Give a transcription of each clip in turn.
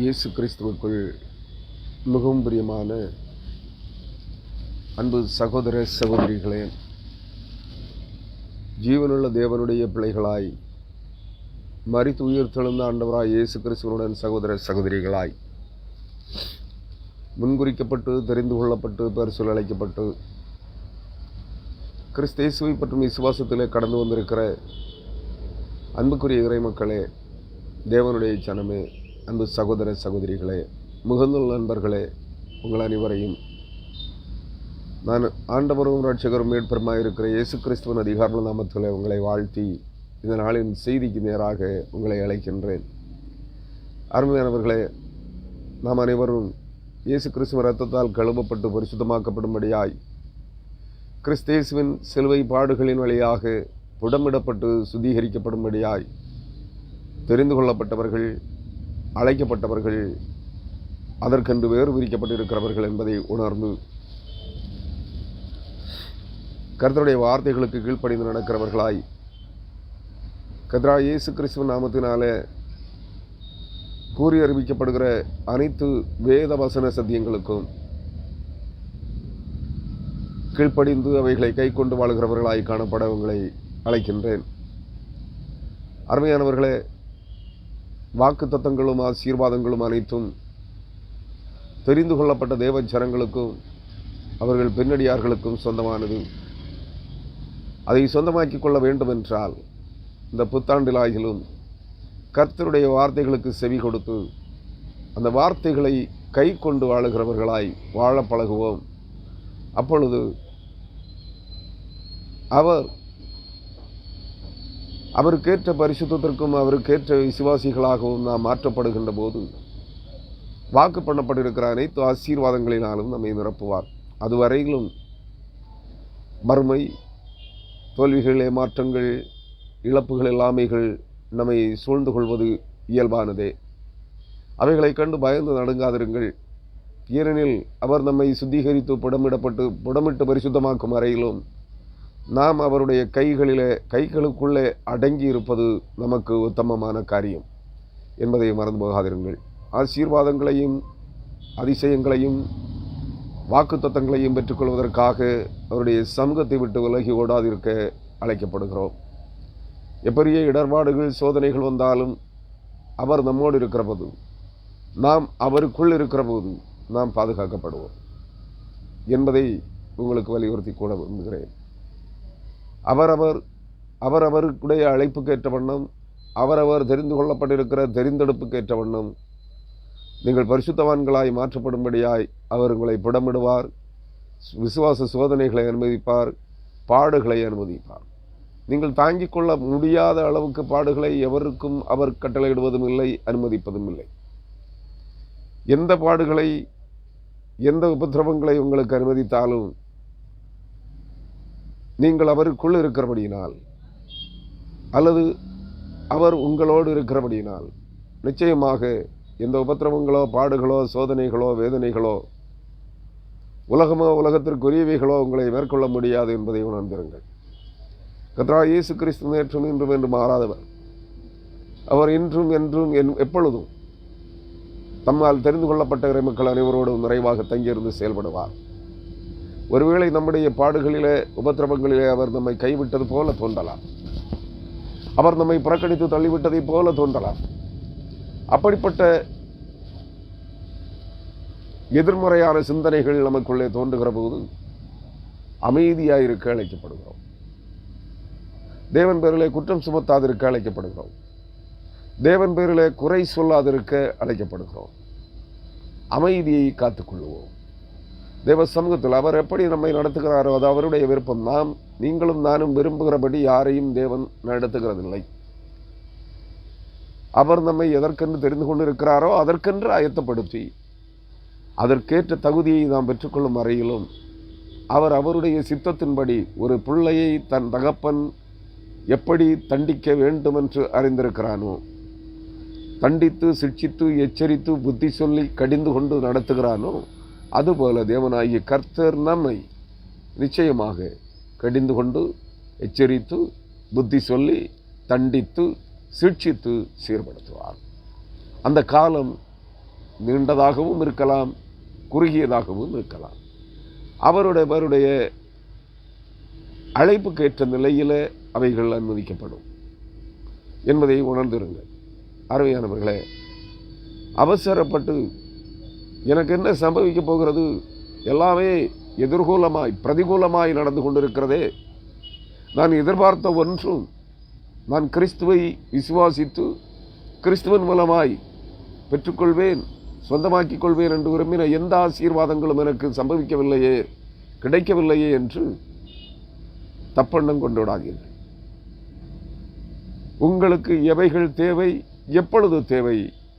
இயேசு கிறிஸ்துவுக்குள் மிகவும் பிரியமான அன்பு சகோதர சகோதரிகளே, ஜீவனுள்ள தேவனுடைய பிள்ளைகளாய் மரித்து உயிர்த்தெழுந்த ஆண்டவராய் இயேசு கிறிஸ்துவனுடன் சகோதர சகோதரிகளாய் முன்குறிக்கப்பட்டு தெரிந்து கொள்ளப்பட்டு பரிசுகள் அழைக்கப்பட்டு கிறிஸ்து இயேசுவை பற்றும் விசுவாசத்திலே கடந்து வந்திருக்கிற அன்புக்குரிய இறை மக்களே, தேவனுடைய சனமே, அன்பு சகோதர சகோதரிகளே, முகநூல் நண்பர்களே, உங்கள் அனைவரையும் நான் ஆண்டவரும் இரட்சகரும் மீட்பருமாய் இருக்கிற இயேசு கிறிஸ்துவின் அதிகார நாமத்தில் உங்களை வாழ்த்தி இந்த நாளின் செய்திக்கு நேராக உங்களை அழைக்கின்றேன். அருமையானவர்களே, நாம் அனைவரும் இயேசு கிறிஸ்துவின் இரத்தத்தால் கழுவப்பட்டு பரிசுத்தமாக்கப்படும்படியாய் கிறிஸ்தேசுவின் சிலுவை பாடுகளின் வழியாக புடமிடப்பட்டு சுத்திகரிக்கப்படும்படியாய் தெரிந்து கொள்ளப்பட்டவர்கள், அழைக்கப்பட்டவர்கள், அதற்கென்று வேறு விரிக்கப்பட்டிருக்கிறவர்கள் என்பதை உணர்ந்து கர்த்தருடைய வார்த்தைகளுக்கு கீழ்ப்படிந்து நடக்கிறவர்களாய் கர்த்தராகிய இயேசு கிறிஸ்துவின் நாமத்தினாலே கூறி அறிவிக்கப்படுகிற அனைத்து வேத வசன சத்தியங்களுக்கும் கீழ்ப்படிந்து அவைகளை கை கொண்டு வாழ்கிறவர்களாய் காணப்பட உங்களை அழைக்கின்றேன். அருமையானவர்களே, வாக்கு தத்தங்களும் ஆசீர்வாதங்களும் அனைத்தும் தெரிந்து கொள்ளப்பட்ட தேவ ஜனங்களுக்கும் அவர்கள் பின்னடியார்களுக்கும் சொந்தமானது. அதை சொந்தமாக்கிக் கொள்ள வேண்டும் என்றால் இந்த புத்தாண்டிலாகிலும் கர்த்தருடைய வார்த்தைகளுக்கு செவி கொடுத்து அந்த வார்த்தைகளை கை கொண்டு வாழுகிறவர்களாய் வாழ பழகுவோம். அப்பொழுது அவருக்கேற்ற பரிசுத்தத்திற்கும் அவருக்கேற்ற விசுவாசிகளாகவும் நாம் மாற்றப்படுகின்ற போது வாக்கு பண்ணப்பட்டிருக்கிற அனைத்து ஆசீர்வாதங்களினாலும் நம்மை நிரப்புவார். அதுவரையிலும் மறுமை, தோல்விகள், ஏமாற்றங்கள், இழப்புகள், எல்லாமைகள் நம்மை சூழ்ந்து கொள்வது இயல்பானதே. அவைகளை கண்டு பயந்து நடுங்காதிருங்கள். ஏனெனில் அவர் நம்மை சுத்திகரித்து புடமிட்டு பரிசுத்தமாக்கும் வரையிலும் நாம் அவருடைய கைகளுக்குள்ளே அடங்கி இருப்பது நமக்கு உத்தமமான காரியம் என்பதை மறந்து போகாதிருங்கள். ஆசீர்வாதங்களையும் அதிசயங்களையும் வாக்கு தத்தங்களையும் பெற்றுக்கொள்வதற்காக அவருடைய சமூகத்தை விட்டு விலகி ஓடாதிருக்க அழைக்கப்படுகிறோம். எப்படியே இடர்பாடுகள், சோதனைகள் வந்தாலும் அவர் நம்மோடு இருக்கிற போது, நாம் அவருக்குள் இருக்கிற போது நாம் பாதுகாக்கப்படுவோம் என்பதை உங்களுக்கு வலியுறுத்தி கூட விரும்புகிறேன். அவரவருடைய அழைப்புக்கேற்ற வண்ணம், அவரவர் தெரிந்து கொள்ளப்பட்டிருக்கிற தெரிந்தெடுப்புக்கேற்ற வண்ணம் நீங்கள் பரிசுத்தவான்களாய் மாற்றப்படும்படியாய் அவர் உங்களை புடமிடுவார். விசுவாச சோதனைகளை அனுமதிப்பார், பாடுகளை அனுமதிப்பார். நீங்கள் தாங்கிக் கொள்ள முடியாத அளவுக்கு பாடுகளை எவருக்கும் அவர் கட்டளையிடுவதும் இல்லை, அனுமதிப்பதும் இல்லை. எந்த பாடுகளை, எந்த உபத்திரவங்களை உங்களுக்கு அனுமதித்தாலும் நீங்கள் அவருக்குள் இருக்கிறபடியினால் அல்லது அவர் உங்களோடு இருக்கிறபடியினால் நிச்சயமாக எந்த உபத்திரவங்களோ, பாடுகளோ, சோதனைகளோ, வேதனைகளோ, உலகத்திற்குரியவைகளோ உங்களை மேற்கொள்ள முடியாது என்பதை உணர்ந்திருங்கள். கர்த்தராகிய இயேசு கிறிஸ்து நேற்றும் இன்றும் என்று மாறாதவர். அவர் இன்றும் என்றும் எப்பொழுதும் தம்மால் தெரிந்து கொள்ளப்பட்ட இறைமக்கள் அனைவரோடும் நிறைவாக தங்கியிருந்து செயல்படுவார். ஒருவேளை நம்முடைய பாடுகளிலே, உபத்திரவங்களிலே அவர் நம்மை கைவிட்டது போல தோன்றலாம், அவர் நம்மை புறக்கணித்து தள்ளிவிட்டதை போல தோன்றலாம். அப்படிப்பட்ட எதிர்மறையான சிந்தனைகள் நமக்குள்ளே தோன்றுகிற போது அமைதியாயிருக்க அழைக்கப்படுகிறோம். தேவன் பேரிலே குற்றம் சுமத்தாதிருக்க அழைக்கப்படுகிறோம். தேவன் பேரிலே குறை சொல்லாதிருக்க அழைக்கப்படுகிறோம். அமைதியை காத்துக்கொள்வோம். தேவ சமூகத்தில் அவர் எப்படி நம்மை நடத்துகிறாரோ அது அவருடைய விருப்பம். நீங்களும் நானும் விரும்புகிறபடி யாரையும் தேவன் நடத்துகிறதில்லை. அவர் நம்மை எதற்கென்று தெரிந்து கொண்டிருக்கிறாரோ அதற்கென்று ஆயத்தப்படுத்தி அதற்கேற்ற தகுதியை நாம் பெற்றுக்கொள்ளும் வரையிலும் அவருடைய சித்தத்தின்படி ஒரு பிள்ளையை தன் தகப்பன் எப்படி தண்டிக்க வேண்டும் என்று அறிந்திருக்கிறானோ, தண்டித்து, சிட்சித்து, எச்சரித்து, புத்தி சொல்லி கடிந்து கொண்டு நடத்துகிறானோ, அதுபோல தேவனாகிய கர்த்தர் நம்மை நிச்சயமாக கடிந்து கொண்டு, எச்சரித்து, புத்தி சொல்லி, தண்டித்து, சிட்சித்து சீர்படுத்துவார். அந்த காலம் நீண்டதாகவும் இருக்கலாம், குறுகியதாகவும் இருக்கலாம். அவருடைய அழைப்புக்கு ஏற்ற நிலையில் அவைகள் அனுமதிக்கப்படும் என்பதை உணர்ந்திருங்கள். அருமையானவர்களே, அவசரப்பட்டு எனக்கு என்ன சம்பவிக்க போகிறது, எல்லாமே எதிர்கூலமாய் பிரதிகூலமாய் நடந்து கொண்டிருக்கிறதே, நான் எதிர்பார்த்த ஒன்றும் நான் கிறிஸ்துவை விசுவாசித்து கிறிஸ்துவின் மூலமாய் பெற்றுக்கொள்வேன், சொந்தமாக்கிக் கொள்வேன் என்று விரும்பின எந்த ஆசீர்வாதங்களும் எனக்கு சம்பவிக்கவில்லையே, கிடைக்கவில்லையே என்று தப்பெண்ணம் கொண்டு விடாதீர்கள். உங்களுக்கு எவைகள் தேவை, எப்பொழுது தேவை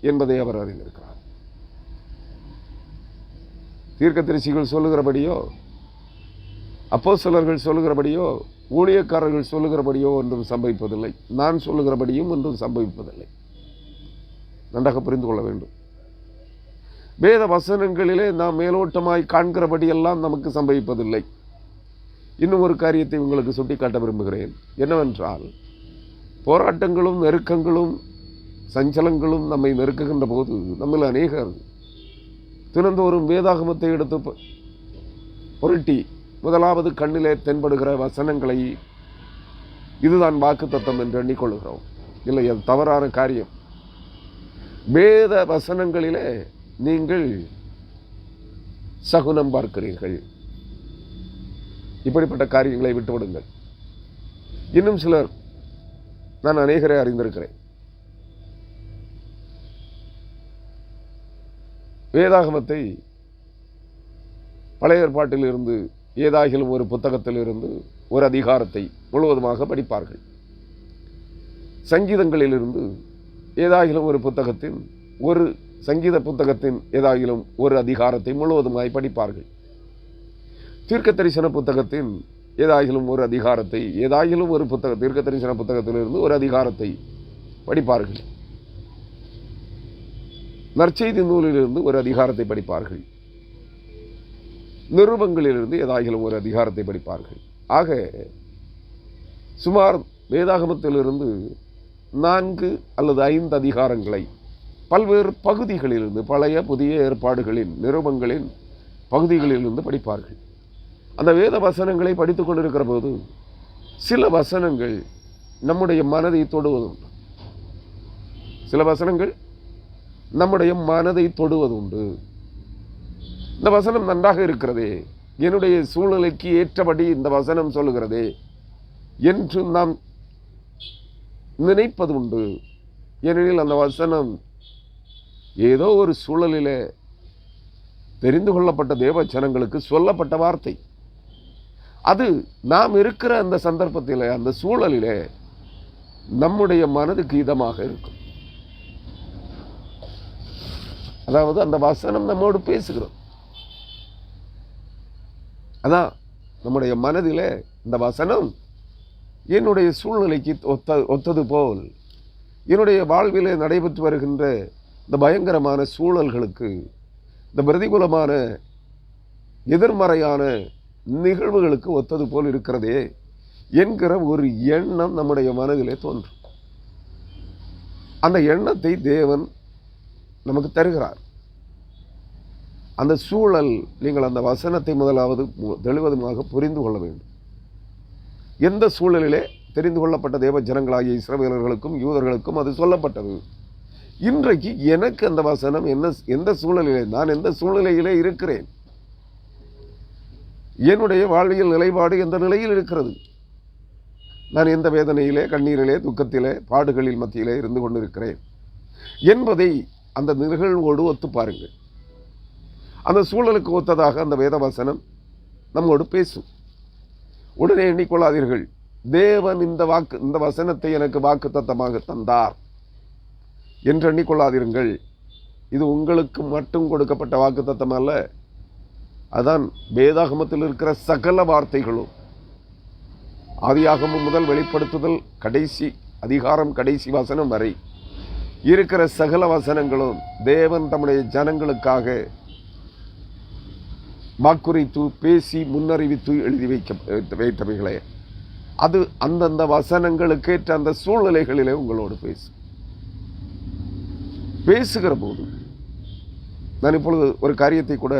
என்பதை அவர் அறிந்திருக்கிறார். தீர்க்கதரிசிகள் சொல்லுகிறபடியோ, அப்போஸ்தலர்கள் சொல்லுகிறபடியோ, ஊழியக்காரர்கள் சொல்லுகிறபடியோ ஒன்றும் சம்பவிப்பதில்லை. நான் சொல்லுகிறபடியும் ஒன்றும் சம்பவிப்பதில்லை. நன்றாக புரிந்து கொள்ள வேண்டும். வேத வசனங்களிலே நாம் மேலோட்டமாய் காண்கிறபடியெல்லாம் நமக்கு சம்பவிப்பதில்லை. இன்னும் ஒரு காரியத்தை உங்களுக்கு சுட்டிக்காட்ட விரும்புகிறேன். என்னவென்றால், போராட்டங்களும் நெருக்கங்களும் சஞ்சலங்களும் நம்மை நெருக்குகின்ற போது நம்மில் அநேகர் தினந்தோறும் வேதாகமத்தை எடுத்து புரட்டி முதலாவது கண்ணிலே தென்படுகிற வசனங்களை இதுதான் வாக்குத்தத்தம் என்று எண்ணிக்கொள்கிறோம். இல்லை, அது தவறான காரியம். வேத வசனங்களிலே நீங்கள் சகுனம் பார்க்கிறீர்கள். இப்படிப்பட்ட காரியங்களை விட்டுவிடுங்கள். இன்னும் சிலர், நான் அநேகரை அறிந்திருக்கிறேன், வேதாகமத்தை பழைய ஏற்பாட்டில் இருந்து ஏதாகிலும் ஒரு புத்தகத்தில் இருந்து ஒரு அதிகாரத்தை முழுவதுமாக படிப்பார்கள். சங்கீதங்களிலிருந்து ஏதாகிலும் ஒரு புத்தகத்தின் ஒரு சங்கீத புத்தகத்தின் ஏதாகிலும் ஒரு அதிகாரத்தை முழுவதுமாய் படிப்பார்கள். தீர்க்க தரிசன புத்தகத்தின் ஏதாகிலும் ஒரு அதிகாரத்தை, ஏதாகிலும் ஒரு தீர்க்க தரிசன புத்தகத்திலிருந்து ஒரு அதிகாரத்தை படிப்பார்கள். நற்செய்தி நூலிலிருந்து ஒரு அதிகாரத்தை படிப்பார்கள். நிருபங்களிலிருந்து ஏதாகிலும் ஒரு அதிகாரத்தை படிப்பார்கள். ஆக சுமார் வேதாகமத்திலிருந்து 4 அல்லது 5 அதிகாரங்களை பல்வேறு பகுதிகளிலிருந்து, பழைய புதிய ஏற்பாடுகளின் நிருபங்களின் பகுதிகளிலிருந்து படிப்பார்கள். அந்த வேத வசனங்களை படித்துக் கொண்டிருக்கிற போது சில வசனங்கள் நம்முடைய மனதை தொடுவதுண்டு. சில வசனங்கள் நம்முடைய மனதை தொடுவதுண்டு. இந்த வசனம் நன்றாக இருக்கிறதே, என்னுடைய சூழ்நிலைக்கு ஏற்றபடி இந்த வசனம் சொல்லுகிறதே என்று நாம் நினைப்பது உண்டு. ஏனெனில் அந்த வசனம் ஏதோ ஒரு சூழலிலே தெரிந்து கொள்ளப்பட்ட தேவ ஜனங்களுக்கு சொல்லப்பட்ட வார்த்தை. அது நாம் இருக்கிற அந்த சந்தர்ப்பத்திலே, அந்த சூழலிலே நம்முடைய மனதுக்கு இதமாக இருக்கும். அதாவது அந்த வசனம் நம்மோடு பேசுகிறோம். அதான் நம்முடைய மனதிலே இந்த வசனம் என்னுடைய சூழ்நிலைக்கு ஒத்தது போல், என்னுடைய வாழ்விலே நடைபெற்று வருகின்ற இந்த பயங்கரமான சூழல்களுக்கு, இந்த பிரதிகூலமான எதிர்மறையான நிகழ்வுகளுக்கு ஒத்தது போல் இருக்கிறதே என்கிற ஒரு எண்ணம் நம்முடைய மனதிலே தோன்றும். அந்த எண்ணத்தை தேவன் நமக்கு தருகிறார். அந்த சூழல், நீங்கள் அந்த வசனத்தை முதலாவது தெளிவதுமாக புரிந்து கொள்ள வேண்டும். எந்த சூழலிலே தெரிந்து கொள்ளப்பட்ட தேவ ஜனங்களாகிய இஸ்ரவேலர்களுக்கும் யூதர்களுக்கும் அது சொல்லப்பட்டது. இன்றைக்கு எனக்கு அந்த வசனம் எந்த சூழலிலே, நான் எந்த சூழ்நிலையிலே இருக்கிறேன், என்னுடைய வாழ்வியல் நிலைப்பாடு எந்த நிலையில் இருக்கிறது, நான் எந்த வேதனையிலே, கண்ணீரிலே, துக்கத்திலே, பாடுகளில் மத்தியிலே இருந்து கொண்டிருக்கிறேன் என்பதை அந்த நிகழ்வோடு ஒத்து பாருங்கள். அந்த சூழலுக்கு ஒத்ததாக அந்த வேத வசனம் நம்மோடு பேசும். உடனே எண்ணிக்கொள்ளாதீர்கள், தேவன் இந்த வசனத்தை எனக்கு வாக்கு தத்தமாக தந்தார் என்று எண்ணிக்கொள்ளாதீர்கள். இது உங்களுக்கு மட்டும் கொடுக்கப்பட்ட வாக்கு தத்தம் அல்ல. அதான் வேதாகமத்தில் இருக்கிற சகல வார்த்தைகளும், ஆதியாகமம் முதல் வெளிப்படுத்துதல் கடைசி அதிகாரம் கடைசி வசனம் வரை இருக்கிற சகல வசனங்களும் தேவன் தம்முடைய ஜனங்களுக்காக வாக்குரைத்து பேசி முன்னறிவித்து எழுதி வைத்தவைகளே. அது அந்தந்த வசனங்களுக்கேற்ற அந்த சூழ்நிலைகளிலே உங்களோடு பேசுகிற போது நான் இப்பொழுது ஒரு காரியத்தை கூட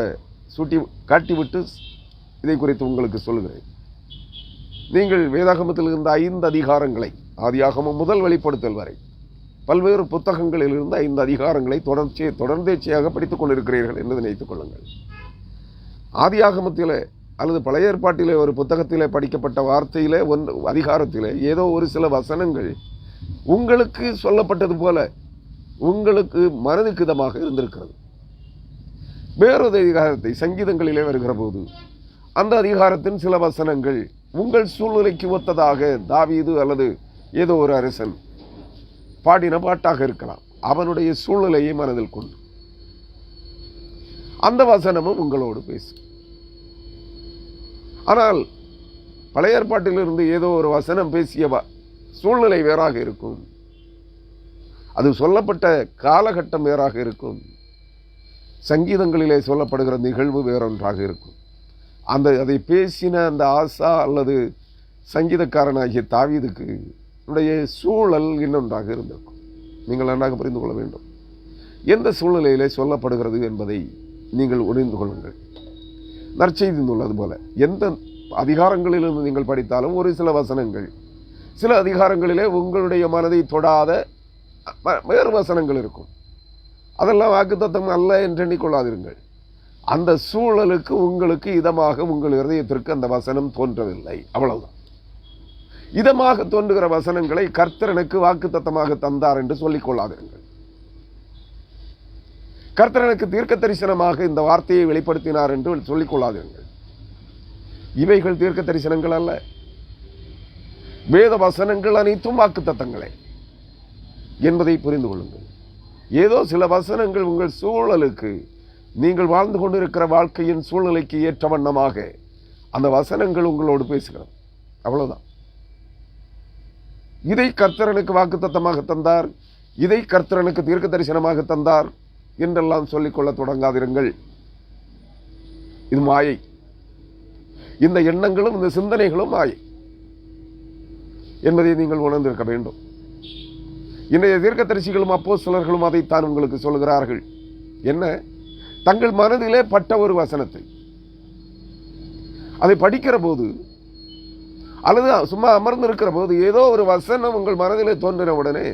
காட்டிவிட்டு இதை குறித்து உங்களுக்கு சொல்லுகிறேன். நீங்கள் வேதாகமத்தில் இருந்த 5 அதிகாரங்களை, ஆதியாகமம் முதல் வெளிப்படுத்தல் வரை பல்வேறு புத்தகங்களில் இருந்த 5 அதிகாரங்களை தொடர்ந்தேச்சையாக படித்துக் கொண்டிருக்கிறீர்கள் என்று நினைத்துக் கொள்ளுங்கள். ஆதியாகமத்திலே அல்லது பழைய ஏற்பாட்டிலே ஒரு புத்தகத்திலே படிக்கப்பட்ட வார்த்தையிலே அதிகாரத்திலே ஏதோ ஒரு சில வசனங்கள் உங்களுக்கு சொல்லப்பட்டது போல உங்களுக்கு மனதுக்கு இதமாக இருந்திருக்கிறது. வேறொரு அதிகாரத்தை சங்கீதங்களிலே வருகிற போது அந்த அதிகாரத்தின் சில வசனங்கள் உங்கள் சூழ்நிலைக்கு ஒத்ததாக தாவீது அல்லது ஏதோ ஒரு அரசன் பாடின பாட்டாக இருக்கலாம். அவனுடைய சூழ்நிலையை மனதில் கொண்டு அந்த வசனமும் உங்களோடு பேசும். ஆனால் பழைய ஏற்பாட்டிலிருந்து ஏதோ ஒரு வசனம் பேசிய சூழ்நிலை வேறாக இருக்கும். அது சொல்லப்பட்ட காலகட்டம் வேறாக இருக்கும். சங்கீதங்களிலே சொல்லப்படுகிற நிகழ்வு வேறொன்றாக இருக்கும். அதை பேசின அந்த ஆசா அல்லது சங்கீதக்காரனாகிய தாவீதுக்கு உடைய சூழல் இன்னொன்றாக இருந்திருக்கும். நீங்கள் நன்றாக புரிந்து கொள்ள வேண்டும். எந்த சூழ்நிலையிலே சொல்லப்படுகிறது என்பதை நீங்கள் உணர்ந்து கொள்ளுங்கள். நற்செய்தி உள்ளது போல எந்த அதிகாரங்களிலிருந்து நீங்கள் படித்தாலும் ஒரு சில வசனங்கள், சில அதிகாரங்களிலே உங்களுடைய மனதை தொடாத வேறு வசனங்கள் இருக்கும். அதெல்லாம் வாக்குத்தத்தம் அல்ல என்று எண்ணிக்கொள்ளாதிருங்கள். அந்த சூழலுக்கு உங்களுக்கு இதமாக உங்கள் இதயத்திற்கு அந்த வசனம் தோன்றவில்லை, அவ்வளவுதான். இதமாக தோன்றுகிற வசனங்களை கர்த்தர் எனக்கு வாக்குத்தத்தமாக தந்தார் என்று சொல்லிக் கொள்ளாதிருங்கள். கர்த்தர் எனக்கு தீர்க்க தரிசனமாக இந்த வார்த்தையை வெளிப்படுத்தினார் என்று சொல்லிக் கொள்ளாதிருங்கள். இவைகள் தீர்க்க தரிசனங்கள் அல்ல. வேத வசனங்கள் அனைத்தும் வாக்குத்தத்தங்களே என்பதை புரிந்து கொள்ளுங்கள். ஏதோ சில வசனங்கள் உங்கள் சூழலுக்கு, நீங்கள் வாழ்ந்து கொண்டிருக்கிற வாழ்க்கையின் சூழ்நிலைக்கு ஏற்ற வண்ணமாக அந்த வசனங்கள் உங்களோடு பேசுகிறது, அவ்வளவுதான். இதை கர்த்தரனுக்கு வாக்குத்தத்தமாக தந்தார், இதை கர்த்தரனுக்கு தீர்க்க தரிசனமாக தந்தார் என்றெல்லாம் சொல்லிக்கொள்ள தொடங்காதிருங்கள். இது மாயை. இந்த எண்ணங்களும் இந்த சிந்தனைகளும் மாயை என்பதை நீங்கள் உணர்ந்திருக்க வேண்டும். இன்றைய தீர்க்கதரிசிகளும் அப்போஸ்தலர்களும் அதைத்தான் உங்களுக்கு சொல்கிறார்கள். என்ன? தங்கள் மனதிலே பட்ட ஒரு வசனத்தை அதை படிக்கிற போது அல்லது சும்மா அமர்ந்திருக்கிற போது ஏதோ ஒரு வசனம் உங்கள் மனதிலே தோன்றின உடனே,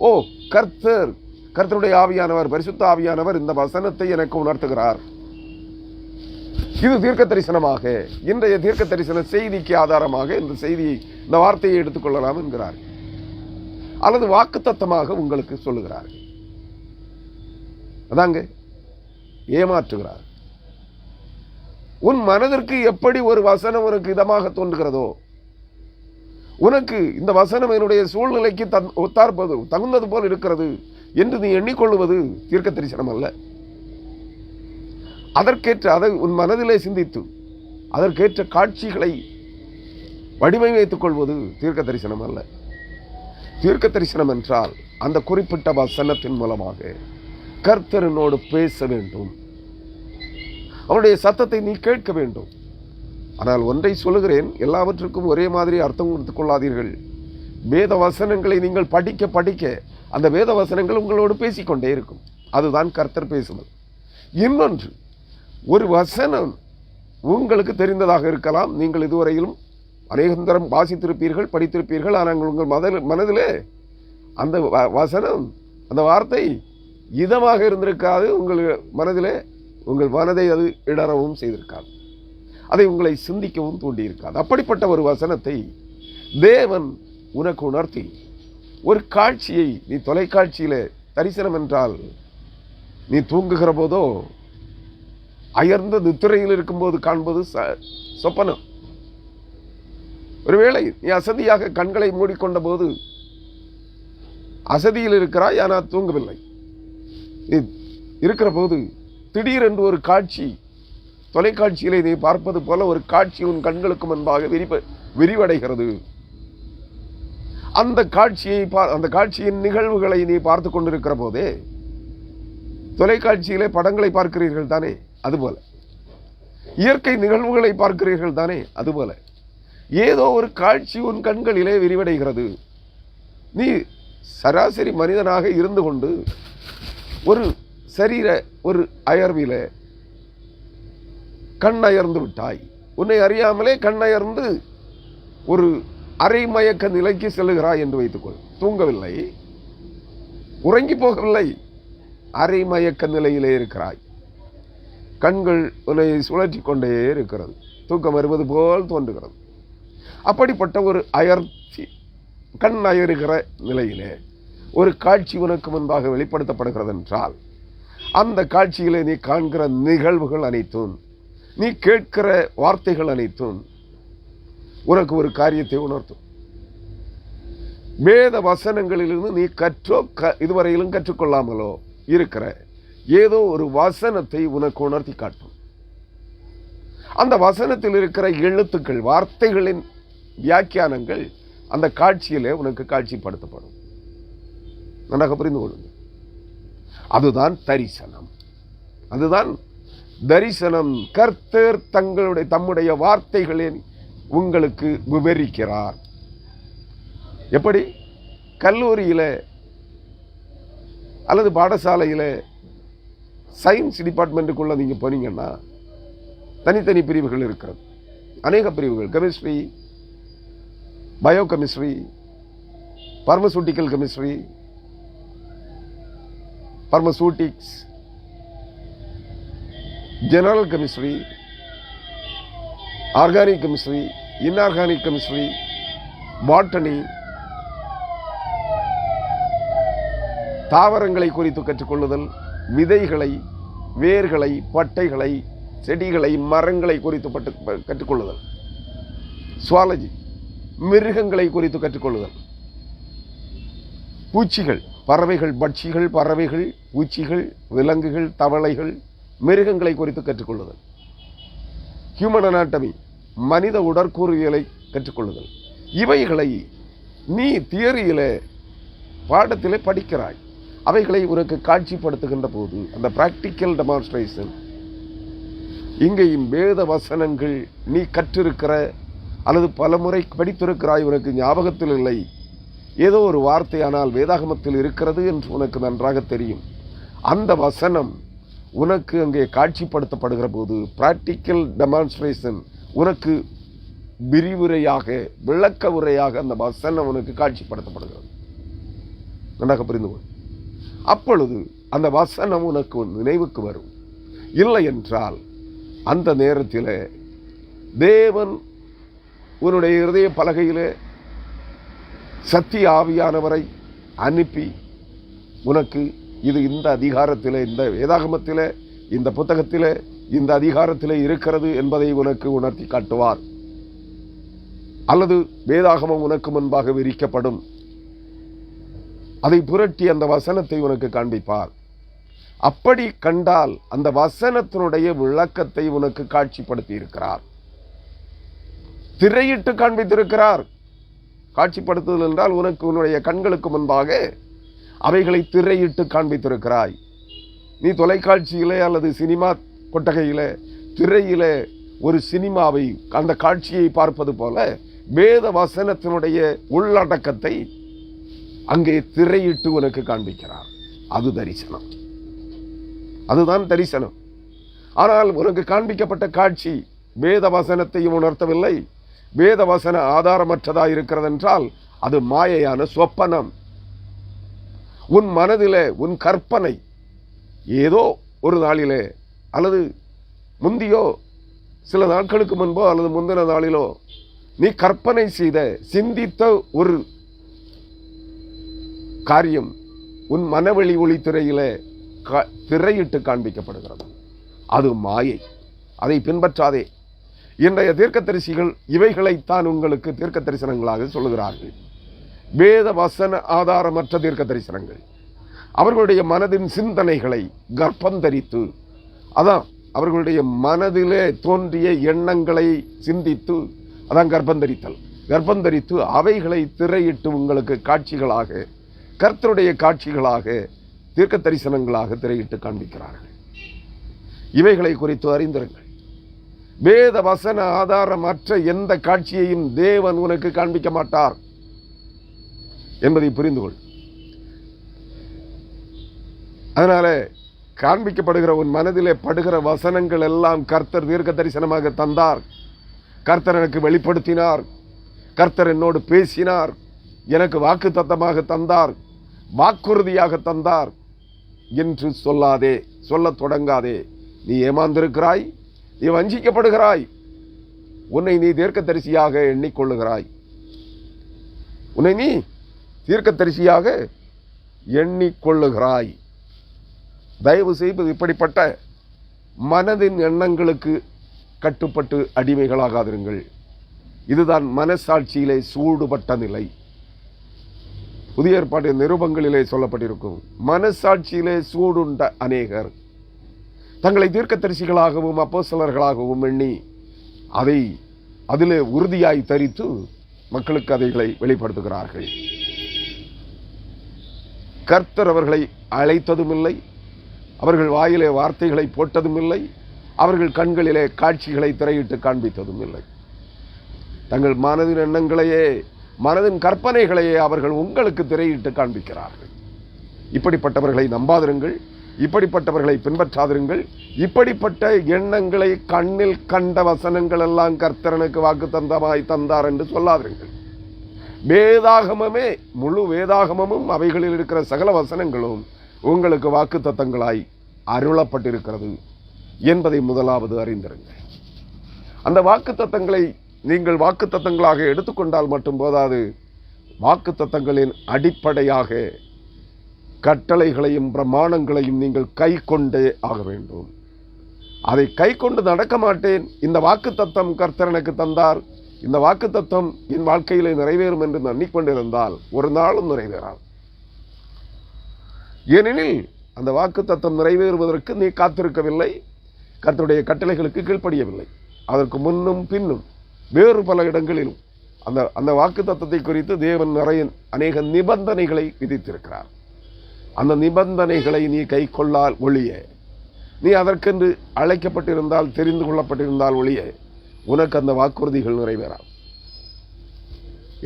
ஓ, கர்த்தருடைய ஆவியானவர், பரிசுத்த ஆவியானவர் இந்த வசனத்தை எனக்கு உணர்த்துகிறார், இது தீர்க்க தரிசனமாக, இன்றைய தீர்க்க தரிசன செய்திக்கு ஆதாரமாக இந்த வார்த்தையை எடுத்துக்கொள்ளலாம் என்கிறார். அல்லது வாக்குத்தத்தமாக உங்களுக்கு சொல்லுகிறார். அதாங்க ஏமாற்றுகிறார். உன் மனதிற்கு எப்படி ஒரு வசனம் உனக்கு இதமாக தோன்றுகிறதோ, உனக்கு இந்த வசனம் என்னுடைய சூழ்நிலைக்கு ஒத்தார்ப்பது தகுந்தது போல் இருக்கிறது என்று நீ எண்ணிக்கொள்வது தீர்க்க தரிசனம் அல்ல. அதற்கேற்ற அதை உன் மனதிலே சிந்தித்து அதற்கேற்ற காட்சிகளை வடிவமைத்துக் கொள்வது தீர்க்க தரிசனம் அல்ல. தீர்க்க தரிசனம் என்றால் அந்த குறிப்பிட்ட வசனத்தின் மூலமாக கர்த்தரனோடு பேச வேண்டும், அவனுடைய சத்தத்தை நீ கேட்க வேண்டும். ஆனால் ஒன்றை சொல்லுகிறேன், எல்லாவற்றுக்கும் ஒரே மாதிரி அர்த்தம் கொடுத்துக் கொள்ளாதீர்கள். வேத வசனங்களை நீங்கள் படிக்க படிக்க அந்த வேத வசனங்கள் உங்களோடு பேசிக்கொண்டே இருக்கும். அதுதான் கர்த்தர் பேசுவது. இன்னொன்று, ஒரு வசனம் உங்களுக்கு தெரிந்ததாக இருக்கலாம், நீங்கள் இதுவரையிலும் அநேகந்தரம் வாசித்திருப்பீர்கள், படித்திருப்பீர்கள். ஆனால் உங்கள் மனதிலே அந்த வசனம், அந்த வார்த்தை இதமாக இருந்திருக்காது. உங்கள் மனதிலே உங்கள் மனதை அது இடரவும் செய்திருக்காது, அதை உங்களை சிந்திக்கவும் தூண்டியிருக்காது. அப்படிப்பட்ட ஒரு வசனத்தை தேவன் உனக்கு உணர்த்தி ஒரு காட்சியை, நீ தொலைக்காட்சியிலே, தரிசனம் என்றால் நீ தூங்குகிற போதோ அயர்ந்த நித்திரையில் இருக்கும்போது காண்பது சொப்பனம். ஒருவேளை நீ அசதியாக கண்களை மூடிக்கொண்ட போது அசதியில் இருக்கிறாய், ஆனால் தூங்கவில்லை. நீ இருக்கிற போது திடீரென்று ஒரு காட்சி, தொலைக்காட்சியிலே நீ பார்ப்பது போல ஒரு காட்சி உன் கண்களுக்கு முன்பாக விரிவடைகிறது. அந்த காட்சியின் நிகழ்வுகளை நீ பார்த்து கொண்டிருக்கிற போதே தொலைக்காட்சியிலே படங்களை பார்க்கிறீர்கள் தானே, அதுபோல இயற்கை நிகழ்வுகளை பார்க்கிறீர்கள் தானே, அதுபோல ஏதோ ஒரு காட்சி உன் கண்களிலே விரிவடைகிறது. நீ சராசரி மனிதனாக இருந்து கொண்டு ஒரு சரீர ஒரு அயர்வில கண் அயர்ந்து விட்டாய். உன்னை அறியாமலே கண் அயர்ந்து ஒரு அரை மயக்க நிலைக்கு செல்லுகிறாய் என்று வைத்துக்கொள். தூங்கவில்லை, உறங்கி போகவில்லை, அரை மயக்க நிலையிலே இருக்கிறாய். கண்கள் உன்னை சுழற்றி கொண்டே இருக்கிறது, தூக்கம் வருவது போல் தோன்றுகிறது. அப்படிப்பட்ட ஒரு அயர்ச்சி, கண் அயறுகிற நிலையிலே ஒரு காட்சி உனக்கு முன்பாக வெளிப்படுத்தப்படுகிறது என்றால், அந்த காட்சியிலே நீ காண்கிற நிகழ்வுகள் அனைத்தும், நீ கேட்கிற வார்த்தைகள் அனைத்தும் உனக்கு ஒரு காரியத்தை உணர்த்தும். வேத வசனங்களிலிருந்து நீ இதுவரையிலும் கற்றுக்கொள்ளாமலோ இருக்கிற ஏதோ ஒரு வசனத்தை உனக்கு உணர்த்தி காட்டும். அந்த வசனத்தில் இருக்கிற எழுத்துக்கள், வார்த்தைகளின் வியாக்கியானங்கள் அந்த காட்சியிலே உனக்கு காட்சிப்படுத்தப்படும். நன்றாக புரிந்து கொள்ளுங்கள். அதுதான் தரிசனம், அதுதான் தரிசனம். கர்த்தர் தம்முடைய வார்த்தைகளை உங்களுக்கு விவரிக்கிறார். எப்படி? கல்லூரியில அல்லது பாடசாலையில சயின்ஸ் டிபார்ட்மெண்ட்டுக்குள்ள நீங்க போனீங்கன்னா தனித்தனி பிரிவுகள் இருக்கிறது, அநேக பிரிவுகள். Chemistry, bio chemistry, pharmaceutical chemistry, pharmaceutics, general chemistry, organic chemistry, inorganic chemistry, botany, தாவரங்களை குறித்து கற்றுக்கொள்ளுதல், விதைகளை, வேர்களை, பட்டைகளை, செடிகளை, மரங்களை குறித்து கற்றுக்கொள்ளுதல், சுவாலஜி, மிருகங்களை குறித்து கற்றுக்கொள்ளுதல், பூச்சிகள், பறவைகள், பட்சிகள், பறவைகள், பூச்சிகள், விலங்குகள், தவளைகள், மிருகங்களை குறித்து கற்றுக்கொள்ளுதல், ஹியூமன் அனாட்டமி, மனித உடற்கூறியலை கற்றுக்கொள்ளுதல். இவைகளை நீ தியரியிலே பாடத்திலே படிக்கிறாய். அவைகளை உனக்கு காட்சிப்படுத்துகின்ற போது அந்த பிராக்டிக்கல் டெமான்ஸ்ட்ரேஷன், இங்கேயும் வேத வசனங்கள் நீ கற்றிருக்கிற அல்லது பலமுறை படித்திருக்கிறாய், உனக்கு ஞாபகத்தில் இல்லை, ஏதோ ஒரு வார்த்தை ஆனால் வேதாகமத்தில் இருக்கிறது என்று உனக்கு நன்றாக தெரியும். அந்த வசனம் உனக்கு அங்கே காட்சிப்படுத்தப்படுகிற போது பிராக்டிக்கல் டெமான்ஸ்ட்ரேஷன் உனக்கு விரிவுரையாக, விளக்க உரையாக அந்த வசனம் உனக்கு காட்சிப்படுத்தப்படுகிறது. நன்றாக புரிந்து கொள். அப்பொழுது அந்த வசனம் உனக்கு நினைவுக்கு வரும். இல்லை என்றால் அந்த நேரத்தில் தேவன் உன்னுடைய இருதய பலகையிலே சத்திய ஆவியானவரை அனுப்பி உனக்கு இது இந்த அதிகாரத்திலே, இந்த வேதாகமத்திலே, இந்த புத்தகத்திலே, இந்த அதிகாரத்திலே இருக்கிறது என்பதை உனக்கு உணர்த்தி காட்டுவார். அல்லது வேதாகமம் உனக்கு முன்பாக விரிக்கப்படும், அதை புரட்டி அந்த வசனத்தை உனக்கு காண்பிப்பார். அப்படி கண்டால் அந்த வசனத்தினுடைய விளக்கத்தை உனக்கு காட்சிப்படுத்தி இருக்கிறார், திரையிட்டு காண்பித்திருக்கிறார். காட்சிப்படுத்துதல் என்றால் உனக்கு உன்னுடைய கண்களுக்கு முன்பாக அவைகளை திரையிட்டு காண்பித்திருக்கிறாய். நீ தொலைக்காட்சியிலே அல்லது சினிமா கொட்டகையிலே திரையிலே ஒரு சினிமாவை, அந்த காட்சியை பார்ப்பது போல வேத வசனத்தினுடைய உள்ளடக்கத்தை அங்கே திரையிட்டு உனக்கு காண்பிக்கிறார். அது தரிசனம், அதுதான் தரிசனம். ஆனால் உனக்கு காண்பிக்கப்பட்ட காட்சி வேத வசனத்தையும் உணர்த்தவில்லை, வேத வசன ஆதாரமற்றதாக இருக்கிறது என்றால் அது மாயையான சொப்பனம். உன் மனதிலே, உன் கற்பனை ஏதோ ஒரு நாளிலே அல்லது முந்தியோ, சில நாட்களுக்கு முன்போ அல்லது முந்தின நாளிலோ நீ கற்பனை செய்த, சிந்தித்த ஒரு காரியம் உன் மனவெளி ஒளித்திரையிலே திரையிட்டு காண்பிக்கப்படுகிறது. அது மாயை, அதை பின்பற்றாதே. இன்றைய தீர்க்கதரிசிகள் இவைகளைத்தான் உங்களுக்கு தீர்க்க தரிசனங்களாக சொல்லுகிறார்கள். வேத வசன ஆதாரமற்ற தீர்க்க தரிசனங்கள். அவர்களுடைய மனதின் சிந்தனைகளை கர்ப்பந்தரித்து, அதான் அவர்களுடைய மனதிலே தோன்றிய எண்ணங்களை சிந்தித்து, அதான் கர்ப்பந்தரித்தல். கர்ப்பந்தரித்து அவைகளை திரையிட்டு உங்களுக்கு காட்சிகளாக, கர்த்தருடைய காட்சிகளாக, தீர்க்க தரிசனங்களாக திரையிட்டு காண்பிக்கிறார்கள். இவைகளை குறித்து அறிந்திருங்கள். வேத வசன ஆதாரமற்ற எந்த காட்சியையும் தேவன் உனக்கு காண்பிக்க மாட்டார் என்பதை புரிந்து கொள். அதனால காண்பிக்கப்படுகிற உன் மனதிலே படுகிற வசனங்கள் எல்லாம் கர்த்தர் தீர்க்க தரிசனமாக தந்தார். கர்த்தர் எனக்கு வெளிப்படுத்தினார். கர்த்தர் என்னோடு பேசினார். எனக்கு வாக்கு தத்தமாக தந்தார், வாக்குறுதியாக தந்தார் என்று சொல்லாதே, சொல்லத் தொடங்காதே. நீ ஏமாந்திருக்கிறாய், நீ வஞ்சிக்கப்படுகிறாய். உன்னை நீ தீர்க்கதரிசியாக எண்ணிக்கொள்ளுகிறாய். உன்னை நீ தீர்க்கதரிசியாக எண்ணிக்கொள்ளுகிறாய். தயவு செய்து இப்படிப்பட்ட மனதின் எண்ணங்களுக்கு கட்டுப்பட்டு அடிமைகளாகாதிருங்கள். இதுதான் மனசாட்சியிலே சூடுபட்ட நிலை. புதிய ஏற்பாட்டின் நிருபங்களிலே சொல்லப்பட்டிருக்கும். மனசாட்சியிலே சூடுண்ட அநேகர் தங்களை தீர்க்கதரிசிகளாகவும் அப்போஸ்தலர்களாகவும் எண்ணி அதிலே உறுதியாய் தரித்து மக்களுக்கு அதைகளை வெளிப்படுத்துகிறார்கள். கர்த்தர் அவர்களை அழைத்ததும் இல்லை, அவர்கள் வாயிலே வார்த்தைகளை போட்டதும் இல்லை, அவர்கள் கண்களிலே காட்சிகளை திரையிட்டு காண்பித்ததும் இல்லை. தங்கள் மனதின் எண்ணங்களையே, மனதின் கற்பனைகளையே அவர்கள் உங்களுக்கு திரையிட்டு காண்பிக்கிறார்கள். இப்படிப்பட்டவர்களை நம்பாதிருங்கள், இப்படிப்பட்டவர்களை பின்பற்றாதிருங்கள். இப்படிப்பட்ட எண்ணங்களை கண்ணில் கண்ட வசனங்கள் எல்லாம் கர்த்தரனுக்கு வாக்கு தந்தார் என்று சொல்லாதிருங்கள். வேதாகமமே, முழு வேதாகமமும் அவைகளில் இருக்கிற சகல வசனங்களும் உங்களுக்கு வாக்கு தத்தங்களாய் அருளப்பட்டிருக்கிறது என்பதை முதலாவது அறிந்திருங்கள். அந்த வாக்கு தத்தங்களை நீங்கள் வாக்கு தத்தங்களாக எடுத்துக்கொண்டால் மட்டும் போதாது. வாக்கு தத்தங்களின் அடிப்படையாக கட்டளைகளையும் பிரமாணங்களையும் நீங்கள் கை கொண்டே ஆக வேண்டும். அதை கை கொண்டு நடக்க மாட்டேன், இந்த வாக்கு தத்தம் கர்த்தர் எனக்கு தந்தார், இந்த வாக்கு தத்தம் என் வாழ்க்கையிலே நிறைவேறும் என்று எண்ணிக்கொண்டிருந்தால் ஒரு நாளும் நிறைவேறாது. ஏனெனில் அந்த வாக்கு தத்தம் நிறைவேறுவதற்கு நீ காத்திருக்கவில்லை, கர்த்தருடைய கட்டளைகளுக்கு கீழ்ப்படியவில்லை. அதற்கு முன்னும் பின்னும் வேறு பல இடங்களிலும் அந்த வாக்கு தத்தத்தை குறித்து தேவன் அநேக நிபந்தனைகளை விதித்திருக்கிறார். அந்த நிபந்தனைகளை நீ கை கொள்ளால் ஒழிய, நீ அதற்கென்று அழைக்கப்பட்டிருந்தால், தெரிந்து கொள்ளப்பட்டிருந்தால் ஒழிய உனக்கு அந்த வாக்குறுதிகள் நிறைவேறாது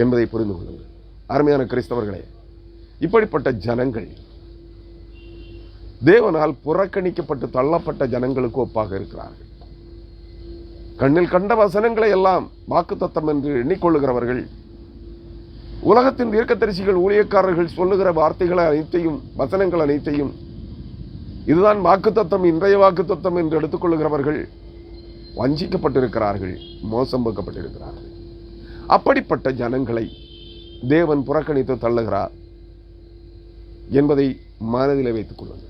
என்பதை புரிந்து கொள்ளுங்கள். அருமையான கிறிஸ்தவர்களே, இப்படிப்பட்ட ஜனங்கள் தேவனால் புறக்கணிக்கப்பட்டு தள்ளப்பட்ட ஜனங்களுக்கு ஒப்பாக இருக்கிறார்கள். கண்ணில் கண்ட வசனங்களை எல்லாம் வாக்கு தத்தம் என்று எண்ணிக்கொள்ளுகிறவர்கள், உலகத்தின் தீர்க்கதரிசிகள் ஊழியக்காரர்கள் சொல்லுகிற வார்த்தைகளை அனைத்தையும், வசனங்கள் அனைத்தையும் இதுதான் வாக்கு தத்தம், இன்றைய வாக்கு தத்தம் என்று எடுத்துக்கொள்ளுகிறவர்கள் வஞ்சிக்கப்பட்டிருக்கிறார்கள், மோசம் போக்கப்பட்டிருக்கிறார்கள். அப்படிப்பட்ட ஜனங்களை தேவன் புறக்கணித்து தள்ளுகிறார் என்பதை மனதிலே வைத்துக் கொள்ளுங்கள்.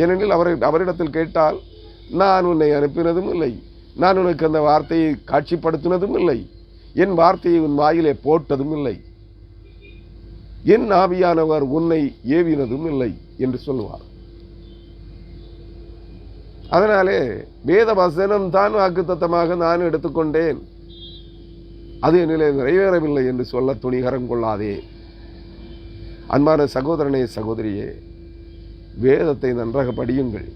ஏனெனில் அவரிடத்தில் கேட்டால், நான் உன்னை அனுப்பினதும் இல்லை, நான் உனக்கு அந்த வார்த்தையை காட்சிப்படுத்தினதும் இல்லை, என் வார்த்தையை உன் வாயிலே போட்டதும் இல்லை, என் ஆவியானவர் உன்னை ஏவினதும் இல்லை என்று சொல்லுவார். அதனாலே வேத வசனம் தான் வாக்குத்தத்தமாக நான் எடுத்துக்கொண்டேன், அது என்னிலே நிறைவேறவில்லை என்று சொல்ல துணிகரம் கொள்ளாதே. அன்பான சகோதரனே, சகோதரியே, வேதத்தை நன்றாக படியுங்கள்.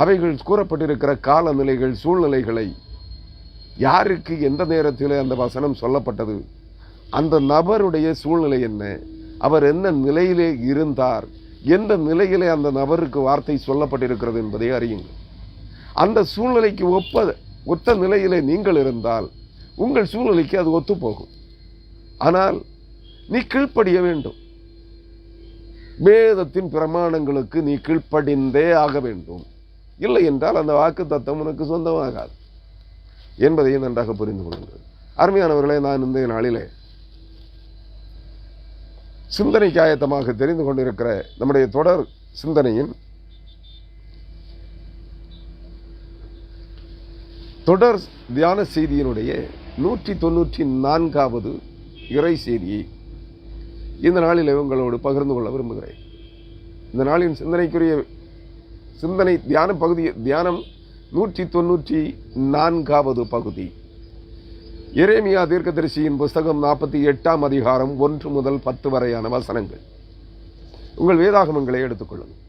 அவைகள் கூறப்பட்டிருக்கிற காலநிலைகள், சூழ்நிலைகளை, யாருக்கு எந்த நேரத்தில் அந்த வசனம் சொல்லப்பட்டது, அந்த நபருடைய சூழ்நிலை என்ன, அவர் என்ன நிலையிலே இருந்தார், எந்த நிலையிலே அந்த நபருக்கு வார்த்தை சொல்லப்பட்டிருக்கிறது என்பதை அறியுங்கள். அந்த சூழ்நிலைக்கு ஒத்த நிலையிலே நீங்கள் இருந்தால் உங்கள் சூழ்நிலைக்கு அது ஒத்துப்போகும். ஆனால் நீ கீழ்ப்படிய வேண்டும். வேதத்தின் பிரமாணங்களுக்கு நீ கீழ்ப்படிந்தே ஆக வேண்டும். இல்லை என்றால் அந்த வாக்கு தத்தம் உனக்கு சொந்தமாகாது என்பதையும் நன்றாக புரிந்து கொள்ளுங்கள். அருமையானவர்களே, நான் இந்த நாளிலே சிந்தனைக்கு ஆயத்தமாக தெரிந்து கொண்டிருக்கிற நம்முடைய தொடர் சிந்தனையின் தொடர் தியான செய்தியினுடைய 194வது இறை செய்தியை இந்த நாளில் உங்களோடு பகிர்ந்து கொள்ள விரும்புகிறேன். இந்த நாளின் சிந்தனைக்குரிய சிந்தனை தியான பகுதி, தியானம் 194வது பகுதி, எரேமியா தீர்க்கதரிசியின் புஸ்தகம் 48ஆம் அதிகாரம் 1 முதல் 10 வரையான வசனங்கள். உங்கள் வேதாகமங்களை எடுத்துக்கொள்ளுங்கள்.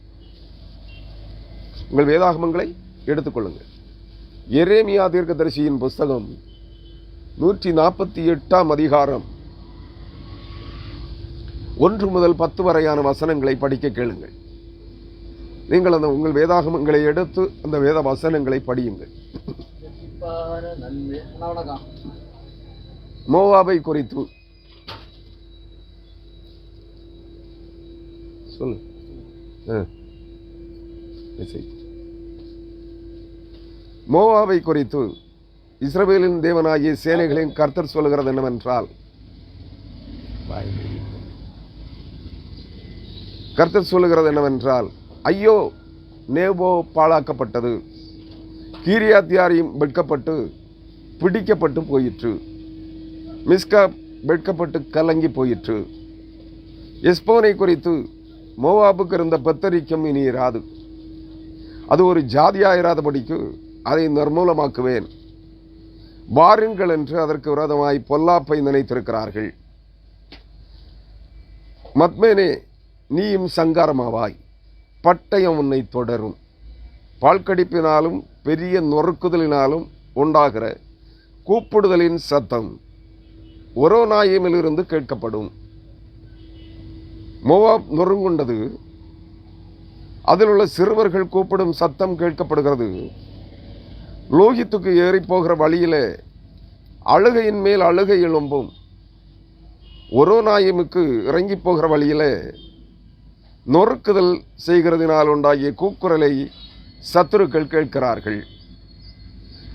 உங்கள் வேதாகமங்களை எடுத்துக்கொள்ளுங்கள். எரேமியா தீர்க்கதரிசியின் புஸ்தகம் 148ஆம் அதிகாரம் 1 முதல் 10 வரையான வசனங்களை படிக்க கேளுங்கள். நீங்கள் அந்த உங்கள் வேதாகமங்களை எடுத்து அந்த வேத வசனங்களை படியுங்கள். மோவாபை குறித்து சொல்லு. மோவாபை குறித்து இஸ்ரவேலின் தேவனாகிய சேனைகளின் கர்த்தர் சொல்லுகிறது என்னவென்றால், கர்த்தர் சொல்லுகிறது என்னவென்றால், ஐயோ நேபோ பாழாக்கப்பட்டது, கீரியாத்யாரியும் வெட்கப்பட்டு பிடிக்கப்பட்டு போயிற்று, மிஸ்கா வெட்கப்பட்டு கலங்கி போயிற்று. எஸ்போனை குறித்து, மோவாபுக்கு இருந்த பெத்தரிக்கம் இனி இராது, அது ஒரு ஜாதியாயிராதபடிக்கு அதை நிர்மூலமாக்குவேன். வாருங்கள் என்று அதற்கு விரோதமாய் பொல்லாப்பை நினைத்திருக்கிறார்கள். மத்மேனே, நீயும் சங்காரமாவாய், பட்டயம் உன்னை தொடரும். பால்கடிப்பினாலும் பெரிய நொறுக்குதலினாலும் உண்டாகிற கூப்பிடுதலின் சத்தம் ஒரோனாயிமிலிருந்து கேட்கப்படும். மோவாப் நொறுங்குண்டது, அதில் உள்ள சிறுவர்கள் கூப்பிடும் சத்தம் கேட்கப்படுகிறது. லோகித்துக்கு ஏறி போகிற வழியிலே அழுகையின் மேல் அழுகை எழும்பும். ஒரோனாயிமுக்கு இறங்கி போகிற வழியிலே நொறுக்குதல் செய்கிறதினால் உண்டாகிய கூக்குரலை சத்துருக்கள் கேட்கிறார்கள்.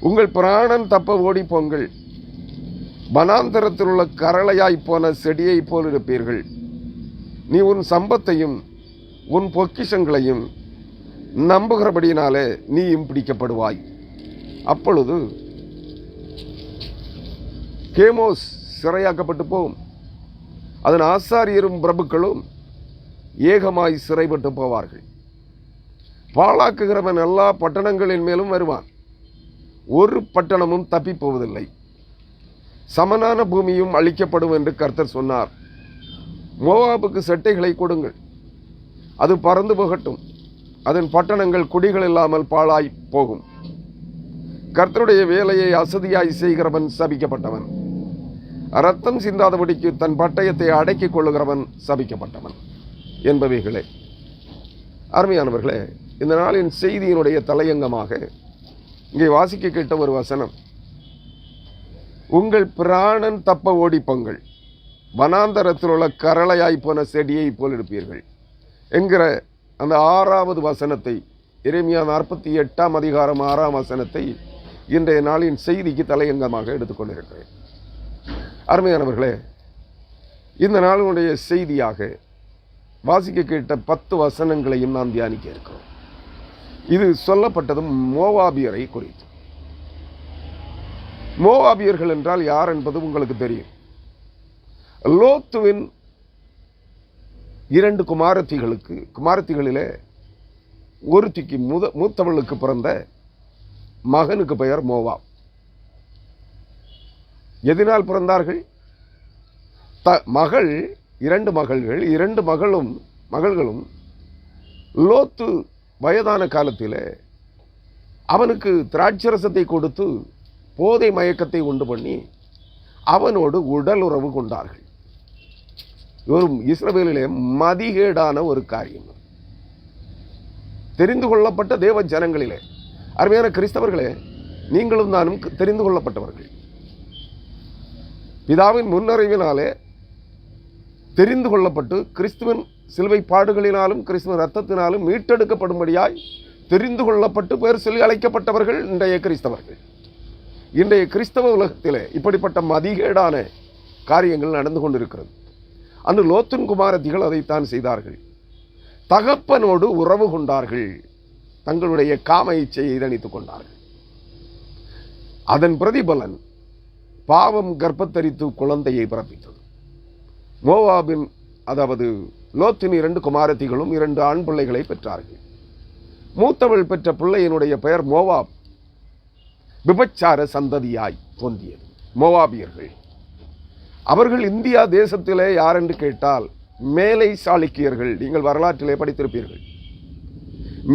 உங்கள் பிராணன் தப்ப ஓடி போங்கள், வனாந்தரத்தில் உள்ள கரளையாய் போன செடியை போல் இருப்பீர்கள். நீ உன் சம்பத்தையும் உன் பொக்கிஷங்களையும் நம்புகிறபடியினாலே நீயும் பிடிக்கப்படுவாய். அப்பொழுது கேமோஸ் சிறையாக்கப்பட்டு போகும், அதன் ஆசாரியரும் பிரபுக்களும் ஏகமாய் சிறைப்பட்டு போவார்கள். பாழாக்குகிறவன் எல்லா பட்டணங்களின் மேலும் வருவான், ஒரு பட்டணமும் தப்பி போவதில்லை. சமனான பூமியும் அழிக்கப்படும் என்று கர்த்தர் சொன்னார். மோவாபுக்கு செட்டைகளை கொடுங்கள், அது பறந்து போகட்டும், அதன் பட்டணங்கள் குடிகள் இல்லாமல் பாழாய் போகும். கர்த்தருடைய வேலையை அசதியாய் செய்கிறவன் சபிக்கப்பட்டவன், இரத்தம் சிந்தாதபடிக்கு தன் பட்டயத்தை அடக்கிக் கொள்ளுகிறவன் சபிக்கப்பட்டவன் என்பவைகளே. அருமையானவர்களே, இந்த நாளின் செய்தியினுடைய தலையங்கமாக இங்கே வாசிக்க கேட்ட ஒரு வசனம், உங்கள் பிராணன் தப்ப ஓடிப்பொங்கள், வனாந்தரத்தில் உள்ள கரளையாய் போன செடியை போல் இருப்பீர்கள் என்கிற அந்த 6வது வசனத்தை, எரேமியா 48ஆம் அதிகாரம் 6ஆம் வசனத்தை இன்றைய நாளின் செய்திக்கு தலையங்கமாக எடுத்துக்கொண்டிருக்கிறேன். அருமையானவர்களே, இந்த நாளினுடைய செய்தியாக வாசிக்க கேட்ட 10 வசனங்களையும் நாம் தியானிக்க இருக்கிறோம். இது சொல்லப்பட்டதும் மோவாபியரை குறித்து. மோவாபியர்கள் என்றால் யார் என்பது உங்களுக்கு தெரியும். லோத்துவின் 2 குமாரத்திகளிலே ஒருத்திக்கு மூத்தவளுக்கு பிறந்த மகனுக்கு பெயர் மோவாப். எதனால் பிறந்தார்கள்? மகள் 2 மகள்கள், 2 மகள்களும் லோத்து வயதான காலத்திலே அவனுக்கு திராட்சரசத்தை கொடுத்து போதை மயக்கத்தை உண்டு பண்ணி அவனோடு உடல் உறவு கொண்டார்கள். ஒரு இஸ்ரவேலிலே மதிகேடான ஒரு காரியம். தெரிந்து கொள்ளப்பட்ட தேவ ஜனங்களிலே, அருமையான கிறிஸ்தவர்களே, நீங்களும் நானும் தெரிந்து கொள்ளப்பட்டவர்கள். பிதாவின் முன்னறிவினாலே தெரிந்து கொள்ளப்பட்டு கிறிஸ்துவின் சிலுவை பாடுகளினாலும் கிறிஸ்துவின் இரத்தத்தினாலும் மீட்டெடுக்கப்படும்படியாய் தெரிந்து கொள்ளப்பட்டு பேர் சொல்லி அழைக்கப்பட்டவர்கள் இன்றைய கிறிஸ்தவர்கள். இன்றைய கிறிஸ்தவ உலகத்திலே இப்படிப்பட்ட மதிகேடான காரியங்கள் நடந்து கொண்டிருக்கிறது. அந்த லோத்தின் குமாரத்திகள் அதைத்தான் செய்தார்கள். தகப்பனோடு உறவு கொண்டார்கள், தங்களுடைய காம இச்சையை தணித்துக் கொண்டார்கள். அதன் பிரதிபலன் பாவம் கர்ப்பத்தரித்து குழந்தையை பிறப்பித்தது. மோவாபின், அதாவது லோத்தின் 2 குமாரத்திகளும் 2 ஆண் பிள்ளைகளை பெற்றார்கள். மூத்தவள் பெற்ற பிள்ளையினுடைய பெயர் மோவாப். விபச்சார சந்ததியாய் தோன்றியது மோவாபியர்கள். அவர்கள் இந்தியா தேசத்திலே யார் என்று கேட்டால் மேலை சாளுக்கியர்கள். நீங்கள் வரலாற்றிலே படித்திருப்பீர்கள்.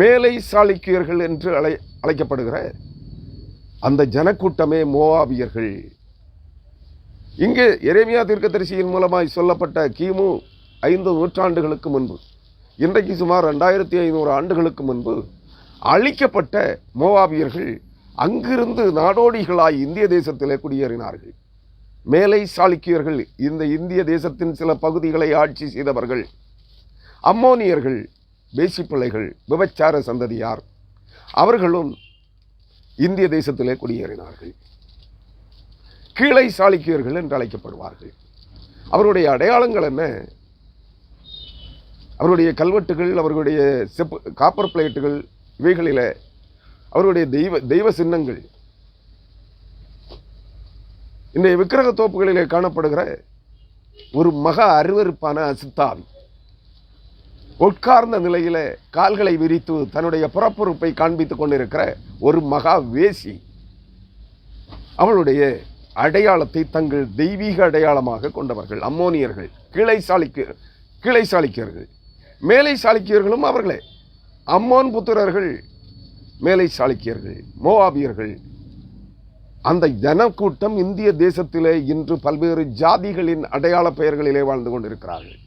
மேலை சாளுக்கியர்கள் என்று அழைக்கப்படுகிற அந்த ஜனக்கூட்டமே மோவாபியர்கள். இங்கே எரேமியா தீர்க்கதரிசியின் மூலமாய் சொல்லப்பட்ட கிமு 5 நூற்றாண்டுகளுக்கு முன்பு இன்றைக்கு சுமார் 2500 ஆண்டுகளுக்கு முன்பு அழிக்கப்பட்ட மோவாபியர்கள் அங்கிருந்து நாடோடிகளாய் இந்திய தேசத்திலே குடியேறினார்கள். மேலை சாளுக்கியர்கள் இந்த இந்திய தேசத்தின் சில பகுதிகளை ஆட்சி செய்தவர்கள். அம்மோனியர்கள் பேசி பிள்ளைகள், விபச்சார சந்ததியார், அவர்களும் இந்திய தேசத்திலே குடியேறினார்கள். கீழை சாளுக்கியர்கள் என்று அழைக்கப்படுவார்கள். அவருடைய அடையாளங்கள் என்ன? அவருடைய கல்வெட்டுகள், அவர்களுடைய காப்பர் பிளேட்டுகள், இவைகளில் அவருடைய தெய்வ சின்னங்கள், இந்த விக்கிரக தோப்புகளிலே காணப்படுகிற ஒரு மகா அருவருப்பான அசுத்தாவி, உட்கார்ந்த நிலையில கால்களை விரித்து தன்னுடைய புறப்புறுப்பை காண்பித்துக் கொண்டிருக்கிற ஒரு மகா வேசி, அவளுடைய அடையாளத்தை தங்கள் தெய்வீக அடையாளமாக கொண்டவர்கள் அம்மோனியர்கள், கீழை சாளுக்கியர்கள். மேலை சாளுக்கியர்களும் அவர்களே. அம்மோன் புத்திரர்கள் மேலை சாளுக்கியர்கள், மோவாபியர்கள். அந்த ஜனக்கூட்டம் இந்திய தேசத்திலே இன்று பல்வேறு ஜாதிகளின் அடையாள பெயர்களிலே வாழ்ந்து கொண்டிருக்கிறார்கள்.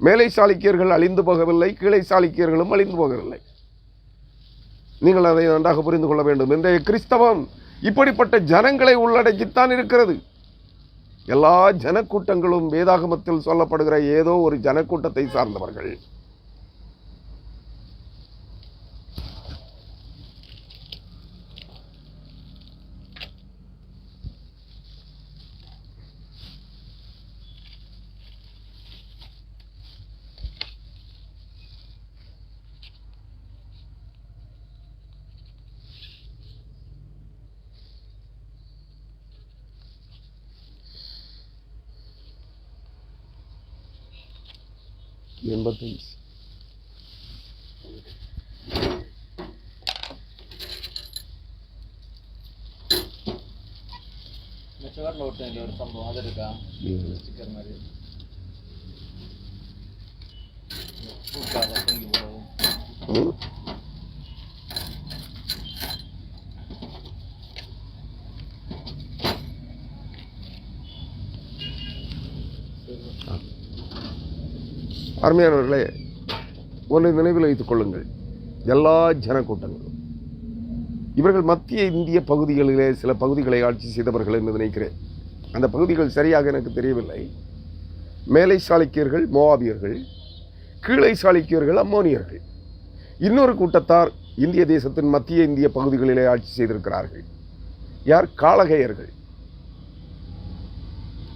மேலை சாளுக்கியர்கள் அழிந்து போகவில்லை, கீழை சாளுக்கியர்களும் அழிந்து போகவில்லை. நீங்கள் அதை நன்றாக புரிந்து கொள்ள வேண்டும். இன்றைய கிறிஸ்தவம் இப்படிப்பட்ட ஜனங்களை உள்ளடக்கித்தான் இருக்கிறது. எல்லா ஜனக்கூட்டங்களும் வேதாகமத்தில் சொல்லப்படுகிற ஏதோ ஒரு ஜனக்கூட்டத்தை சார்ந்தவர்கள். ஒரு சம்பவம் அது இருக்கா? ஸ்டிக்கர் மாதிரி தூங்கி போடுறது. அருமையானவர்களே, ஒன்றை நினைவில் வைத்துக் கொள்ளுங்கள். எல்லா ஜனக்கூட்டங்களும் இவர்கள் மத்திய இந்திய பகுதிகளிலே சில பகுதிகளை ஆட்சி செய்தவர்கள் என்று நினைக்கிறேன். அந்த பகுதிகள் சரியாக எனக்கு தெரியவில்லை. மேலை சாளுக்கியர்கள் மோவாபியர்கள், கீழை சாளுக்கியர்கள் அம்மோனியர்கள். இன்னொரு கூட்டத்தார் இந்திய தேசத்தின் மத்திய இந்திய பகுதிகளிலே ஆட்சி செய்திருக்கிறார்கள். யார்? காளகேயர்கள்.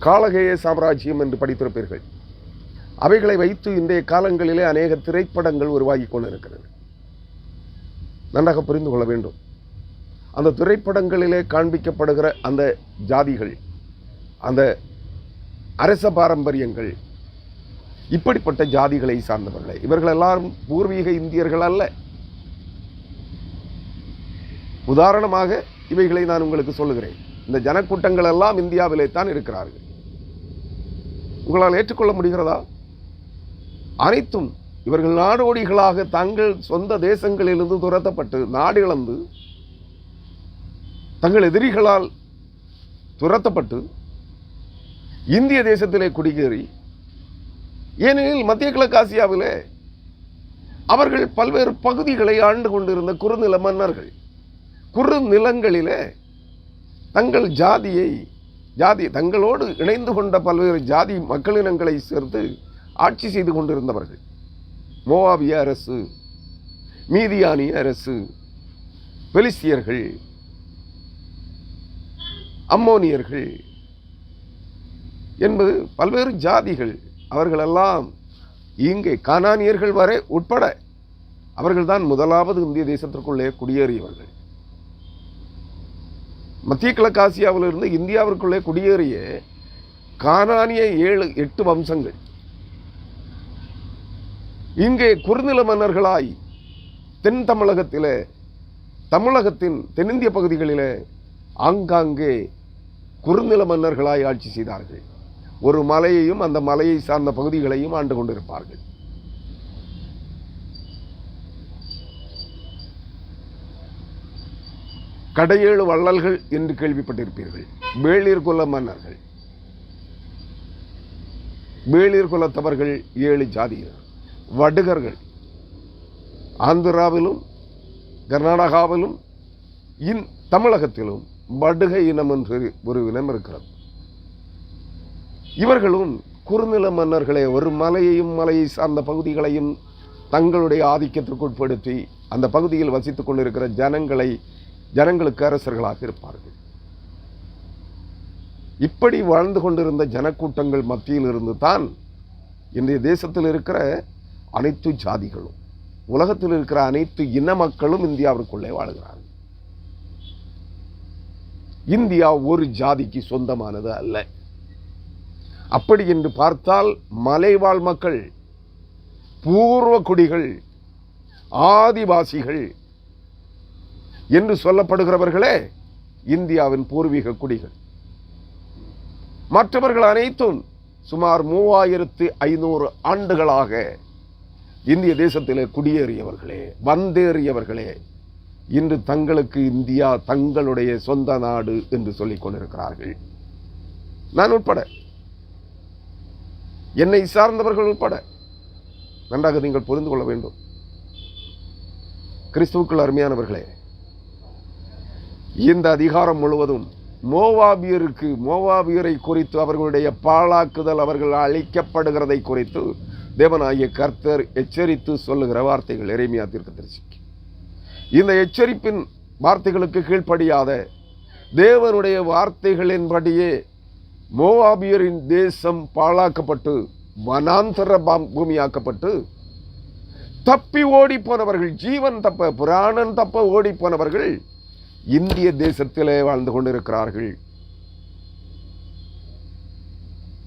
காளகேய சாம்ராஜ்யம் என்று படித்திருப்பீர்கள். அவைகளை வைத்து இன்றைய காலங்களிலே அநேக திரைப்படங்கள் உருவாகி கொண்டிருக்கிறது. நன்றாக புரிந்து கொள்ள வேண்டும். அந்த திரைப்படங்களிலே காண்பிக்கப்படுகிற அந்த ஜாதிகள், அந்த அரச பாரம்பரியங்கள், இப்படிப்பட்ட ஜாதிகளை சார்ந்தவர்கள். இவர்கள் எல்லாரும் பூர்வீக இந்தியர்கள் அல்ல. உதாரணமாக இவைகளை நான் உங்களுக்கு சொல்லுகிறேன். இந்த ஜனக்கூட்டங்கள் எல்லாம் இந்தியாவிலே தான் இருக்கிறார்கள். உங்களால் ஏற்றுக்கொள்ள முடிகிறதா? அனைத்தும் இவர்கள் நாடோடிகளாக தங்கள் சொந்த தேசங்களிலிருந்து துரத்தப்பட்டு, நாடு இழந்து, தங்கள் எதிரிகளால் துரத்தப்பட்டு இந்திய தேசத்திலே குடியேறி, ஏனெனில் மத்திய கிழக்கு ஆசியாவிலே அவர்கள் பல்வேறு பகுதிகளை ஆண்டு கொண்டிருந்த குறுநில மன்னர்கள், குறுநிலங்களிலே தங்கள் தங்களோடு இணைந்து கொண்ட பல்வேறு ஜாதி மக்களினங்களை சேர்த்து ஆட்சி செய்து கொண்டிருந்தவர்கள். மோவாபிய அரசு, மீதியானிய அரசு, பெலிஸ்தியர்கள், அம்மோனியர்கள் என்பது பல்வேறு ஜாதிகள். அவர்களெல்லாம் இங்கே கானானியர்கள் வரை உட்பட அவர்கள்தான் முதலாவது இந்திய தேசத்திற்குள்ளே குடியேறியவர்கள். மத்திய கிழக்கு ஆசியாவிலிருந்து இந்தியாவிற்குள்ளே குடியேறிய கானானிய 7-8 வம்சங்கள் இங்கே குறுநில மன்னர்களாய் தென் தமிழகத்திலே, தமிழகத்தின் தென்னிந்திய பகுதிகளிலே ஆங்காங்கே குறுநில மன்னர்களாய் ஆட்சி செய்தார்கள். ஒரு மலையையும் அந்த மலையை சார்ந்த பகுதிகளையும் ஆண்டு கொண்டிருப்பார்கள். கடையேழு வள்ளல்கள் என்று கேள்விப்பட்டிருப்பீர்கள். வேளிர் குல மன்னர்கள், வேளிர் குலத்தவர்கள் 7 ஜாதியினர். வடுகர்கள். ஆந்திராவிலும் கர்நாடகாவிலும் தமிழகத்திலும் வடுகை இனம் என்று ஒரு இனம் இருக்கிறது. இவர்களும் குறுநில மன்னர்களே, ஒரு மலையையும் மலையை சார்ந்த பகுதிகளையும் தங்களுடைய ஆதிக்கத்திற்குட்படுத்தி அந்த பகுதியில் வசித்துக் கொண்டிருக்கிற ஜனங்களுக்கு அரசர்களாக இருப்பார்கள். இப்படி வாழ்ந்து கொண்டிருந்த ஜனக்கூட்டங்கள் மத்தியில் இருந்து தான் இன்றைய தேசத்தில் இருக்கிற அனைத்து ஜாதிகளும், உலகத்தில் இருக்கிற அனைத்து இன மக்களும் இந்தியாவிற்குள்ளே வாழ்கிறார்கள். இந்தியா ஒரு ஜாதிக்கு சொந்தமானது அல்ல. அப்படி என்று பார்த்தால் மலைவாழ் மக்கள், பூர்வ குடிகள், ஆதிவாசிகள் என்று சொல்லப்படுகிறவர்களே இந்தியாவின் பூர்வீக குடிகள். மற்றவர்கள் அனைத்தும் சுமார் 3500 ஆண்டுகளாக இந்திய தேசத்திலே குடியேறியவர்களே, வந்தேறியவர்களே, இன்று தங்களுக்கு இந்தியா தங்களுடைய சொந்த நாடு என்று சொல்லிக் கொண்டிருக்கிறார்கள். நான் உட்பட, என்னை சார்ந்தவர்கள் உட்பட. நன்றாக நீங்கள் புரிந்து கொள்ள வேண்டும். கிறிஸ்துவுக்குள் அருமையானவர்களே, இந்த அதிகாரம் முழுவதும் மோவாபியரை குறித்து, அவர்களுடைய பாழாக்குதல், அவர்கள் அழிக்கப்படுகிறதை குறித்து தேவனாகிய கர்த்தர் எச்சரித்து சொல்லுகிற வார்த்தைகள் எரேமியா தீர்க்கதரிசிக்கு. இந்த எச்சரிப்பின் வார்த்தைகளுக்கு கீழ்ப்படியாத, தேவனுடைய வார்த்தைகளின்படியே மோவாபியரின் தேசம் பாழாக்கப்பட்டு வனாந்தர பூமியாக்கப்பட்டு தப்பி ஓடி போனவர்கள், ஜீவன் தப்ப பிராணன் தப்ப ஓடி போனவர்கள் இந்திய தேசத்திலே வாழ்ந்து கொண்டிருக்கிறார்கள்.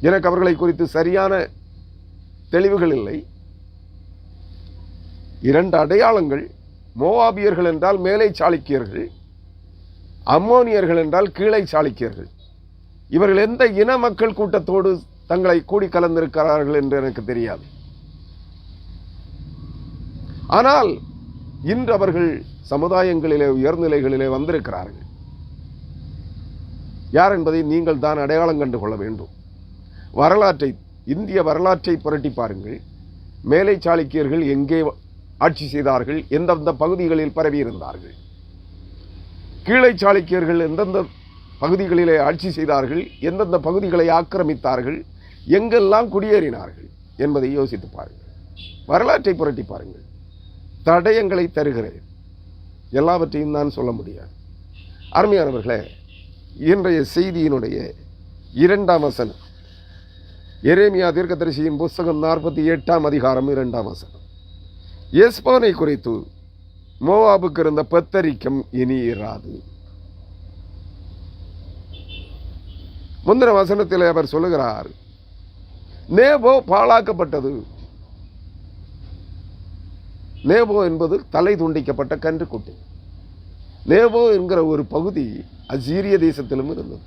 எனக்கு அவர்களை குறித்து சரியான தெளிவுகள் இல்லை. 2 அடையாளங்கள். மோவாபியர்கள் என்றால் மேலை சாளுக்கியர்கள், அம்மோனியர்கள் என்றால் கீழை சாளுக்கியர்கள். இவர்கள் எந்த இன மக்கள் கூட்டத்தோடு தங்களை கூடி கலந்திருக்கிறார்கள் என்று எனக்கு தெரியாது. ஆனால் இன்று அவர்கள் சமுதாயங்களிலே உயர்நிலைகளிலே வந்திருக்கிறார்கள். யார் என்பதை நீங்கள் தான் அடையாளம் கண்டு கொள்ள வேண்டும். இந்திய வரலாற்றை புரட்டி பாருங்கள். மேலை சாளுக்கியர்கள் எங்கே ஆட்சி செய்தார்கள், எந்தெந்த பகுதிகளில் பரவி இருந்தார்கள். கீழை சாளுக்கியர்கள் எந்தெந்த பகுதிகளிலே ஆட்சி செய்தார்கள், எந்தெந்த பகுதிகளை ஆக்கிரமித்தார்கள், எங்கெல்லாம் குடியேறினார்கள் என்பதை யோசித்து பாருங்கள். வரலாற்றை புரட்டி பாருங்கள். தடயங்களை தருகிறேன், எல்லாவற்றையும் நான் சொல்ல முடியாது. அருமையானவர்களே, இன்றைய செய்தியினுடைய 2ஆம் வசனம், எரேமியா தீர்க்கதரிசியின் புஸ்தகம் 48ஆம் அதிகாரம் 2ஆம் வசனம். எஸ்போனை குறித்து, மோவாபுக்கு இருந்த பெத்தரிக்கம் இனி இராது. முந்தின வசனத்தில் அவர் சொல்லுகிறார், நேபோ பாழாக்கப்பட்டது. நேபோ என்பது தலை துண்டிக்கப்பட்ட கன்றுக்குட்டி. நேபோ என்கிற ஒரு பகுதி அசீரிய தேசத்திலும் இருந்தது.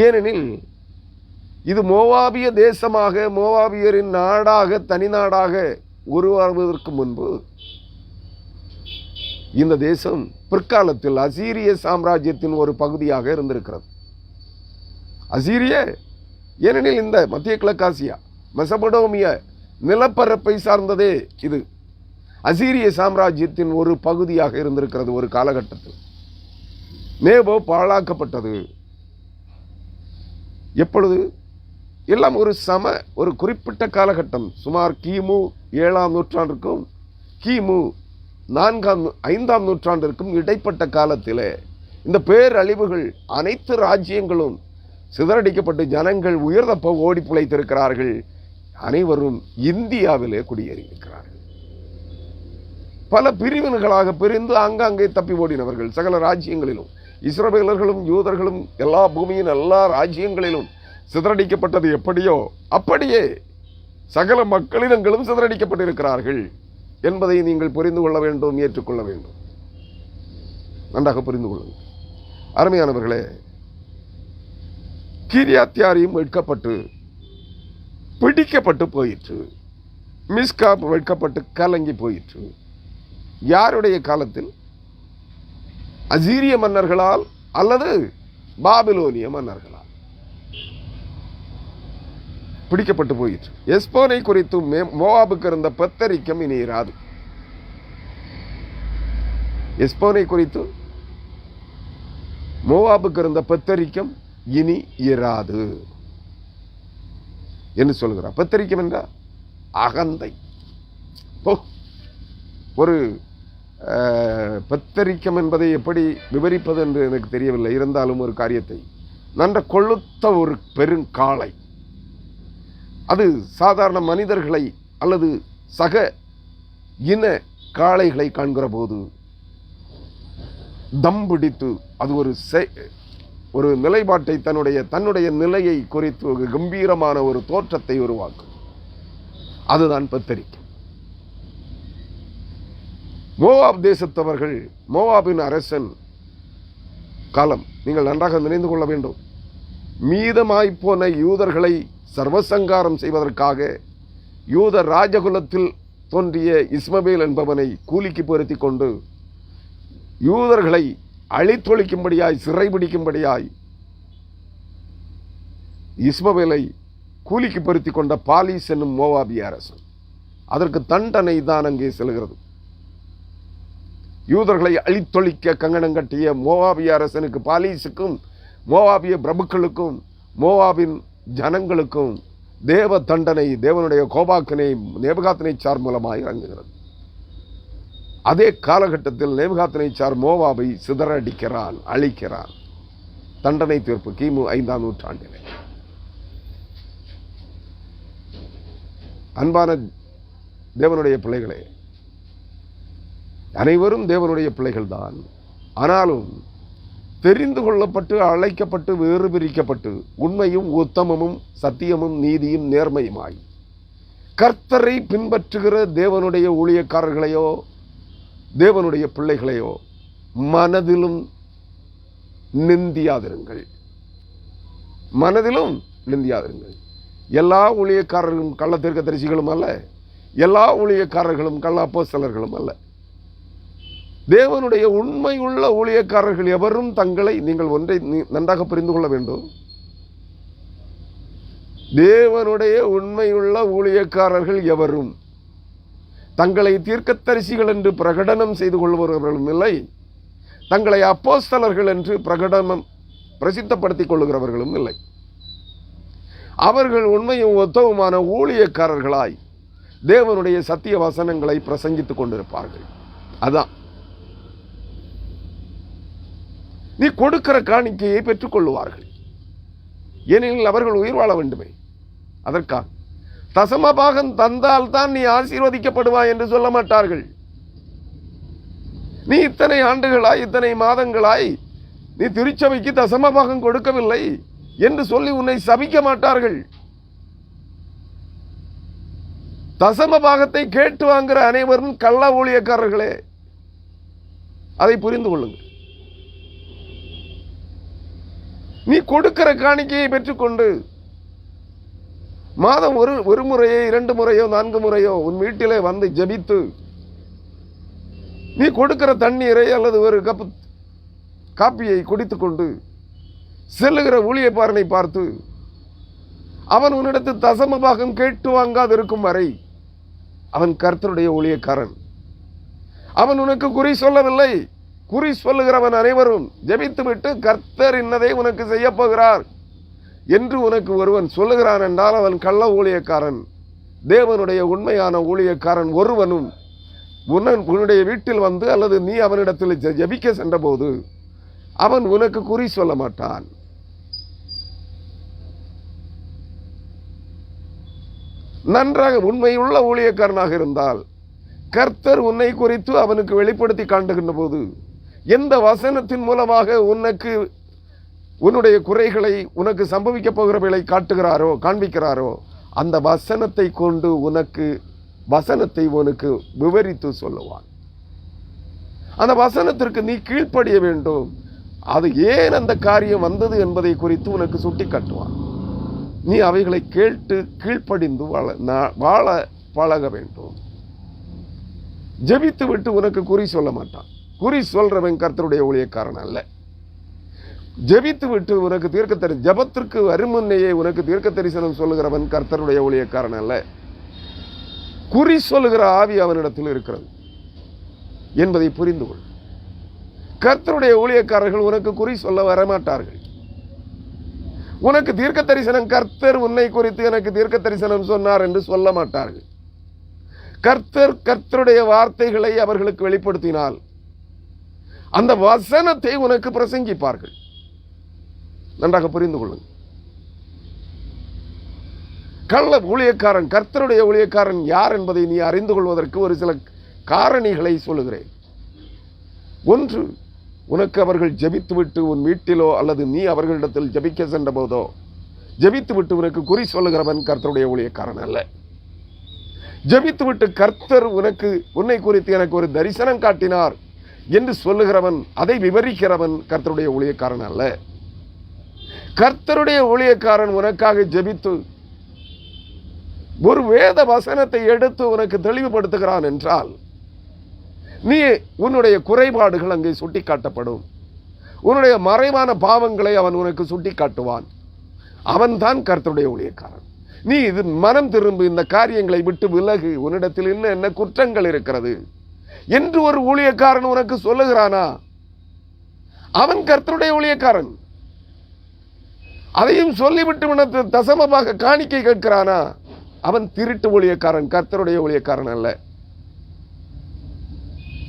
ஏனெனில் இது மோவாபிய தேசமாக, மோவாபியரின் நாடாக, தனி நாடாக உருவாவதற்கு முன்பு இந்த தேசம் பிற்காலத்தில் அசீரிய சாம்ராஜ்யத்தின் ஒரு பகுதியாக இருந்திருக்கிறது. அசீரிய, ஏனெனில் இந்த மத்திய கிழக்காசியா, மெசபடோமிய நிலப்பரப்பை சார்ந்ததே இது. அசீரிய சாம்ராஜ்யத்தின் ஒரு பகுதியாக இருந்திருக்கிறது ஒரு காலகட்டத்தில். நேபோ பாழாக்கப்பட்டது. எப்பொழுது? எல்லாம் ஒரு குறிப்பிட்ட காலகட்டம், சுமார் கிமு 7ஆம் நூற்றாண்டிற்கும் கிமு 5ஆம் நூற்றாண்டிற்கும் இடைப்பட்ட காலத்திலே இந்த பேரழிவுகள், அனைத்து ராஜ்யங்களும் சிதறடிக்கப்பட்டு ஜனங்கள் உயர்தப்ப ஓடி பிழைத்திருக்கிறார்கள். அனைவரும் இந்தியாவிலே குடியேறியிருக்கிறார்கள். பல பிரிவினர்களாக பிரிந்து ஆங்காங்கே தப்பி ஓடினவர்கள் சகல ராஜ்யங்களிலும். இஸ்ரவேலர்களும் யூதர்களும் எல்லா பூமியின் எல்லா ராஜ்யங்களிலும் சிதறடிக்கப்பட்டது எப்படியோ அப்படியே சகல மக்களினங்களும் சிதறடிக்கப்பட்டிருக்கிறார்கள் என்பதை நீங்கள் புரிந்து கொள்ள வேண்டும், ஏற்றுக்கொள்ள வேண்டும். நன்றாக புரிந்து கொள்ளுங்கள் அருமையானவர்களே. கீரியாத்யாரியும் வெட்கப்பட்டு பிடிக்கப்பட்டு போயிற்று. மிஸ்காப் வெட்கப்பட்டு கலங்கி போயிற்று. யாருடைய காலத்தில்? அசீரிய மன்னர்களால் அல்லது பாபிலோனிய மன்னர்களால்? பிடிக்கப்பட்டு போயிற்று. எஸ்போனை குறித்து மோவாபுக்கு இருந்த பெத்தரிக்கம் இனி இராது. எஸ்போனை குறித்து மோவாபுக்கு இருந்த பெத்தரிக்கம் இனி இராது என்று சொல்கிறார். பெத்தரிக்கம் என்றால் அகந்தை. ஒரு பெத்தரிக்கம் என்பதை எப்படி விவரிப்பது என்று எனக்கு தெரியவில்லை. இருந்தாலும் ஒரு காரியத்தை, நன்ற கொழுத்த ஒரு பெருங்காளை, அது சாதாரண மனிதர்களை அல்லது சக இன காளைகளை காண்கிற போது தம் பிடித்து அது ஒரு நிலைப்பாட்டை தன்னுடைய நிலையை குறித்து ஒரு கம்பீரமான ஒரு தோற்றத்தை உருவாக்கும். அதுதான் பெத்தரிக்கம். மோவாப் தேசத்தவர்கள், மோவாபின் அரசன் காலம் நீங்கள் நன்றாக நினைந்து கொள்ள வேண்டும். மீதமாய்ப்போன யூதர்களை சர்வசங்காரம் செய்வதற்காக யூத ராஜகுலத்தில் தோன்றிய இஸ்மவேல் என்பவனை கூலிக்கு பொருத்தி கொண்டு யூதர்களை அழித்தொழிக்கும்படியாய், சிறைபிடிக்கும்படியாய் இஸ்மவேலை கூலிக்கு பொருத்தி கொண்ட பாலிஸ் என்னும் மோவாபிய அரசன். அதற்கு தண்டனை தான் அங்கே செல்கிறது. யூதர்களை அழித்தொழிக்க கங்கணம் கட்டிய மோவாபிய அரசனுக்கு, பாலிஸுக்கும், மோவாபிய பிரபுக்களுக்கும், மோவாபின் ஜனங்களுக்கும் தேவ தண்டனை, தேவனுடைய கோபாக்கினை நேபுகாத்நேச்சார் மூலமாக இறங்குகிறது. அதே காலகட்டத்தில் நேபுகாத்நேச்சார் மோவாபை சிதறடிக்கிறான், அழிக்கிறான். தண்டனை தீர்ப்பு கிமு 5ஆம் நூற்றாண்டிலே. அன்பான தேவனுடைய பிள்ளைகளே, அனைவரும் தேவனுடைய பிள்ளைகள் தான். ஆனாலும் தெரிந்து கொள்ளப்பட்டு, அழைக்கப்பட்டு, வேறு பிரிக்கப்பட்டு, உண்மையும் உத்தமமும் சத்தியமும் நீதியும் நேர்மையுமாய் கர்த்தரை பின்பற்றுகிற தேவனுடைய ஊழியக்காரர்களையோ தேவனுடைய பிள்ளைகளையோ மனதிலும் நிந்தியாதிருங்கள். மனதிலும் நிந்தியாதிருங்கள். எல்லா ஊழியக்காரர்களும் கள்ள தீர்க்கதரிசிகளும் அல்ல, எல்லா ஊழியக்காரர்களும் கள்ள அப்போஸ்தலர்களும் அல்ல. தேவனுடைய உண்மையுள்ள ஊழியக்காரர்கள் எவரும் தங்களை, நீங்கள் ஒன்றை நன்றாக புரிந்து கொள்ள வேண்டும், தேவனுடைய உண்மையுள்ள ஊழியக்காரர்கள் எவரும் தங்களை தீர்க்கதரிசிகள் என்று பிரகடனம் செய்து கொள்பவர்களும் இல்லை, தங்களை அப்போஸ்தலர்கள் என்று பிரசித்தப்படுத்திக் கொள்ளுகிறவர்களும் இல்லை. அவர்கள் உண்மையும் ஒத்தவுமான ஊழியக்காரர்களாய் தேவனுடைய சத்திய வசனங்களை பிரசங்கித்துக் கொண்டிருப்பார்கள். அதான் நீ கொடுக்கிற காணிக்கையை பெற்றுக் கொள்ளுவார்கள். ஏனெனில் அவர்கள் உயிர் வாழ வேண்டுமே. அதற்காக தசமபாகம் தந்தால் தான் நீ ஆசீர்வதிக்கப்படுவாய் என்று சொல்ல மாட்டார்கள். நீ இத்தனை ஆண்டுகளாய், இத்தனை மாதங்களாய் நீ திருச்சபைக்கு தசமபாகம் கொடுக்கவில்லை என்று சொல்லி உன்னை சபிக்க மாட்டார்கள். தசமபாகத்தை கேட்டு வாங்குகிற அனைவரும் கள்ள ஊழியக்காரர்களே. அதை புரிந்து கொள்ளுங்கள். நீ கொடுக்கிற காணிக்கையை பெற்றுக்கொண்டு மாதம் ஒரு முறையோ 2 முறையோ 4 முறையோ உன் வீட்டிலே வந்து ஜெபித்து நீ கொடுக்கிற தண்ணீரை அல்லது ஒரு கப்பு காப்பியை குடித்துக்கொண்டு செல்லுகிற ஊழியக்காரனை பார்த்து அவன் உன்னிடத்து தசமபாகம் கேட்டு வாங்காது இருக்கும் வரை அவன் கர்த்தருடைய ஊழியக்காரன். அவன் உனக்கு குறி சொல்லவில்லை. குறி சொல்லுகிறவன் அனைவரும் ஜெபித்து விட்டு கர்த்தர் இன்னதை உனக்கு செய்ய போகிறார் என்று உனக்கு ஒருவன் சொல்லுகிறான் என்றால் அவன் கள்ள ஊழியக்காரன். தேவனுடைய உண்மையான ஊழியக்காரன் ஒருவனும் உன்னுடைய வீட்டில் வந்து அல்லது நீ அவனிடத்தில் ஜெபிக்க சென்ற போது அவன் உனக்கு குறி சொல்ல மாட்டான். நன்றாக உண்மையுள்ள ஊழியக்காரனாக இருந்தால் கர்த்தர் உன்னை குறித்து அவனுக்கு வெளிப்படுத்தி காட்டுகின்ற போது எந்த வசனத்தின் மூலமாக உனக்கு உன்னுடைய குறைகளை, உனக்கு சம்பவிக்க போகிறவைகளை காண்பிக்கிறாரோ அந்த வசனத்தை கொண்டு வசனத்தை உனக்கு விவரித்து சொல்லுவான். அந்த வசனத்திற்கு நீ கீழ்ப்படிய வேண்டும். அது ஏன் அந்த காரியம் வந்தது என்பதை குறித்து உனக்கு சுட்டி காட்டுவான். நீ அவைகளை கேட்டு கீழ்ப்படிந்து வாழ பழக வேண்டும். ஜெபித்து விட்டு உனக்கு குறி சொல்ல மாட்டான். குறி சொல்றவன் கர்த்தருடைய ஊழியக்காரன் அல்ல. ஜெபித்து விட்டு உனக்கு தீர்க்க ஜபத்திற்கு அருமுன்னையே உனக்கு தீர்க்க தரிசனம் சொல்லுகிறவன் கர்த்தருடைய ஊழியக்காரன் அல்ல. குறி சொல்லுகிற ஆவி அவனிடத்தில் இருக்கிறது என்பதை புரிந்து கொள். கர்த்தருடைய ஊழியக்காரர்கள் உனக்கு குறி சொல்ல வரமாட்டார்கள். உனக்கு தீர்க்க தரிசனம் கர்த்தர் உன்னை குறித்து எனக்கு தீர்க்க தரிசனம் சொன்னார் என்று சொல்ல மாட்டார்கள். கர்த்தருடைய வார்த்தைகளை அவர்களுக்கு வெளிப்படுத்தினால் அந்த வசனத்தை உனக்கு பிரசங்கிப்பார்கள். நன்றாக புரிந்து கொள்ளுங்கள். கள்ள ஊழியக்காரன், கர்த்தருடைய ஊழியக்காரன் யார் என்பதை நீ அறிந்து கொள்வதற்கு ஒரு சில காரணிகளை சொல்லுகிறேன். ஒன்று, உனக்கு அவர்கள் ஜெபித்து விட்டு உன் வீட்டிலோ அல்லது நீ அவர்களிடத்தில் ஜெபிக்க சென்ற போதோ ஜெபித்து விட்டு உனக்கு குறி சொல்லுகிறவன் கர்த்தருடைய ஊழியக்காரன் அல்ல. ஜெபித்து விட்டு கர்த்தர் உன்னை குறித்து எனக்கு ஒரு தரிசனம் காட்டினார் என்று சொல்லுகிறவன், அதை விவரிக்கிறவன் கர்த்தருடைய ஊழியக்காரன் அல்ல. கர்த்தருடைய ஊழியக்காரன் உனக்காக ஜெபித்து ஒரு வேத வசனத்தை எடுத்து உனக்கு தெளிவுபடுத்துகிறான் என்றால் நீ உன்னுடைய குறைபாடுகள் அங்கே சுட்டி காட்டப்படும். உன்னுடைய மறைவான பாவங்களை அவன் உனக்கு சுட்டி காட்டுவான். அவன்தான் கர்த்தருடைய ஊழியக்காரன். நீ இது மனம் திரும்பு, இந்த காரியங்களை விட்டு விலகு, உன்னிடத்தில் என்ன குற்றங்கள் இருக்கிறது என்று ஒரு ஊழியக்காரன் உனக்கு சொல்லுகிறானா, அவன் கர்த்தருடைய ஊழியக்காரன். அதையும் சொல்லிவிட்டு உனக்கு தசமமாக காணிக்கை கேட்கிறானா, அவன் திருட்டு ஊழியக்காரன், கர்த்தருடைய ஊழியக்காரன் அல்ல.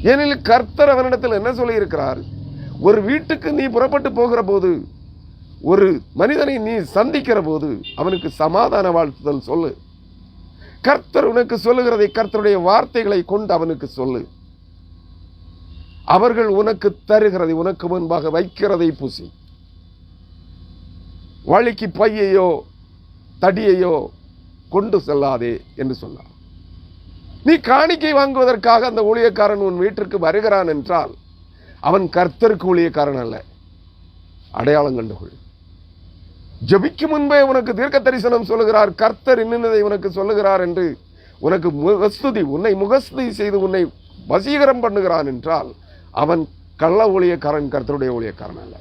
ஏனெனில் கர்த்தர் அவனிடத்தில் என்ன சொல்லி இருக்கிறார்? ஒரு வீட்டுக்கு நீ புறப்பட்டு போகிற போது, ஒரு மனிதனை நீ சந்திக்கிற போது அவனுக்கு சமாதான வாழ்த்துதல் சொல்லு. கர்த்தர் உனக்கு சொல்லுகிறதை கர்த்தருடைய வார்த்தைகளை கொண்டு அவனுக்கு சொல்லு. அவர்கள் உனக்கு தருகிறதை, உனக்கு முன்பாக வைக்கிறதை புசி. வழிக்கு பையையோ தடியையோ கொண்டு செல்லாதே என்று சொன்னார். நீ காணிக்கை வாங்குவதற்காக அந்த ஊழியக்காரன் உன் வீட்டிற்கு வருகிறான் என்றால் அவன் கர்த்தருக்கு ஊழியக்காரன் அல்ல. அடையாளம் கண்டுகொள். ஜெபிக்கும் முன்பே உனக்கு தீர்க்க தரிசனம் சொல்லுகிறார், கர்த்தர் இன்னதை உனக்கு சொல்லுகிறார் என்று உனக்கு உன்னை முகஸ்துதி செய்து உன்னை வசீகரம் பண்ணுகிறான் என்றால் அவன் கள்ள ஊழியக்காரன், கர்த்தருடைய ஊழியக்காரன் அல்ல.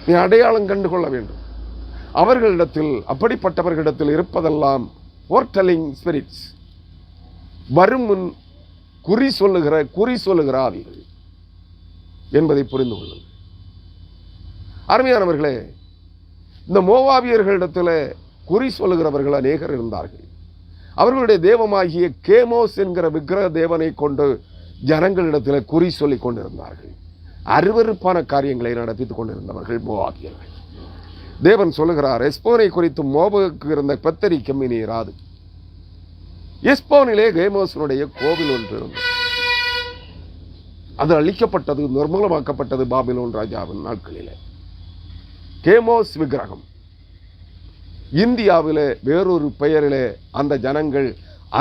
நீ அடையாளம் கண்டுகொள்ள வேண்டும். அவர்களிடத்தில், அப்படிப்பட்டவர்களிடத்தில் இருப்பதெல்லாம் ஃபோர்டெல்லிங் ஸ்பிரிட்ஸ், வரும் முன் குறி சொல்லுகிற ஆவிகள் என்பதை புரிந்து கொள்ளுங்கள். அருமையானவர்களே, இந்த மோவாபியர்களிடத்தில் குறி சொல்லுகிறவர்கள் அநேகர் இருந்தார்கள். அவர்களுடைய தெய்வமாகிய கேமோஸ் என்கிற விக்கிரக தேவனை கொண்டு ஜனங்களிடத்தில் குறி சொல்லிக் கொண்டிருந்தார்கள். அருவருப்பான காரியங்களை நடத்தித்துக் கொண்டிருந்தவர்கள் மோவாபியர்கள். தேவன் சொல்லுகிறார், எஸ்போனை குறித்து மோபுக்கு இருந்த பெத்தரிக்கம் இனி இராது. எஸ்போனிலே கேமோசனுடைய கோவில் ஒன்று இருந்தது. அது அழிக்கப்பட்டது, நிர்மூலமாக்கப்பட்டது பாபிலோன் ராஜாவின் நாட்களிலே. கேமோஸ் விக்கிரகம் இந்தியாவிலே வேறொரு பெயரிலே அந்த ஜனங்கள்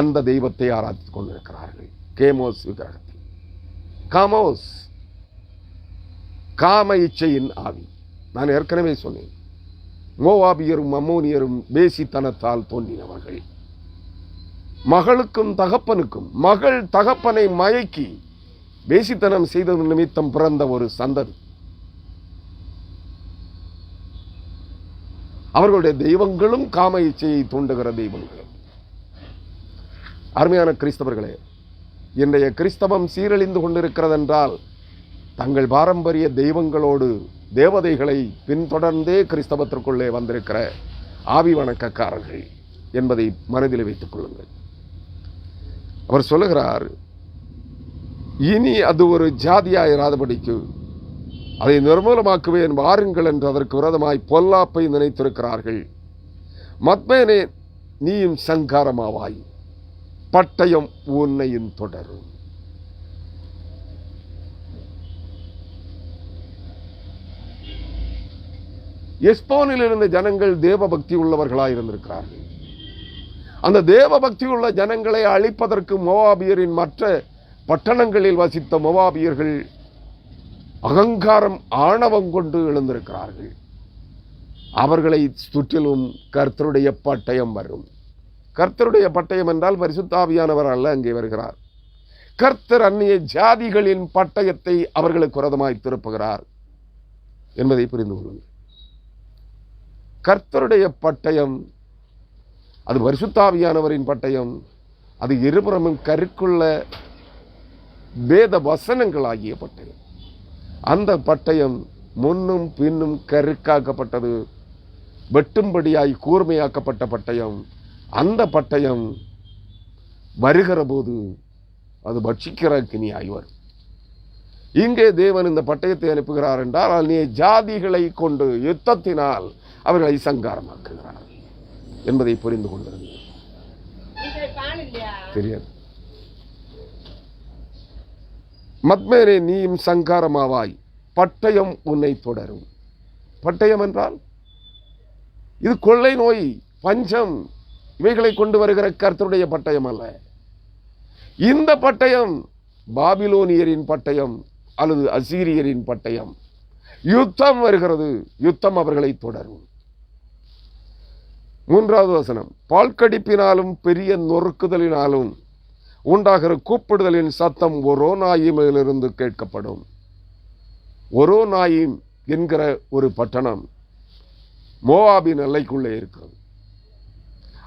அந்த தெய்வத்தை ஆராதித்துக் கொண்டிருக்கிறார்கள். கேமோஸ் விக்கிரகத்தில் காமோஸ், காம இச்சையின் ஆவி. நான் ஏற்கனவே சொன்னேன், மோவாபியரும் அம்மோனியரும் வேசித்தனத்தால் தோன்றினவர்கள். மகளுக்கும் தகப்பனுக்கும், மகள் தகப்பனை மயக்கி வேசித்தனம் செய்தது நிமித்தம் பிறந்த ஒரு சந்ததி. அவர்களுடைய தெய்வங்களும் காம இச்சையை தூண்டுகிற தெய்வங்கள். அருமையான கிறிஸ்தவர்களே, இன்றைய கிறிஸ்தவம் சீரழிந்து கொண்டிருக்கிறதென்றால் தங்கள் பாரம்பரிய தெய்வங்களோடு தேவதைகளை பின்தொடர்ந்தே கிறிஸ்தவத்திற்குள்ளே வந்திருக்கிற ஆவி வணக்கக்காரர்கள் என்பதை மனதில் வைத்துக் கொள்ளுங்கள். அவர் சொல்லுகிறார், இனி அது ஒரு ஜாதியாயிராதபடிக்கு அதை நிர்மூலமாக்குவேன், வாருங்கள் என்று அதற்கு விரோதமாய் பொல்லாப்பை நினைத்திருக்கிறார்கள். மத்மேனே, நீயும் சங்காரமாவாய், பட்டயம் உன்னையும் தொடரும். எஸ்போனில் இருந்த ஜனங்கள் தேவ பக்தி உள்ளவர்களாய் இருந்திருக்கிறார்கள். அந்த தேவ பக்தி உள்ள ஜனங்களை அழிப்பதற்கு மோவாபியரின் மற்ற பட்டணங்களில் வசித்த மோவாபியர்கள் அகங்காரம், ஆணவம் கொண்டு எழுந்திருக்கிறார்கள். அவர்களை சுற்றிலும் கர்த்தருடைய பட்டயம் வரும். கர்த்தருடைய பட்டயம் என்றால் பரிசுத்த ஆவியானவர் அல்ல அங்கே வருகிறார். கர்த்தர் அந்நிய ஜாதிகளின் பட்டயத்தை அவர்களுக்கு விரோதமாய் திருப்புகிறார். என்பதை புரிந்து கொள்ளுங்கள். கர்த்தருடைய பட்டயம் அது பரிசுத்தாவியானவரின் பட்டயம், அது இருபுறமும் கருக்குள்ள வேத வசனங்களாகிய பட்டயம். அந்த பட்டயம் முன்னும் பின்னும் கருக்காக்கப்பட்டது, வெட்டும்படியாய் கூர்மையாக்கப்பட்ட பட்டயம். அந்த பட்டயம் வருகிற போது அது பட்சிக்கிற அக்கினியாய் வரும். இங்கே தேவன் இந்த பட்டயத்தை அனுப்புகிறார் என்றால் நீ ஜாதிகளை கொண்டு யுத்தத்தினால் அவர்களை சங்காரமாக்குகிறார் என்பதை புரிந்து கொண்டிருந்தது. தெரியாது. மத்மேனே நீயும் சங்காரமாவாய், பட்டயம் உன்னை தொடரும். பட்டயம் என்றால் இது கொள்ளை நோய், பஞ்சம், இவைகளை கொண்டு வருகிற கர்த்தருடைய பட்டயம் அல்ல. இந்த பட்டயம் பாபிலோனியரின் பட்டயம் அல்லது அசீரியரின் பட்டயம். யுத்தம் வருகிறது, யுத்தம் அவர்களை தொடரும். 3வது வசனம், பால்கடிப்பினாலும் பெரிய நொறுக்குதலினாலும் உண்டாகிற கூப்பிடுதலின் சத்தம் ஒரோனாயிமிலிருந்து கேட்கப்படும். ஒரோனாயிம் என்கிற ஒரு பட்டணம் மோவாபின் எல்லைக்குள்ளே இருக்கிறது.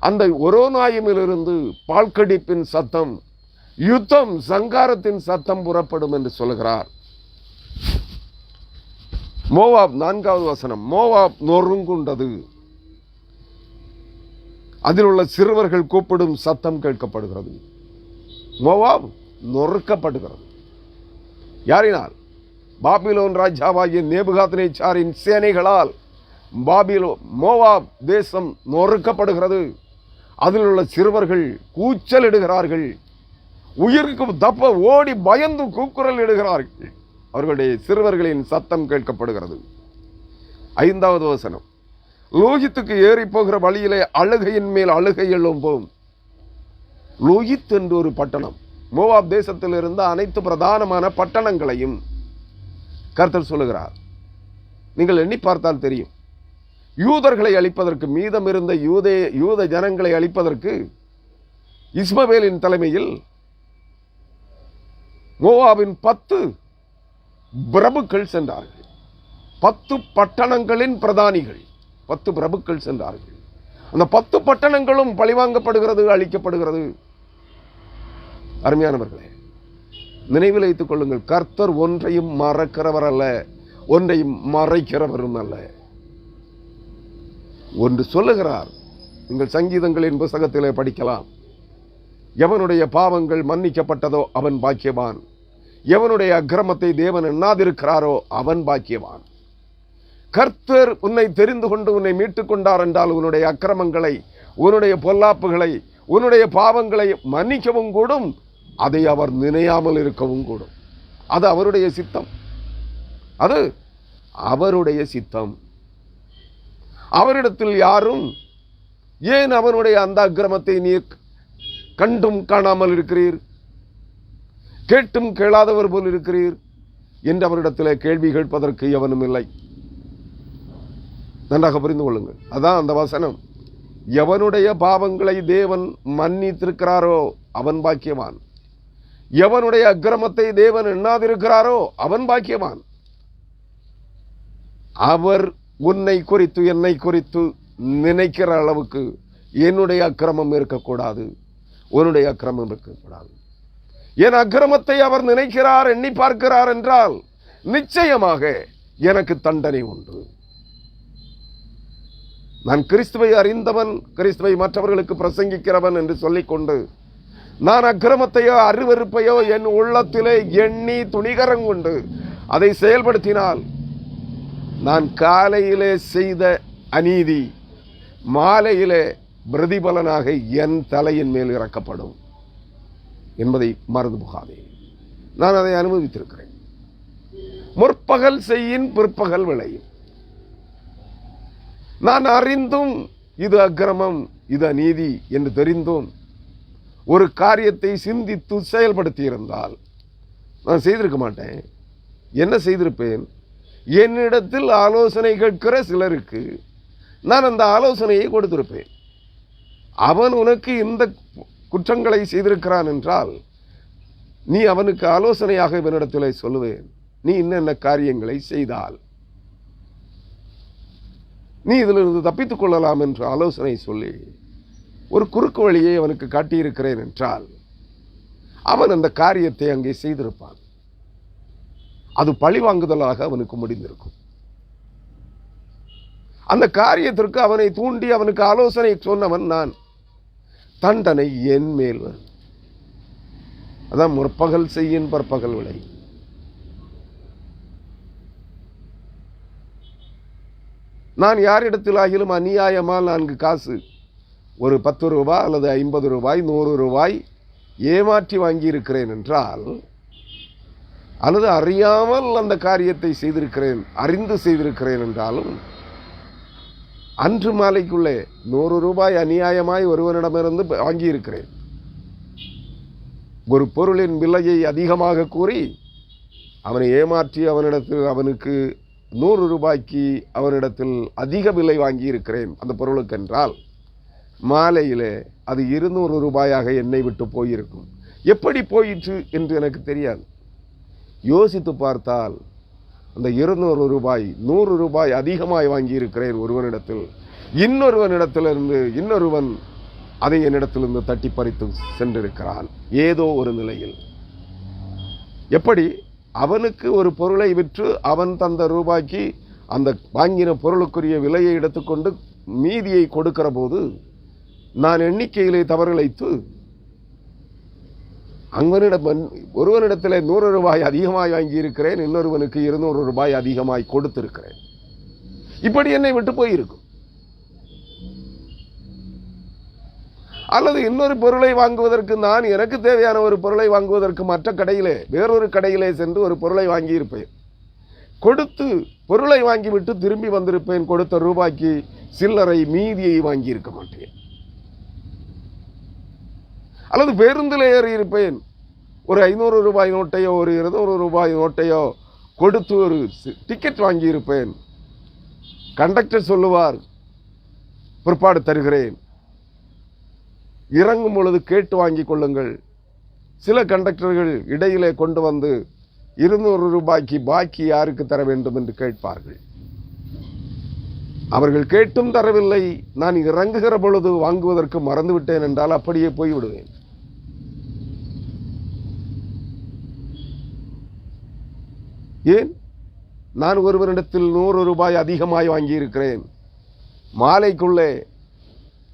அந்த ஒரோனாயிமிலிருந்து பால்கடிப்பின் சத்தம், யுத்தம், சங்காரத்தின் சத்தம் புறப்படும் என்று சொல்கிறார். மோவாப் 4வது வசனம், மோவாப் நொறுங்குண்டது, அதில் உள்ள சிறுவர்கள் கூப்பிடும் சத்தம் கேட்கப்படுகிறது. மோவாப் நொறுக்கப்படுகிறது. யாரினால்? பாபிலோன் ராஜாவாகிய நேபுகாத்நேச்சாரின் சேனைகளால் மோவாப் தேசம் நொறுக்கப்படுகிறது. அதில் உள்ள சிறுவர்கள் கூச்சலிடுகிறார்கள், உயிருக்கு தப்ப ஓடி பயந்து கூக்குரல் இடுகிறார்கள். அவர்களுடைய சிறுவர்களின் சத்தம் கேட்கப்படுகிறது. 5வது வசனம், லோகித்துக்கு ஏறி போகிற வழியிலே அழுகையின் மேல் அழுகை எழும்பும். லோகித் என்று ஒரு பட்டணம், மோவாப் தேசத்தில் இருந்த அனைத்து பிரதானமான பட்டணங்களையும் கர்த்தர் சொல்லுகிறார். நீங்கள் எண்ணி பார்த்தால் தெரியும். யூதர்களை அழிப்பதற்கு, மீதம் இருந்த யூத ஜனங்களை அழிப்பதற்கு இஸ்மவேலின் தலைமையில் மோவாபின் 10 பிரபுக்கள் சென்றார்கள். 10 பட்டணங்களின் பிரதானிகள், 10 பிரபுக்கள் சென்றார்கள். அந்த 10 பட்டணங்களும் பழிவாங்கப்படுகிறது, அழிக்கப்படுகிறது. அருமையானவர்களே, நினைவில் வைத்துக் கொள்ளுங்கள், கர்த்தர் ஒன்றையும் மறக்கிறவர் அல்ல, ஒன்றையும் மறைக்கிறவரும் அல்ல. ஒன்று சொல்லுகிறார், நீங்கள் சங்கீதங்களின் புத்தகத்திலே படிக்கலாம். எவனுடைய பாவங்கள் மன்னிக்கப்பட்டதோ அவன் பாக்கியவான், எவனுடைய அக்கிரமத்தை தேவன் எண்ணாதிருக்கிறாரோ அவன் பாக்கியவான். கர்த்தர் உன்னை தெரிந்து கொண்டு உன்னை மீட்டுக் கொண்டார் என்றால் உன்னுடைய அக்கிரமங்களை, உன்னுடைய பொல்லாப்புகளை, உன்னுடைய பாவங்களை மன்னிக்கவும் கூடும், அதை அவர் நினையாமல் இருக்கவும் கூடும். அது அவருடைய சித்தம், அது அவருடைய சித்தம். அவரிடத்தில் யாரும் ஏன் அவனுடைய அந்த அக்கிரமத்தை நீர் கண்டும் காணாமல் இருக்கிறீர், கேட்டும் கேளாதவர் போல் இருக்கிறீர் என்று அவரிடத்தில் கேள்வி கேட்பதற்கு எவனும் இல்லை. நன்றாக புரிந்து கொள்ளுங்கள். அதான் அந்த வசனம், எவனுடைய பாவங்களை தேவன் மன்னித்திருக்கிறாரோ அவன் பாக்கியவான், எவனுடைய அக்கிரமத்தை தேவன் எண்ணாதிருக்கிறாரோ அவன் பாக்கியவான். அவர் உன்னை குறித்து என்னை குறித்து நினைக்கிற அளவுக்கு என்னுடைய அக்கிரமம் இருக்கக்கூடாது, உன்னுடைய அக்கிரமம் இருக்கக்கூடாது. என் அக்கிரமத்தை அவர் நினைக்கிறார், எண்ணி பார்க்கிறார் என்றால் நிச்சயமாக எனக்கு தண்டனை உண்டு. நான் கிறிஸ்துவை அறிந்தவன், கிறிஸ்துவை மற்றவர்களுக்கு பிரசங்கிக்கிறவன் என்று சொல்லிக்கொண்டு நான் அக்கிரமத்தையோ அருவருப்பையோ என் உள்ளத்திலே எண்ணி துணிகரங்கொண்டு அதை செயல்படுத்தினால் நான் காலையிலே செய்த அநீதி மாலையிலே பிரதிபலனாக என் தலையின் மேல் இறக்கப்படும் என்பதை மறந்து போகாதே. நான் அதை அனுபவித்திருக்கிறேன். முற்பகல் செய்யின் பிற்பகல் விளையும். நான் அறிந்தும் இது அக்கிரமம், இது அநீதி என்று தெரிந்தும் ஒரு காரியத்தை சிந்தித்து செயல்படுத்தி இருந்தால் நான் செய்திருக்க மாட்டேன். என்ன செய்திருப்பேன்? என்னிடத்தில் ஆலோசனை கேட்கிற சிலருக்கு நான் அந்த ஆலோசனையை கொடுத்திருப்பேன். அவன் உனக்கு இந்த குற்றங்களை செய்திருக்கிறான் என்றால் நீ அவனுக்கு ஆலோசனையாக இவனிடத்தில் சொல்லுவேன், நீ இன்னென்ன காரியங்களை செய்தால் நீ இதிலிருந்து தப்பித்துக் கொள்ளலாம் என்று ஆலோசனை சொல்லி ஒரு குறுக்கு வழியை அவனுக்கு காட்டியிருக்கிறேன் என்றால் அவன் அந்த காரியத்தை அங்கே செய்திருப்பான். அது பழிவாங்குதலாக அவனுக்கு முடிந்திருக்கும். அந்த காரியத்திற்கு அவனை தூண்டி அவனுக்கு ஆலோசனை சொன்னவன் நான். தண்டனை என் மேல் வரும். அதான் முற்பகல் செய்யின் பற்பகல் விளை. நான் யாரிடத்திலாகிலும் அநியாயமால் 4 காசு, ஒரு 10 ரூபாய் அல்லது 50 ரூபாய் 100 ரூபாய் ஏமாற்றி வாங்கியிருக்கிறேன் என்றால், அல்லது அறியாமல் அந்த காரியத்தை செய்திருக்கிறேன், அறிந்து செய்திருக்கிறேன் என்றாலும், அன்று மாலைக்குள்ளே 100 ரூபாய் அநியாயமாய் ஒருவனிடமிருந்து வாங்கியிருக்கிறேன். ஒரு பொருளின் விலையை அதிகமாக கூறி அவனை ஏமாற்றி அவனுக்கு 100 ரூபாய்க்கு அவனிடத்தில் அதிக விலை வாங்கியிருக்கிறேன் அந்த பொருளுக்கு என்றால், மாலையிலே அது 200 ரூபாயாக என்னை விட்டு போயிருக்கும். எப்படி போயிற்று என்று எனக்கு தெரியாது. யோசித்து பார்த்தால் அந்த 200 ரூபாய் 100 ரூபாய் அதிகமாய் வாங்கியிருக்கிறேன் ஒருவனிடத்தில். இன்னொருவனிடத்திலிருந்து இன்னொருவன் அதை என்னிடத்திலிருந்து தட்டி பறித்து சென்றிருக்கிறான் ஏதோ ஒரு நிலையில். எப்படி அவனுக்கு ஒரு பொருளை விற்று அவன் தந்த ரூபாய்க்கு அந்த வாங்கின பொருளுக்குரிய விலையை எடுத்துக்கொண்டு மீதியை கொடுக்கிற போது நான் எண்ணிக்கையிலே தவறிழைத்து ஒருவனிடத்தில் 100 ரூபாய் அதிகமாய் வாங்கியிருக்கிறேன், இன்னொருவனுக்கு 200 ரூபாய் அதிகமாய் கொடுத்திருக்கிறேன். இப்படி என்னை விட்டு போயிருக்கும். அல்லது இன்னொரு பொருளை வாங்குவதற்கு, நான் எனக்கு தேவையான ஒரு பொருளை வாங்குவதற்கு மற்ற கடையிலே வேறொரு கடையிலே சென்று ஒரு பொருளை வாங்கியிருப்பேன். கொடுத்து பொருளை வாங்கிவிட்டு திரும்பி வந்திருப்பேன். கொடுத்த ரூபாய்க்கு சில்லறை மீதியை வாங்கியிருக்க மாட்டேன். அல்லது பேருந்தில் ஏறி இருப்பேன். ஒரு 500 ரூபாய் நோட்டையோ ஒரு 200 ரூபாய் நோட்டையோ கொடுத்து ஒரு டிக்கெட் வாங்கியிருப்பேன். கண்டக்டர் சொல்லுவார், பிற்பாடு தருகிறேன், இறங்கும் பொழுது கேட்டு வாங்கி கொள்ளுங்கள். சில கண்டக்டர்கள் இடையிலே கொண்டு வந்து 200 ரூபாய்க்கு பாக்கி யாருக்கு தர வேண்டும் என்று கேட்பார்கள். அவர்கள் கேட்டும் தரவில்லை, நான் இறங்குகிற பொழுது வாங்குவதற்கு மறந்துவிட்டேன் என்றால் அப்படியே போய்விடுவேன். ஏன்? நான் ஒருவரிடத்தில் 100 ரூபாய் அதிகமாய் வாங்கியிருக்கிறேன். மாலைக்குள்ளே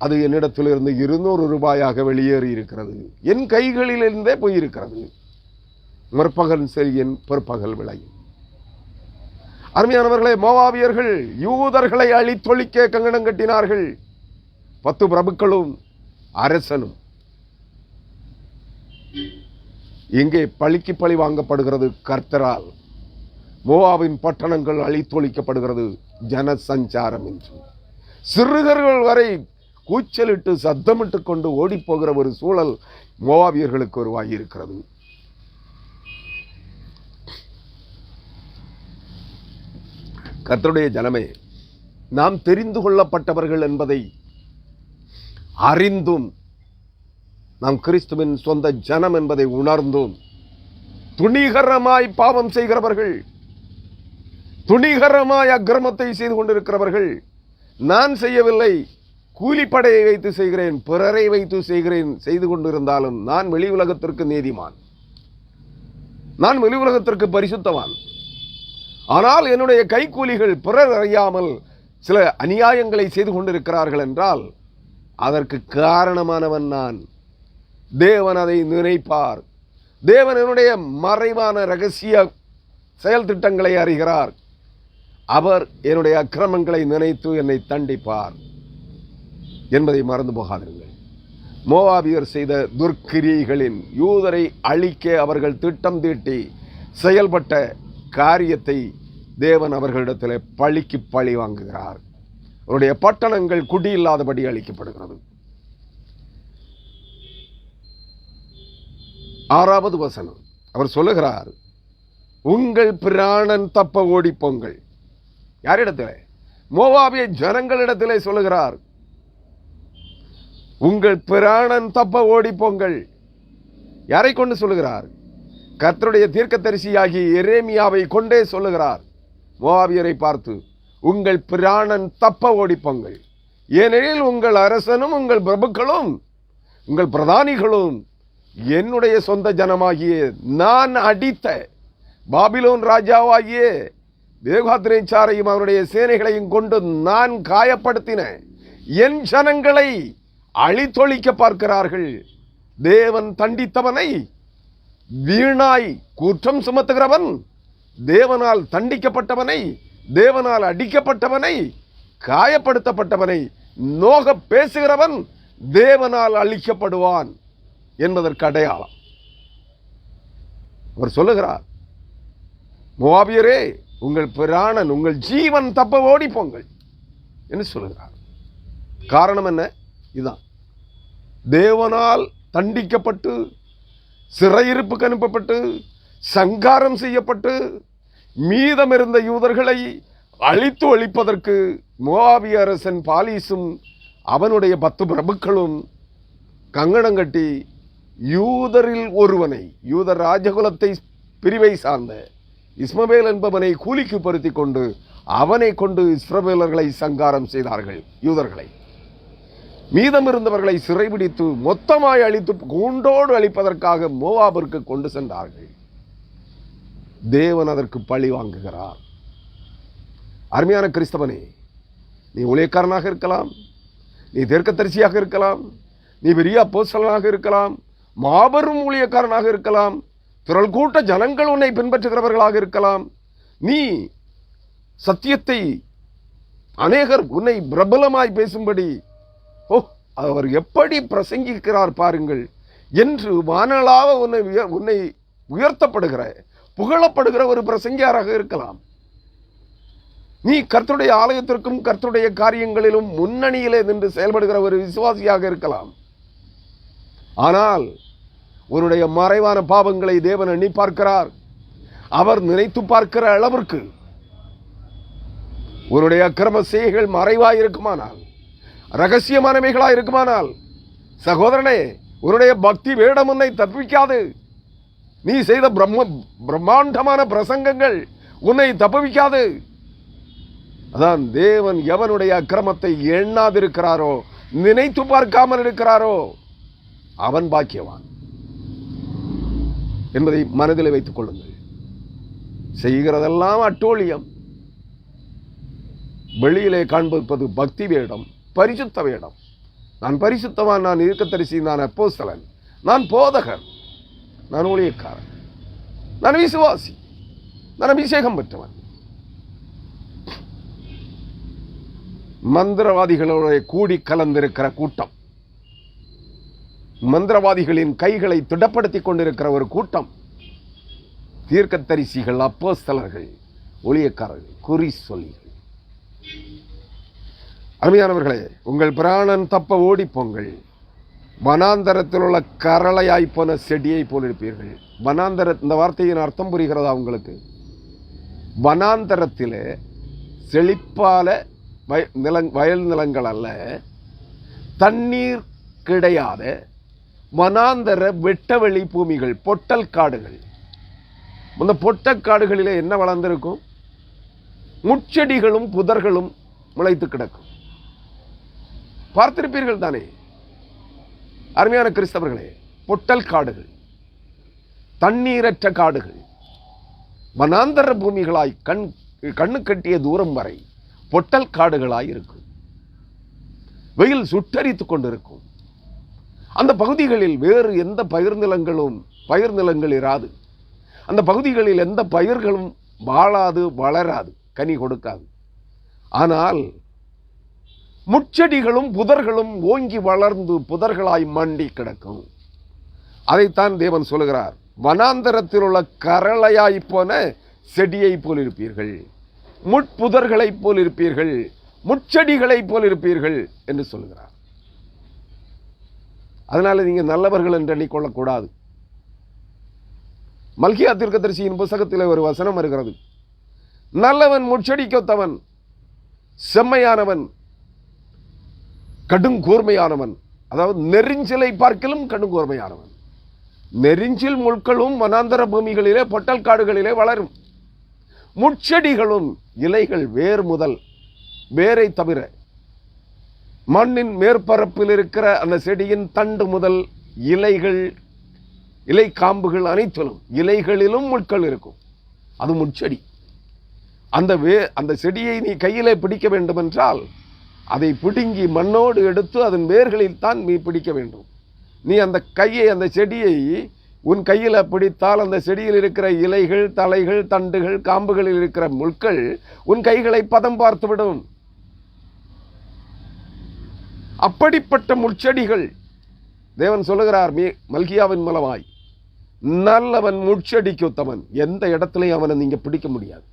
அது என்னிடத்திலிருந்து 200 ரூபாயாக வெளியேறி இருக்கிறது. என் கைகளிலிருந்தே போயிருக்கிறது. முற்பகல் செல்யின் பிற்பகல் விளையும். அருமையானவர்களே, மோவாபியர்கள் யூதர்களை அழித்தொழிக்க கங்கணம் கட்டினார்கள். 10 பிரபுக்களும் அரசனும். இங்கே பழிக்கு பழி வாங்கப்படுகிறது கர்த்தரால். மோவாபின் பட்டணங்கள் அழித்தொழிக்கப்படுகிறது ஜனசஞ்சாரம் என்று. சிறுகர்கள் வரை கூச்சலிட்டு சத்தமிட்டு கொண்டு ஓடிப்போகிற ஒரு சூழல் மோவாபியர்களுக்கு உருவாகியிருக்கிறது. கர்த்தருடைய ஜனமே, நாம் தெரிந்து கொள்ளப்பட்டவர்கள் என்பதை அறிந்தும், நாம் கிறிஸ்துவின் சொந்த ஜனம் என்பதை உணர்ந்தும், துணிகரமாய் பாவம் செய்கிறவர்கள், துணிகரமாய் அக்கிரமத்தை செய்து கொண்டிருக்கிறவர்கள், நான் செய்யவில்லை, கூலிப்படையை வைத்து செய்கிறேன், பிறரை வைத்து செய்து கொண்டிருந்தாலும் நான் வெளி உலகத்திற்கு நீதிமான், நான் வெளி உலகத்திற்கு பரிசுத்தவான். ஆனால் என்னுடைய கைக்கூலிகள் பிறர் அறியாமல் சில அநியாயங்களை செய்து கொண்டிருக்கிறார்கள் என்றால் அதற்கு காரணமானவன் நான். தேவன் அதை நினைப்பார். தேவன் என்னுடைய மறைவான இரகசிய செயல் திட்டங்களை அறிகிறார். அவர் என்னுடைய அக்கிரமங்களை நினைத்து என்னை தண்டிப்பார் என்பதை மறந்து போகாதீர்கள். மோவாபியர் செய்த துர்க்கிரியைகளின் யூதரை அழிக்க அவர்கள் திட்டம் தீட்டி செயல்பட்ட காரியத்தை தேவன் அவர்களிடத்தில் பழிக்கு பழி வாங்குகிறார். அவருடைய பட்டணங்கள் குடியில்லாதபடி அழிக்கப்படுகிறது. 6வது வசனம் அவர் சொல்லுகிறார், உங்கள் பிராணன் தப்ப ஓடிப்போங்கள். யாரிடத்திலே? மோவாபிய ஜனங்களிடத்திலே சொல்லுகிறார், உங்கள் பிராணன் தப்ப ஓடிப்போங்கள். யாரை கொண்டு சொல்லுகிறார்? கர்த்தருடைய தீர்க்கதரிசியாகி எரேமியாவை கொண்டே சொல்லுகிறார். மோவாபியரை பார்த்து, உங்கள் பிராணன் தப்ப ஓடிப்போங்கள். ஏனெனில் உங்கள் அரசனும் உங்கள் பிரபுக்களும் உங்கள் பிரதானிகளும் என்னுடைய சொந்த ஜனமாகிய நான் அடித்த பாபிலோன் ராஜாவாகிய நேபுகாத்நேச்சாரையும் அவருடைய சேனைகளையும் கொண்டு நான் காயப்படுத்தின என் ஜனங்களை அழித்தொழிக்க பார்க்கிறார்கள். தேவன் தண்டித்தவனை, வீணாய் குற்றம் சுமத்துகிறவன், தேவனால் தண்டிக்கப்பட்டவனை, தேவனால் அடிக்கப்பட்டவனை, காயப்படுத்தப்பட்டவனை நோக பேசுகிறவன் தேவனால் அழிக்கப்படுவான் என்பதற்கு அடையாளம். அவர் சொல்லுகிறார், மோவாபியரே, உங்கள் பிராணன், உங்கள் ஜீவன் தப்ப ஓடிப்போங்கள் என்று சொல்லுகிறார். காரணம் என்ன? இதுதான், தேவனால் தண்டிக்கப்பட்டு சிறையிருப்புக்கு அனுப்பப்பட்டு சங்காரம் செய்யப்பட்டு மீதம் இருந்த யூதர்களை அழித்து ஒழிப்பதற்கு மோவாபிய அரசன் பாலீசும் அவனுடைய 10 பிரபுக்களும் கங்கணம் கட்டி யூதரில் ஒருவனை, யூதர் ராஜகுலத்தை பிரிவை சார்ந்த இஸ்மவேல் என்பவனை கூலிக்கு பொருத்தி கொண்டு அவனை கொண்டு இஸ்ரவேலர்களை சங்காரம் செய்தார்கள். யூதர்களை மீதம் இருந்தவர்களை சிறைபிடித்து மொத்தமாய் அழித்து கூண்டோடு அழிப்பதற்காக மோவாபிற்கு கொண்டு சென்றார்கள். தேவன் அதற்கு பழி வாங்குகிறார். அருமையான கிறிஸ்தவனே, நீ ஊழியக்காரனாக இருக்கலாம், நீ தீர்க்கதரிசியாக இருக்கலாம், நீ பெரிய அப்போஸ்தலனாக இருக்கலாம், மாபெரும் ஊழியக்காரனாக இருக்கலாம், திரள் கூட்ட ஜனங்கள் உன்னை பின்பற்றுகிறவர்களாக இருக்கலாம். நீ சத்தியத்தை அநேகர் உன்னை பிரபலமாய் பேசும்படி, அவர் எப்படி பிரசங்கிக்கிறார் பாருங்கள் என்று வானளாவ உன்னை உயர்த்தப்படுகிற, புகழப்படுகிற ஒரு பிரசங்கியாராக இருக்கலாம். நீ கர்த்தருடைய ஆலயத்திற்கும் கர்த்தருடைய காரியங்களிலும் முன்னணியிலே நின்று செயல்படுகிற ஒரு விசுவாசியாக இருக்கலாம். ஆனால் உன்னுடைய மறைவான பாவங்களை தேவன் எண்ணி பார்க்கிறார். அவர் நினைத்து பார்க்கிற அளவிற்கு உன்னுடைய அக்கிரம செய்கைகள் மறைவாய் இருக்குமானால், ரகசியமானவைகளாய் இருக்குமானால், சகோதரனே, உன்னுடைய பக்தி வேடம் உன்னை தப்பிக்காது. நீ செய்த பிரம்மாண்டமான பிரசங்கங்கள் உன்னை தப்புவிக்காது. அதான் தேவன் எவனுடைய அக்கிரமத்தை எண்ணாதிருக்கிறாரோ, நினைத்து பார்க்காமல் இருக்கிறாரோ, அவன் பாக்கியவான் என்பதை மனதில் வைத்துக் கொள்ளுங்கள். செய்கிறதெல்லாம் அட்டூழியம். வெளியிலே காண்பிப்பது பக்தி வேடம், பரிசுத்த வேடம். நான் பரிசுத்தவான், நான் தீர்க்கதரிசி, நான் அப்போஸ்தலன், நான் போதகர், நான் ஊழியக்காரன், நான் விசுவாசி, நான் அபிஷேகம் பெற்றவன். மந்திரவாதிகளோட கூடி கலந்திருக்கிற கூட்டம், மந்திரவாதிகளின் கைகளை திடப்படுத்திக் கொண்டிருக்கிற ஒரு கூட்டம், தீர்க்கதரிசிகள், அப்போஸ்தலர்கள், ஊழியக்காரர்கள், குறி சொல்லிகள். அருமையானவர்களே, உங்கள் பிராணன் தப்ப ஓடிப்போங்கள். வனாந்தரத்தில் உள்ள கரளையாய் போன செடியை போல் இருப்பீர்கள். வனாந்தர, இந்த வார்த்தையின் அர்த்தம் புரிகிறதா உங்களுக்கு? வனாந்தரத்திலே செழிப்பால வயல் நிலங்கள் அல்ல, தண்ணீர் கிடையாத வனாந்தர வெட்டவெளி பூமிகள், பொட்டல் காடுகள். அந்த பொட்டக்காடுகளிலே என்ன வளர்ந்திருக்கும்? முட்செடிகளும் புதர்களும் முளைத்து கிடக்கும். பார்த்திருப்பீர்கள் தானே அருமையான கிறிஸ்தவர்களே? பொட்டல் காடுகள், தண்ணீரற்ற காடுகள், வனாந்தர பூமிகளாய் கண்ணு கட்டிய தூரம் வரை பொட்டல் காடுகளாய் இருக்கும். வெயில் சுட்டரித்துக் கொண்டிருக்கும். அந்த பகுதிகளில் வேறு எந்த பயிர் நிலங்கள் இராது. அந்த பகுதிகளில் எந்த பயிர்களும் வாழாது, வளராது, கனி கொடுக்காது. ஆனால் முட்செடிகளும் புதர்களும் ஓங்கி வளர்ந்து புதர்களாய் மண்டி கிடக்கும். அதைத்தான் தேவன் சொல்லுகிறார், வனாந்தரத்தில் உள்ள கரளையாய் போன செடியை போல் இருப்பீர்கள், முட்புதர்களைப் போல் இருப்பீர்கள், முட்செடிகளைப் போல் இருப்பீர்கள் என்று சொல்லுகிறார். அதனால நீங்க நல்லவர்கள் என்று எண்ணிக்கொள்ளக்கூடாது. மல்கியா தீர்க்கதரிசியின் புத்தகத்தில் ஒரு வசனம் வருகிறது, நல்லவன் முட்செடிக்கொத்தவன், செம்மையானவன் கடுங்கூர்மையானவன். அதாவது நெறிஞ்சிலை பார்க்கலும் கடுங்கூர்மையானவன். நெறிஞ்சில் முட்களும் வனாந்தர பூமிகளிலே பொட்டல் காடுகளிலே வளரும். முட்செடிகளும் இலைகள் வேர் முதல் வேரை தவிர மண்ணின் மேற்பரப்பில் இருக்கிற அந்த செடியின் தண்டு முதல் இலைகள், இலை காம்புகள் அனைத்திலும், இலைகளிலும் முட்கள் இருக்கும். அது முட்செடி. அந்த செடியை நீ கையிலே பிடிக்க வேண்டும் என்றால் அதை பிடுங்கி மண்ணோடு எடுத்து அதன் வேர்களில் தான் நீ பிடிக்க வேண்டும். நீ அந்த செடியை உன் கையில் பிடித்தால் அந்த செடியில் இருக்கிற இலைகள், தலைகள், தண்டுகள், காம்புகளில் இருக்கிற முட்கள் உன் கைகளை பதம் பார்த்துவிடும். அப்படிப்பட்ட முட்செடிகள் தேவன் சொல்லுகிறார் மல்கியாவின் மூலமாய், நல்லவன் முட்செடிக்கு உத்தமன். எந்த இடத்திலையும் அவனை நீங்க பிடிக்க முடியாது.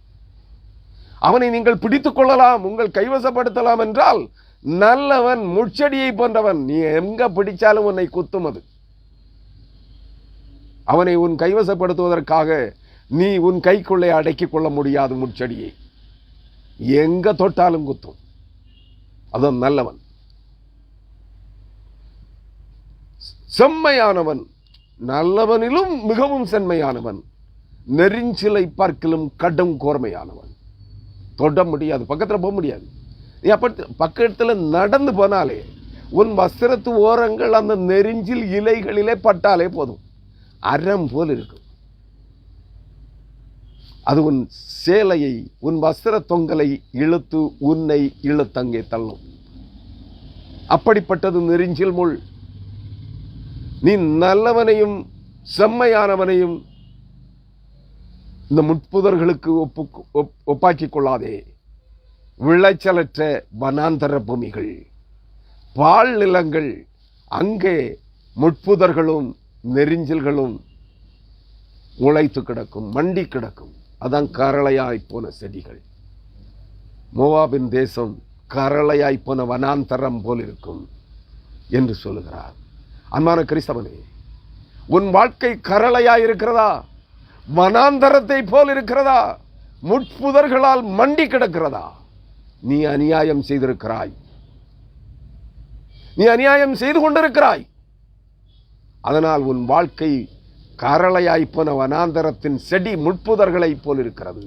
அவனை நீங்கள் பிடித்துக் கொள்ளலாம், உங்கள் கைவசப்படுத்தலாம் என்றால் நல்லவன் முட்செடியை போன்றவன். நீ எங்க பிடிச்சாலும் உன்னை குத்தும். அது அவனை உன் கைவசப்படுத்துவதற்காக நீ உன் கைக்குள்ளே அடக்கிக் கொள்ள முடியாது. முட்செடியை எங்க தொட்டாலும் குத்தும். அதுதான் நல்லவன். செம்மையானவன், நல்லவனிலும் மிகவும் செம்மையானவன், நெறிஞ்சிலை பார்க்கிலும் கடும் கோர்மையானவன். தொட முடியாது, பக்கத்தில் போக முடியாது. நீ அப்படி பக்கத்தில் நடந்து போனாலே உன் வஸ்திரத்து ஓரங்கள் அந்த நெறிஞ்சில் இலைகளிலே பட்டாலே போதும், அறம் போல் இருக்கும். அது உன் சேலையை, உன் வஸ்திர தொங்கலை இழுத்து உன்னை இழுத்தங்கே தள்ளும். அப்படிப்பட்டது நெறிஞ்சில் முள். நீ நல்லவனையும் செம்மையானவனையும் இந்த முட்புதர்களுக்கு ஒப்பாக்கிக் கொள்ளாதே. விளைச்சலற்ற வனாந்தர பூமிகள், பால் நிலங்கள், அங்கே முட்புதர்களும் நெறிஞ்சல்களும் முளைத்து கிடக்கும், மண்டி கிடக்கும். அதான் கரளையாய் போன செடிகள். மோவாபின் தேசம் கரளையாய் போன வனாந்தரம் போல் இருக்கும் என்று சொல்லுகிறார். அன்பான கிறிஸ்தவனே, உன் வாழ்க்கை கரளையாய் இருக்கிறதா? வனாந்தரத்தை போல் இருக்கிறதா? முட்புதர்களால் மண்டி கிடக்கிறதா? நீ அநியாயம் செய்திருக்கிறாய், நீ அநியாயம் செய்து கொண்டிருக்கிறாய். அதனால் உன் வாழ்க்கை கரளையாய் போன வனாந்தரத்தின் செடி முட்புதர்களை போல் இருக்கிறது.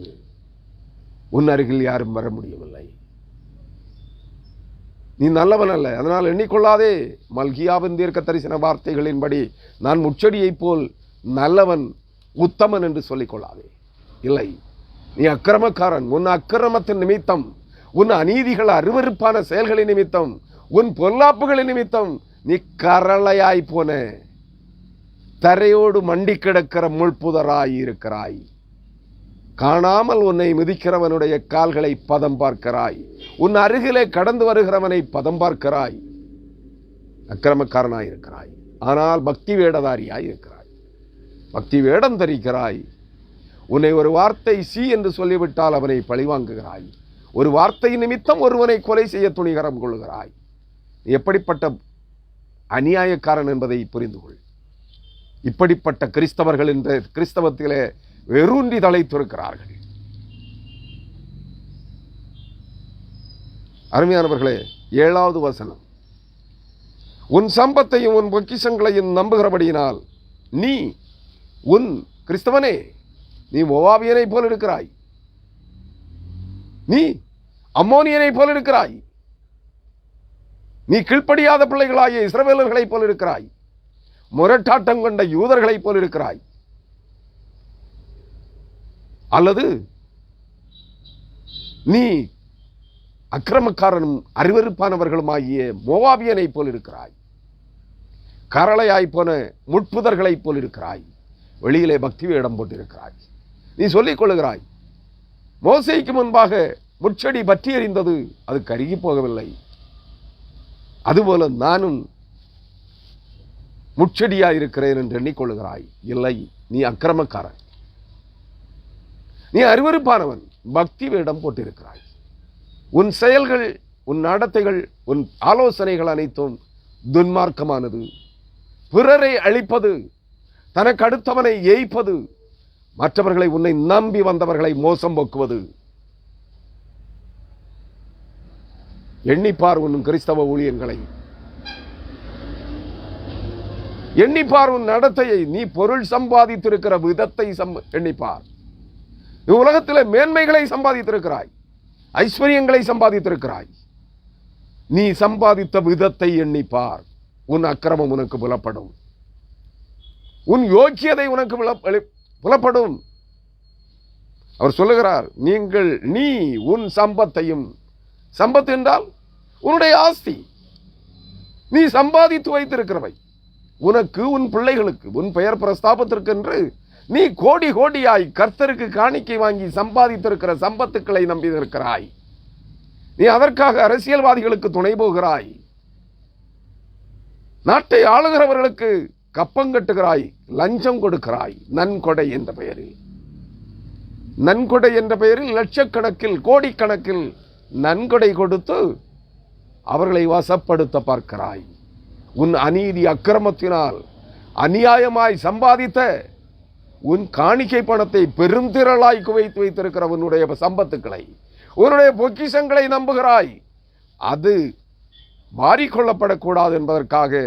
உன் அருகில் யாரும் வர முடியவில்லை. நீ நல்லவன் அல்ல, அதனால் எண்ணிக்கொள்ளாதே. மல்கியாவின் தீர்க்க தரிசன வார்த்தைகளின்படி நான் முட்செடியை போல் நல்லவன், உத்தமன் என்று சொல்லிக் கொள்ளாதே. இல்லை, நீ அக்கிரமக்காரன். உன் அக்கிரமத்தின் நிமித்தம், உன் அநீதிகள் அருவருப்பான செயல்களின் நிமித்தம், உன் பொல்லாப்புகளின் நிமித்தம் நீ கரளையாய் போன தரையோடு மண்டி கிடக்கிற முள்புதராய் இருக்கிறாய். காணாமல் உன்னை மிதிக்கிறவனுடைய கால்களை பதம் பார்க்கிறாய். உன் அருகிலே கடந்து வருகிறவனை பதம் பார்க்கிறாய். அக்கிரமக்காரனாய் இருக்கிறாய், ஆனால் பக்தி வேடதாரியாய் இருக்கிறாய். பக்தி வேடம் தரிக்கிறாய். உன்னை ஒரு வார்த்தை சி என்று சொல்லிவிட்டால் அவனை பழிவாங்குகிறாய். ஒரு வார்த்தை நிமித்தம் ஒருவனை கொலை செய்ய துணிகரம் கொள்கிறாய். எப்படிப்பட்ட அநியாயக்காரன் என்பதை புரிந்து கொள். இப்படிப்பட்ட கிறிஸ்தவர்கள் இந்த கிறிஸ்தவத்திலே வெறுன்றி தலைத்திருக்கிறார்கள். அருமையானவர்களே, 7வது வசனம், உன் சம்பத்தையும் உன் பொக்கிஷங்களையும் நம்புகிறபடியினால் நீ, உன் கிறிஸ்தவனே, நீ மோவாபியனை போல் இருக்கிறாய். நீ அம்மோனியனை போல் இருக்கிறாய். நீ கீழ்ப்படியாத பிள்ளைகளாகிய இஸ்ரவேலர்களைப் போல் இருக்கிறாய். முரட்டாட்டம் கொண்ட யூதர்களைப் போல் இருக்கிறாய். அல்லது நீ அக்கிரமக்காரனும் அருவருப்பானவர்களுமாகிய மோவாபியனை போல் இருக்கிறாய். கரளையாய் போன முட்புதர்களைப் போல் இருக்கிறாய். வெளியிலே பக்தி வேடம் போட்டிருக்கிறாய். நீ சொல்லிக் கொள்ளுகிறாய், மோசேக்கு முன்பாக முட்செடி பற்றி எறிந்தது, அது கருகி போகவில்லை. அதுபோல நானும் முட்செடியாய் இருக்கிறேன் என்று எண்ணிக்கொள்ளுகிறாய். இல்லை, நீ அக்கிரமக்காரன், நீ அருவருப்பானவன், பக்தி வேடம் போட்டிருக்கிறாய். உன் செயல்கள், உன் நடத்தைகள், உன் ஆலோசனைகள் அனைத்தும் துன்மார்க்கமானது. பிறரை அழிப்பது, தனக்கு அடுத்தவனை ஏய்ப்பது, மற்றவர்களை, உன்னை நம்பி வந்தவர்களை மோசம் போக்குவது. எண்ணிப்பார் உன் கிறிஸ்தவ ஊழியங்களை, எண்ணிப்பார் உன் நடத்தையை, நீ பொருள் சம்பாதித்திருக்கிற விதத்தை எண்ணிப்பார். உலகத்தில் மேன்மைகளை சம்பாதித்திருக்கிறாய், ஐஸ்வர்யங்களை சம்பாதித்திருக்கிறாய். நீ சம்பாதித்த விதத்தை எண்ணிப்பார். உன் அக்கிரமம் உனக்கு புலப்படும், உன் யோக்கியதை உனக்கு புலப்படும். அவர் சொல்லுகிறார், நீ உன் சம்பத்தையும், சம்பத்து என்றால் உன்னுடைய ஆஸ்தி, நீ சம்பாதித்து வைத்திருக்கிறவை, உனக்கு உன் பிள்ளைகளுக்கு உன் பெயர் பிரஸ்தாபத்திற்கு என்று நீ கோடி கோடியாய் கர்த்தருக்கு காணிக்கை வாங்கி சம்பாதித்திருக்கிற சம்பத்துக்களை நம்பியிருக்கிறாய். நீ அதற்காக அரசியல்வாதிகளுக்கு துணை போகிறாய், நாட்டை ஆளுகிறவர்களுக்கு கப்பங்கட்டுகிறாய், லஞ்சம் கொடுக்கிறாய். நன்கொடை என்ற பெயரில், நன்கொடை என்ற பெயரில் லட்சக்கணக்கில் கோடிக்கணக்கில் நன்கொடை கொடுத்து அவர்களை வசப்படுத்த பார்க்கிறாய். உன் அநீதி அக்கிரமத்தினால் அநியாயமாய் சம்பாதித்த உன் காணிக்கை பணத்தை பெருந்திரளாய் குவைத்து வைத்திருக்கிற உன்னுடைய சம்பத்துக்களை, உன்னுடைய பொக்கிஷங்களை நம்புகிறாய். அது மாறிக்கொள்ளப்படக்கூடாது என்பதற்காக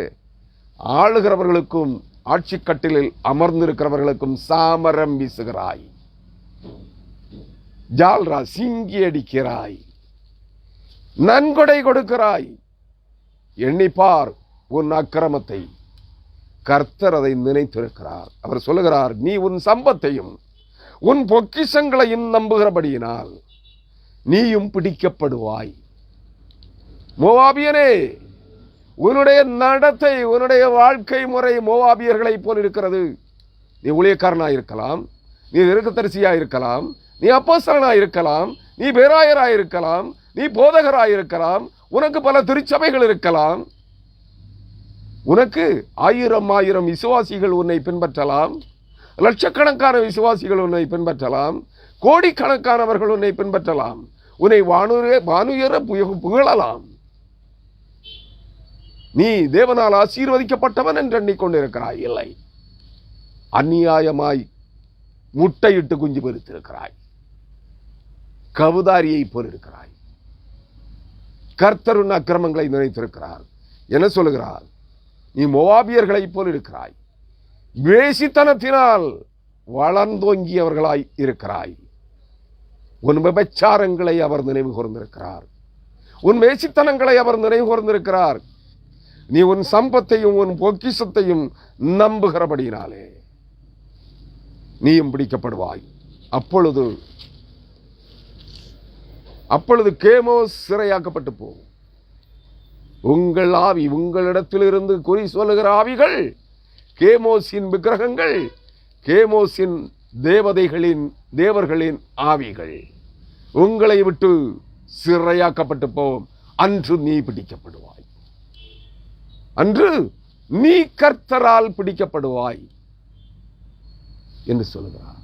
ஆளுகிறவர்களுக்கும் ஆட்சி கட்டிலில் அமர்ந்திருக்கிறவர்களுக்கும் சாமரம் வீசுகிறாய், ஜால்ரா சிங்கி அடிக்கிறாய், நன்கொடை கொடுக்கிறாய். எண்ணிப்பார் உன் அக்கிரமத்தை. கர்த்தர் அதை நினைத்திருக்கிறார். அவர் சொல்லுகிறார், நீ உன் சம்பத்தையும் உன் பொக்கிஷங்களையும் நம்புகிறபடியினால் நீயும் பிடிக்கப்படுவாய். மோவாபியனே, உன்னுடைய நடத்தை, உன்னுடைய வாழ்க்கை முறை மோவாபியர்களை போல் இருக்கிறது. நீ ஊழியக்காரனாய் இருக்கலாம், நீ தீர்க்கதரிசியாய் இருக்கலாம், நீ அப்போஸ்தலனாய் இருக்கலாம், நீ பேராயராய் இருக்கலாம், நீ போதகராய் இருக்கலாம், உனக்கு பல திருச்சபைகள் இருக்கலாம், உனக்கு 1000 விசுவாசிகள் உன்னை பின்பற்றலாம், லட்சக்கணக்கான விசுவாசிகள் உன்னை பின்பற்றலாம், கோடிக்கணக்கானவர்கள் உன்னை பின்பற்றலாம், உன்னை வானுயர புகழலாம். நீ தேவனால் ஆசீர்வதிக்கப்பட்டவன் என்று எண்ணிக்கொண்டிருக்கிறாய். இல்லை, அநியாயமாய் முட்டையிட்டு குஞ்சு பொறித்திருக்கிறாய், கவுதாரியை போல் இருக்கிறாய். கர்த்தர் உன் அக்கிரமங்களை நினைத்திருக்கிறார். என்ன சொல்லுகிறார்? நீ மோவாபியர்களை போல் இருக்கிறாய், வேசித்தனத்தினால் வளர்ந்தோங்கியவர்களாய் இருக்கிறாய். உன் விபச்சாரங்களை அவர் நினைவு கூர்ந்திருக்கிறார், உன் வேசித்தனங்களை அவர் நினைவு கூர்ந்திருக்கிறார். நீ உன் சம்பத்தையும் உன் பொக்கிஷத்தையும் நம்புகிறபடியினாலே நீயும் பிடிக்கப்படுவாய். அப்பொழுது கேமோஸ் சிறையாக்கப்பட்டு போகும். உங்கள் ஆவி, உங்களிடத்திலிருந்து குறி சொல்லுகிற ஆவிகள், கேமோஸின் விக்கிரகங்கள், கேமோஸின் தேவர்களின் ஆவிகள் உங்களை விட்டு சிறையாக்கப்பட்டு போகும். அன்று நீ பிடிக்கப்படுவாய், அன்று நீ கர்த்தரால் பிடிக்கப்படுவாய் என்று சொல்லுகிறார்.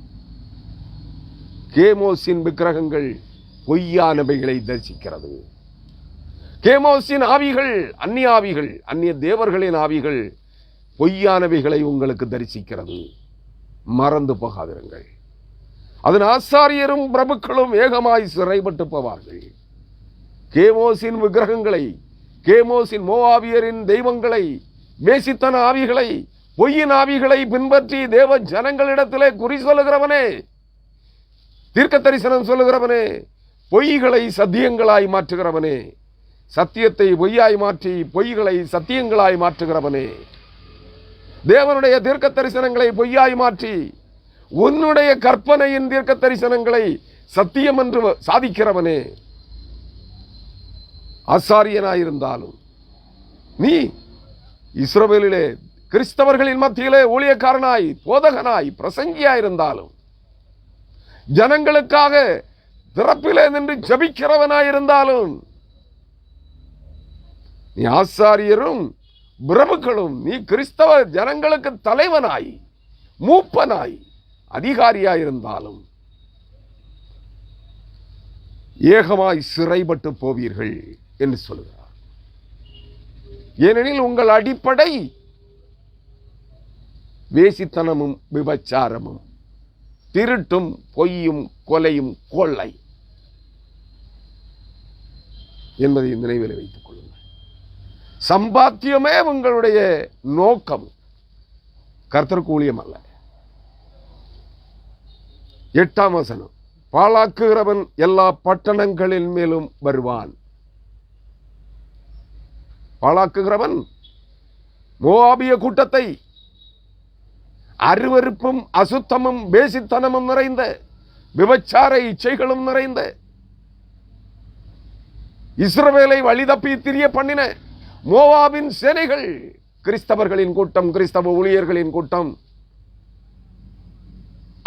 கேமோஸின் விக்கிரகங்கள் பொய்யானவைகளை தரிசிக்கிறது. கேமோஸின் ஆவிகள், அந்நிய ஆவிகள், அந்நிய தேவர்களின் ஆவிகள் பொய்யானவைகளை உங்களுக்கு தரிசிக்கிறது. மறந்து போகாதிருங்கள். அதன் ஆசாரியரும் பிரபுக்களும் ஏகமாய் சிறைப்பட்டு போவார்கள். கேமோஸின் விக்கிரகங்களை, கேமோஸின் மோவாபியரின் தெய்வங்களை, மேசித்தன ஆவிகளை, பொய்யின் ஆவிகளை பின்பற்றி தேவ ஜனங்களிடத்திலே குறி சொல்லுகிறவனே, தீர்க்க தரிசனம் சொல்லுகிறவனே, பொய்களை சத்தியங்களாய் மாற்றுகிறவனே, சத்தியத்தை பொய்யாய் மாற்றி பொய்களை சத்தியங்களாய் மாற்றுகிறவனே, தேவனுடைய தீர்க்க தரிசனங்களை பொய்யாய் மாற்றி உன்னுடைய கற்பனையின் தீர்க்க தரிசனங்களை சத்தியம் என்று சாதிக்கிறவனே, ஆசாரியனாயிருந்தாலும், நீ இஸ்ரவேலிலே கிறிஸ்தவர்களின் மத்தியிலே ஊழியக்காரனாய், போதகனாய், பிரசங்கியாயிருந்தாலும், ஜனங்களுக்காக திறப்பிலே நின்று ஜபிக்கிறவனாயிருந்தாலும், நீ ஆசாரியரும் பிரபுக்களும், நீ கிறிஸ்தவ ஜனங்களுக்கு தலைவனாய், மூப்பனாய், அதிகாரியாயிருந்தாலும் ஏகமாய் சிறைப்பட்டு போவீர்கள் என்று சொல்கிறார். ஏனெனில் உங்கள் அடிப்படை வேசித்தனமும் விபச்சாரமும் திருட்டும் பொய்யும் கொலையும் கொள்ளை என்பதை நினைவில் வைத்துக் கொள்ளுங்கள். சம்பாத்தியமே உங்களுடைய நோக்கம், கர்த்தருக்கு ஊழியம் அல்ல. 8ஆம் வசனம், பாழாக்குகிறவன் எல்லா பட்டணங்களின் மேலும் வருவான். பாழாக்குகிறவன் மோவாபிய கூட்டத்தை அருவருப்பும் அசுத்தமும் பேசித்தனமும் நிறைந்த விபச்சார இச்சைகளும் நிறைந்த இஸ்ரவேலை வழிதப்பி திரிய பண்ணின மோவாபின் சேனைகள், கிறிஸ்தவர்களின் கூட்டம், கிறிஸ்தவ ஊழியர்களின் கூட்டம்,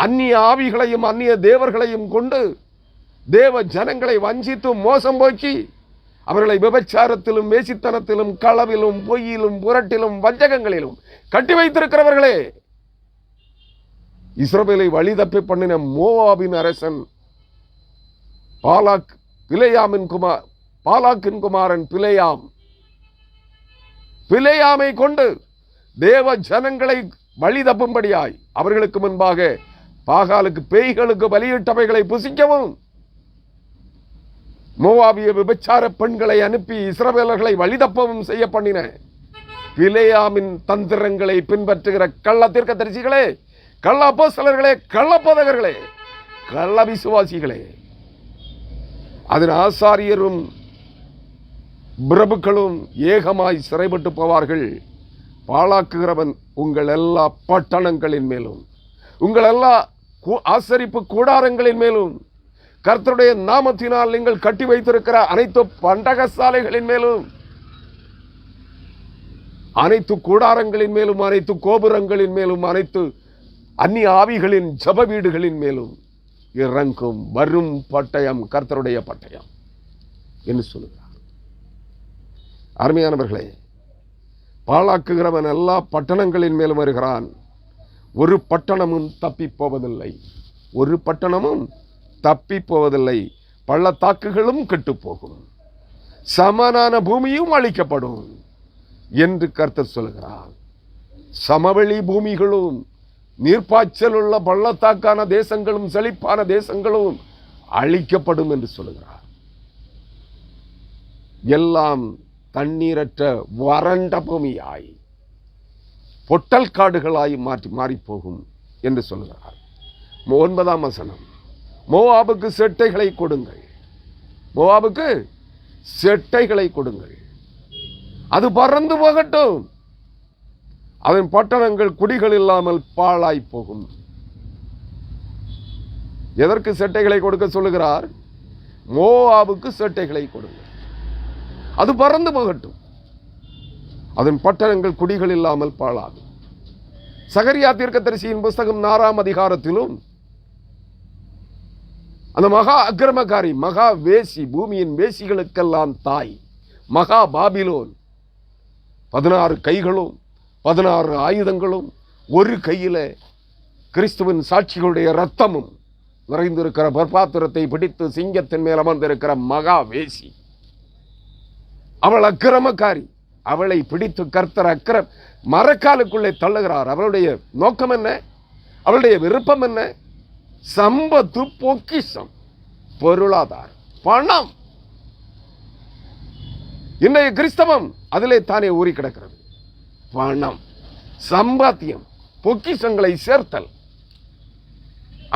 அந்நிய ஆவிகளையும் அந்நிய தேவர்களையும் கொண்டு தேவ ஜனங்களை வஞ்சித்து மோசம் போக்கி அவர்களை விபச்சாரத்திலும் வேசித்தனத்திலும் களவிலும் பொய்யிலும் புரட்டிலும் வஞ்சகங்களிலும் கட்டி வைத்திருக்கிறவர்களே, இஸ்ரவேலை வழிதப்பி பண்ணின மோவாபின் அரசன் பாலாக்கின் குமாரன் பிலேயாமை கொண்டு தேவ ஜனங்களை வழிதப்பும்படியாய் அவர்களுக்கு முன்பாக பாகாலுக்கு பேய்களுக்கு பலியிட்டவைகளை புசிக்கவும் மோவாபிய விபச்சார பெண்களை அனுப்பி இஸ்ரவேலர்களை வழிதப்பவும் செய்ய பண்ணின பிலேயாமின் தந்திரங்களை பின்பற்றுகிற கள்ள தீர்க்கதரிசிகளே, கள்ள அப்போஸ்தலர்களே, கள்ள போதகர்களே, கள்ள விசுவாசிகளே, அதன் ஆசாரியரும் பிரபுக்களும் ஏகமாய் சிறைப்பட்டு போவார்கள். பாழாக்குகிறவன் உங்கள் எல்லா பட்டணங்களின் மேலும் உங்கள் எல்லா ஆசரிப்பு கூடாரங்களின் மேலும் கர்த்தருடைய நாமத்தினால் நீங்கள் கட்டி வைத்திருக்கிற அனைத்து பண்டகசாலைகளின் மேலும் அனைத்து கூடாரங்களின் மேலும் அனைத்து கோபுரங்களின் மேலும் அனைத்து அந்நிய ஆவிகளின் ஜப வீடுகளின் மேலும் இறங்கும் வரும் பட்டயம் கர்த்தருடைய பட்டயம் என்று சொல்லுகிறார். அருமையானவர்களே, பாழாக்குகிறவன் எல்லா பட்டணங்களின் மேலும் வருகிறான். ஒரு பட்டணமும் தப்பி போவதில்லை. ஒரு பட்டணமும் தப்பி போவதில்லை. பள்ளத்தாக்குகளும் கெட்டுப்போகும், சமனான பூமியும் அழிக்கப்படும் என்று கர்த்தர் சொல்கிறார். சமவெளி பூமிகளும் நீர்ப்பாய்ச்சல் உள்ள பள்ளத்தாக்கான தேசங்களும் செழிப்பான தேசங்களும் அழிக்கப்படும் என்று சொல்கிறார். எல்லாம் தண்ணீரற்ற வறண்ட பூமியாய் பொட்டல் காடுகளாய் மாறிப்போகும் என்று சொல்கிறார். 9ஆம் வசனம், மோவாபுக்கு செட்டைகளை கொடுங்கள், மோவாபுக்கு செட்டைகளை கொடுங்கள், அது பறந்து போகட்டும், அதன் பட்டணங்கள் குடிகள் இல்லாமல் பாழாய் போகும். எதற்கு செட்டைகளை கொடுக்க சொல்லுகிறார்? மோவாபுக்கு செட்டைகளை கொடுங்கள், அது பறந்து போகட்டும், அதன் பட்டணங்கள் குடிகள் இல்லாமல் பாழாகும். சகரியா தீர்க்கதரிசியின் புஸ்தகம் 4ஆம் அதிகாரத்திலும் அந்த மகா அக்கிரமக்காரி, மகா வேசி, பூமியின் வேசிகளுக்கெல்லாம் தாய் மகா பாபிலோன் 16 கைகளும் 16 ஆயுதங்களும் ஒரு கையில கிறிஸ்துவின் சாட்சிகளுடைய இரத்தமும் நிறைந்திருக்கிற பற்பாத்திரத்தை பிடித்து சிங்கத்தின் மேல் அமர்ந்திருக்கிற மகா வேசி, அவள் அக்கிரமக்காரி. அவளை பிடித்து கர்த்தர் மரக்காலுக்குள்ளே தள்ளுகிறார். அவளுடைய நோக்கம் என்ன? அவளுடைய விருப்பம் என்ன? சம்பத்து, பொக்கிஷம், பொருளாதாரம், பணம். இன்றைய கிறிஸ்தவம் அதிலே தானே ஊறி கிடக்கிறது. பணம், சம்பாத்தியம், பொக்கிஷங்களை சேர்த்தல்.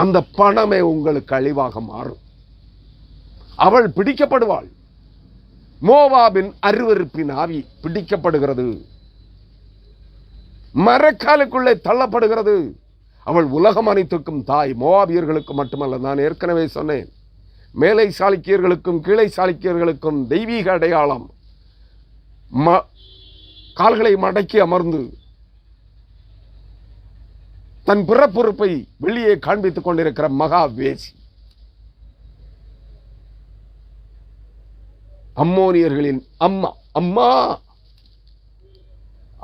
அந்த பணமே உங்களுக்கு அழிவாக மாறும். அவள் பிடிக்கப்படுவாள். மோவாபின் அருவருப்பின் ஆவி பிடிக்கப்படுகிறது, மரக்காலுக்குள்ளே தள்ளப்படுகிறது. அவள் உலகம் அனைத்துக்கும் தாய். மோவாபியர்களுக்கு மட்டுமல்ல, நான் ஏற்கனவே சொன்னேன், மேலை சாளுக்கியர்களுக்கும் கீழே சாளுக்கியர்களுக்கும் தெய்வீக அடையாளம். கால்களை மடக்கி அமர்ந்து தன் பிறப்புறுப்பை வெளியே காண்பித்துக் கொண்டிருக்கிற மகா வேசி, அம்மோனியர்களின் அம்மா, அம்மா,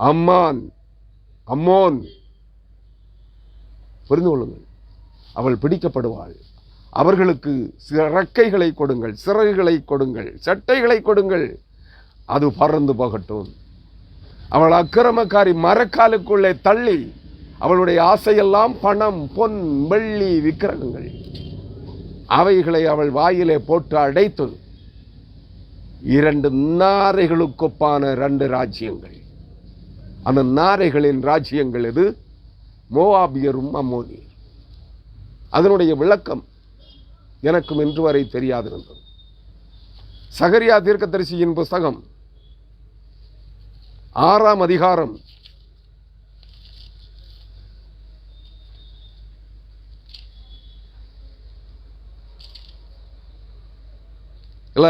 அம்மான், அம்மோன். புரிந்து கொள்ளுங்கள், அவள் பிடிக்கப்படுவாள். அவர்களுக்கு இறக்கைகளை கொடுங்கள், சிறகுகளை கொடுங்கள், சட்டைகளை கொடுங்கள், அது பறந்து போகட்டும். அவள் அக்கிரமக்காரி, மரக்காலுக்குள்ளே தள்ளி அவளுடைய ஆசையெல்லாம் பணம், பொன், வெள்ளி, விக்கிரகங்கள். அவைகளை அவள் வாயிலே போட்டு அடைத்து 2 நாரைகளுக்கொப்பான 2 ராஜ்யங்கள். அந்த நாரைகளின் ராஜ்யங்கள் எது? மோவாபியரும் அம்மோனியர். அதனுடைய விளக்கம் எனக்கும் இன்று வரை தெரியாதிருந்தது. சகரியா தீர்க்கதரிசியின் புஸ்தகம் 6ஆம் அதிகாரம்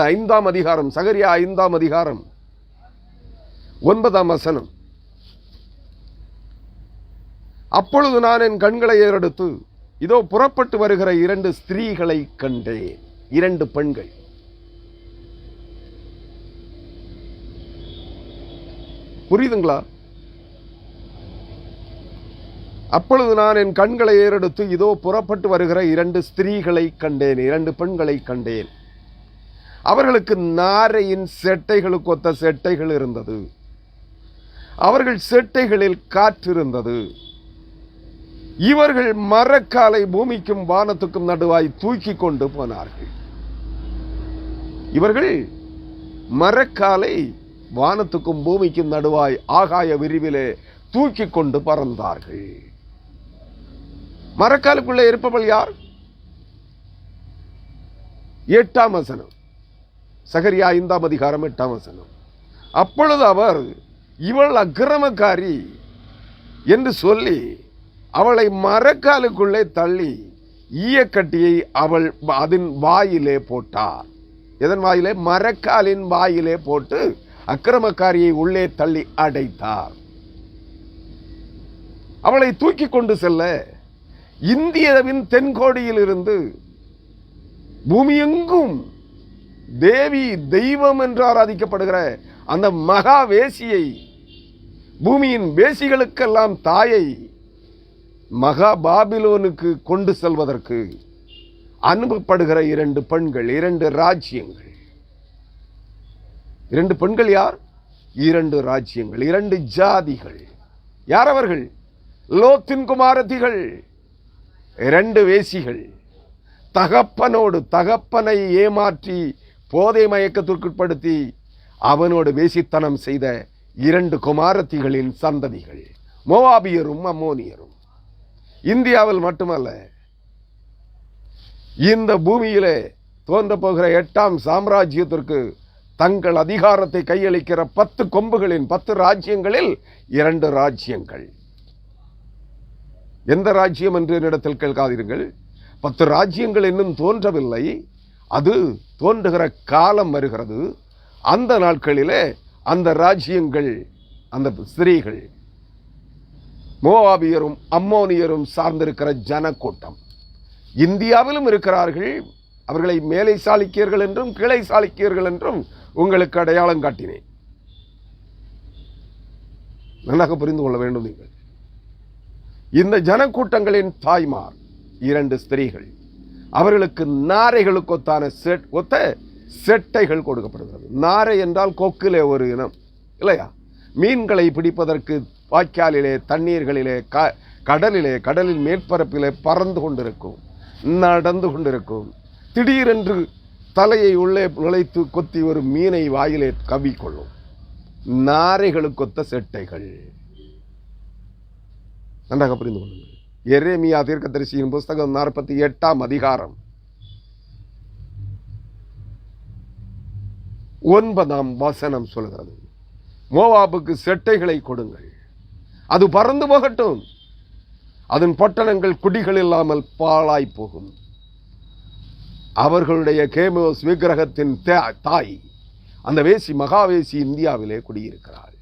5ஆம் அதிகாரம், சகரியா 5ஆம் அதிகாரம் 9ஆம் வசனம். அப்பொழுது நான் என் கண்களை ஏறெடுத்து இதோ புறப்பட்டு வருகிற 2 ஸ்திரீகளை கண்டேன். 2 பெண்கள். புரியுதுங்களா? அப்பொழுது நான் என் கண்களை ஏறெடுத்து இதோ புறப்பட்டு வருகிற 2 ஸ்திரீகளை கண்டேன், 2 பெண்களை கண்டேன். அவர்களுக்கு நாரையின் செட்டைகளுக்கு ஒத்த செட்டைகள் இருந்தது. அவர்கள் செட்டைகளில் காற்று இருந்தது. இவர்கள் மரக்காலை பூமிக்கும் வானத்துக்கும் நடுவாய் தூக்கி கொண்டு போனார்கள். இவர்கள் மரக்காலை வானத்துக்கும் பூமிக்கும் நடுவாய் ஆகாய விரிவிலே தூக்கி கொண்டு பறந்தார்கள். மரக்காலுக்குள்ளே இருப்பவள் யார்? 8ஆம் வசனம், சகரியா 5ஆம் அதிகாரம் 8ஆம் வசனம். அப்பொழுது அவர், இவள் அக்கிரமக்காரி என்று சொல்லி அவளை மரக்காலுக்குள்ளே தள்ளி ஈயக்கட்டியை அவள் அதன் வாயிலே போட்டார். எதன் வாயிலே? மரக்காலின் வாயிலே போட்டு அக்கிரமக்காரியை உள்ளே தள்ளி அடைத்தார். அவளை தூக்கி கொண்டு செல்ல இந்தியாவின் தென்கோடியில் இருந்து பூமியெங்கும் தேவி தெய்வம் என்று ஆராதிக்கப்படுகிற அந்த மகா வேசியை, பூமியின் வேசிகளுக்கெல்லாம் தாயை மகா பாபிலோனுக்கு கொண்டு செல்வதற்கு அனுப்பப்படுகிற 2 பெண்கள், 2 ராஜ்யங்கள். 2 பெண்கள் யார்? 2 ராஜ்யங்கள், 2 ஜாதிகள். யார் அவர்கள்? லோத்தின் குமாரத்திகள், 2 வேசிகள். தகப்பனை ஏமாற்றி போதை மயக்கத்திற்குட்படுத்தி அவனோடு வேசித்தனம் செய்த 2 குமாரத்திகளின் சந்ததிகள், மோவாபியரும் அம்மோனியரும். இந்தியாவில் மட்டுமல்ல, இந்த பூமியிலே தோன்ற போகிற 8ஆம் சாம்ராஜ்யத்திற்கு தங்கள் அதிகாரத்தை கையளிக்கிற 10 கொம்புகளின் 10 ராஜ்யங்களில் 2 ராஜ்யங்கள். எந்த ராஜ்யம் என்று என்னிடத்தில் கேட்காதீர்கள். 10 ராஜ்யங்கள் இன்னும் தோன்றவில்லை. அது தோன்றுகிற காலம் வருகிறது. அந்த நாட்களிலே அந்த ராஜ்யங்கள், அந்த ஸ்திரீகள், மோவாபியரும் அம்மோனியரும் சார்ந்திருக்கிற ஜனக்கூட்டம் இந்தியாவிலும் இருக்கிறார்கள். அவர்களை மேலை சாளுக்கியர்கள் என்றும் கிளை சாளுக்கியர்கள் என்றும் உங்களுக்கு அடையாளம் காட்டினேன். நன்றாக புரிந்து கொள்ள வேண்டும் நீங்கள். இந்த ஜனக்கூட்டங்களின் தாய்மார் 2 ஸ்திரீகள். அவர்களுக்கு நாரைகளுக்கு ஒத்த செட்டைகள் கொடுக்கப்படுகிறது. நாரை என்றால் கொக்கிலே ஒரு இனம் இல்லையா? மீன்களை பிடிப்பதற்கு வாய்க்காலிலே, தண்ணீர்களிலே, கடலின் மேற்பரப்பிலே பறந்து கொண்டிருக்கும், நடந்து கொண்டிருக்கும். திடீரென்று தலையை உள்ளே நுழைத்து கொத்தி ஒரு மீனை வாயிலே கவ்விக்கொள்ளும். நாரைகளுக்கொத்த செட்டைகள். நன்றாக புரிந்து கொள்ளுங்கள். எரேமியா தீர்க்கதரிசியின் புஸ்தகம் 48ஆம் அதிகாரம் 9ஆம் வசனம் சொல்கிறது, மோவாபுக்கு செட்டைகளை கொடுங்கள், அது பறந்து போகட்டும், அதன் பட்டணங்கள் குடிகள் இல்லாமல் பாழாய் போகும். அவர்களுடைய கேமோஸ் விக்கிரகத்தின் தாய் அந்த வேசி, மகாவேசி இந்தியாவிலே குடியிருக்கிறாள்.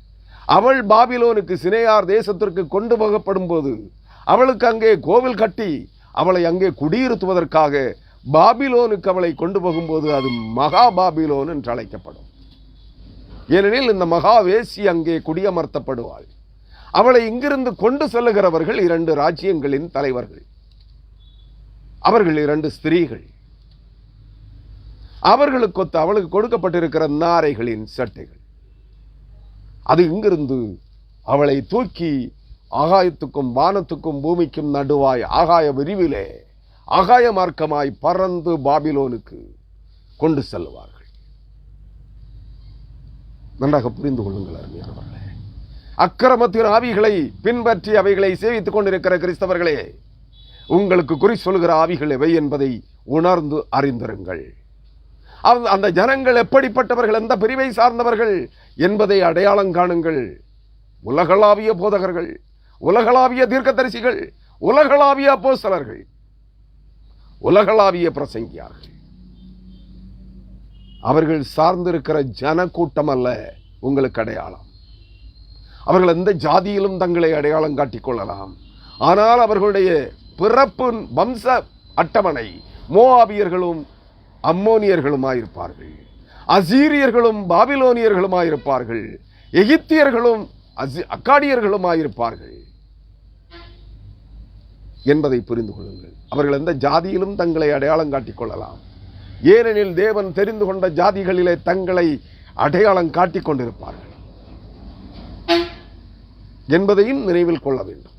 அவள் பாபிலோனுக்கு, சினேயார் தேசத்திற்கு கொண்டு போகப்படும் போது அவளுக்கு அங்கே கோவில் கட்டி அவளை அங்கே குடியிருத்துவதற்காக பாபிலோனுக்கு அவளை கொண்டு போகும்போது அது மகா பாபிலோன் என்று அழைக்கப்படும். ஏனெனில் இந்த மகாவேசி அங்கே குடியமர்த்தப்படுவாள். அவளை இங்கிருந்து கொண்டு செல்லுகிறவர்கள் 2 ராஜ்யங்களின் தலைவர்கள். அவர்கள் 2 ஸ்திரீகள். அவளுக்கு கொடுக்கப்பட்டிருக்கிற நாரைகளின் சட்டைகள். அது இங்கிருந்து அவளை தூக்கி ஆகாயத்துக்கும் வானத்துக்கும் பூமிக்கும் நடுவாய் ஆகாய விரிவிலே ஆகாய மார்க்கமாய் பறந்து பாபிலோனுக்கு கொண்டு செல்வார்கள். நன்றாக புரிந்து கொள்ளுங்கள் அருமையானவர்களே. அக்கிரமத்தின் ஆவிகளை பின்பற்றி அவைகளை சேவித்துக் கொண்டிருக்கிற கிறிஸ்தவர்களே, உங்களுக்கு குறி சொல்லுகிற ஆவிகள் எவை என்பதை உணர்ந்து அறிந்திருங்கள். அந்த ஜனங்கள் எப்படிப்பட்டவர்கள், எந்த பிரிவை சார்ந்தவர்கள் என்பதை அடையாளம் காணுங்கள். உலகளாவிய போதகர்கள், உலகளாவிய தீர்க்கதரிசிகள், உலகளாவிய அப்போஸ்தலர்கள், உலகளாவிய பிரசங்கியார்கள், அவர்கள் சார்ந்திருக்கிற ஜன கூட்டம் அல்ல உங்களுக்கு அடையாளம். அவர்கள் எந்த ஜாதியிலும் தங்களை அடையாளம் காட்டிக் கொள்ளலாம். ஆனால் அவர்களுடைய பிறப்பு வம்ச அட்டவணை மோவாபியர்களும் அம்மோனியர்களுமாயிருப்பார்கள், அசீரியர்களும் பாபிலோனியர்களுமாயிருப்பார்கள், எகிப்தியர்களும் அக்காடியர்களுமாயிருப்பார்கள் என்பதை புரிந்து கொள்ளுங்கள். அவர்கள் எந்த ஜாதியிலும் தங்களை அடையாளம் காட்டிக் கொள்ளலாம். ஏனெனில் தேவன் தெரிந்து கொண்ட ஜாதிகளிலே தங்களை அடையாளம் காட்டிக் கொண்டிருப்பார்கள் என்பதையும் நினைவில் கொள்ள வேண்டும்.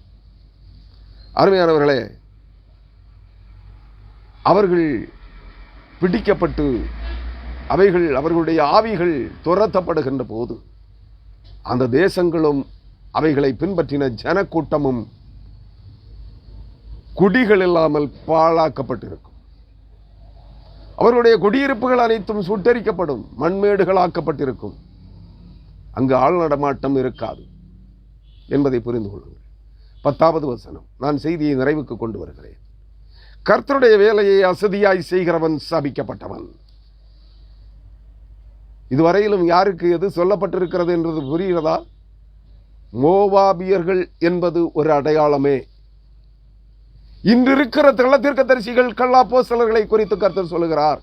அருமையானவர்களே, அவர்கள் பிடிக்கப்பட்டு அவர்களுடைய ஆவிகள் துரத்தப்படுகின்ற போது அந்த தேசங்களும் அவைகளை பின்பற்றின ஜனக்கூட்டமும் குடிகள் இல்லாமல் பாழாக்கப்பட்டிருக்கும். அவர்களுடைய குடியிருப்புகள் அனைத்தும் சுட்டரிக்கப்படும், மண்மேடுகளாக்கப்பட்டிருக்கும். அங்கு ஆள் நடமாட்டம் இருக்காது என்பதை புரிந்து கொள்ளுங்கள். 10வது வசனம், நான் செய்தியை நிறைவுக்கு கொண்டு வருகிறேன். கர்த்தருடைய வேலையை அசதியாய் செய்கிறவன் சபிக்கப்பட்டவன். இதுவரையிலும் யாருக்கு எது சொல்லப்பட்டிருக்கிறது என்றது புரிகிறதா? மோவாபியர்கள் என்பது ஒரு அடையாளமே. இன்று இருக்கிற தீர்க்கதரிசிகள் கல்லாப்போஸ்தலர்களை குறித்து கர்த்தர் சொல்லுகிறார்.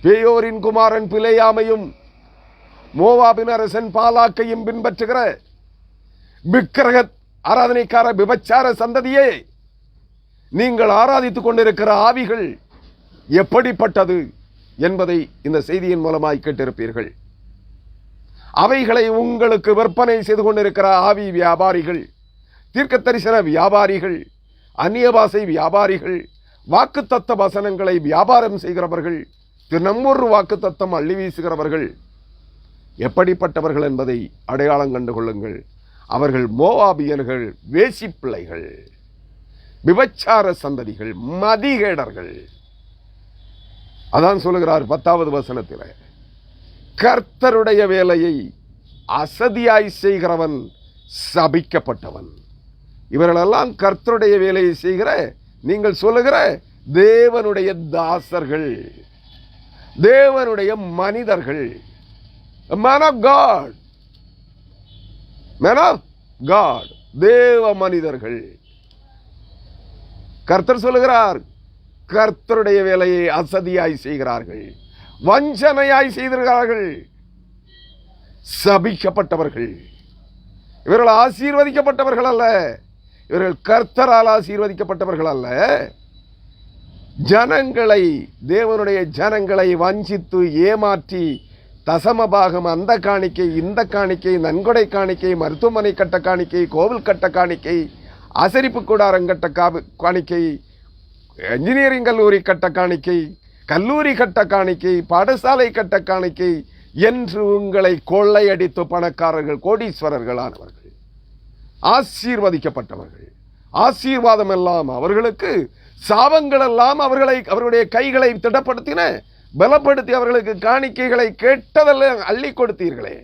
பேயோரின் குமாரன் பிலேயாமையும் மோவாபின் அரசன் பாலாக்கையும் பின்பற்றுகிற விக்கிரக ஆராதனைக்கார விபச்சார சந்ததியே, நீங்கள் ஆராதித்துக் கொண்டிருக்கிற ஆவிகள் எப்படிப்பட்டது என்பதை இந்த செய்தியின் மூலமாய் கேட்டிருப்பீர்கள். அவைகளை உங்களுக்கு விற்பனை செய்து கொண்டிருக்கிற ஆவி வியாபாரிகள், தீர்க்க தரிசன வியாபாரிகள், அந்நிய பாஷை வியாபாரிகள், வாக்குத்தத்த வசனங்களை வியாபாரம் செய்கிறவர்கள், தினமொரு வாக்குத்தத்தம் அள்ளி வீசுகிறவர்கள் எப்படிப்பட்டவர்கள் என்பதை அடையாளம் கண்டு கொள்ளுங்கள். அவர்கள் மோவாபியர்கள், வேசி பிள்ளைகள், விபச்சார சந்ததிகள், மதிகேடர்கள். அதான் சொல்லுகிறார் 10வது வசனத்தில், கர்த்தருடைய வேலையை அசதியாய் செய்கிறவன் சபிக்கப்பட்டவன். இவர்களெல்லாம் கர்த்தருடைய வேலையை செய்கிற, நீங்கள் சொல்லுகிற தேவனுடைய தாசர்கள், தேவனுடைய மனிதர்கள், man of God, man of God, தேவ மனிதர்கள். கர்த்தர் சொல்லுகிறார், கர்த்தருடைய வேலையை அசதியாய் செய்கிறார்கள், வஞ்சனையாய் செய்திருக்கிறார்கள், சபிக்கப்பட்டவர்கள். இவர்கள் ஆசீர்வதிக்கப்பட்டவர்கள் அல்ல, இவர்கள் கர்த்தரால் ஆசீர்வதிக்கப்பட்டவர்கள் அல்ல. ஜனங்களை, தேவனுடைய ஜனங்களை வஞ்சித்து ஏமாற்றி தசமபாகம், அந்த காணிக்கை, இந்த காணிக்கை, நன்கொடை காணிக்கை, மருத்துவமனை கட்ட காணிக்கை, கோவில் கட்ட காணிக்கை, அசரிப்பு கூடாரம் கட்ட காணிக்கை, என்ஜினியரிங் கல்லூரி கட்ட காணிக்கை, கல்லூரி கட்ட காணிக்கை, பாடசாலை கட்ட காணிக்கை என்று உங்களை கொள்ளையடித்து பணக்காரர்கள், கோடீஸ்வரர்களானவர்கள், ஆசீர்வதிக்கப்பட்டவர்கள். ஆசீர்வாதம் எல்லாம் அவர்களுக்கு, சாபங்கள் எல்லாம் அவர்களுடைய கைகளை திடப்படுத்தின, பலப்படுத்தி அவர்களுக்கு காணிக்கைகளை கேட்டதெல்லாம் அள்ளி கொடுத்தீர்களே,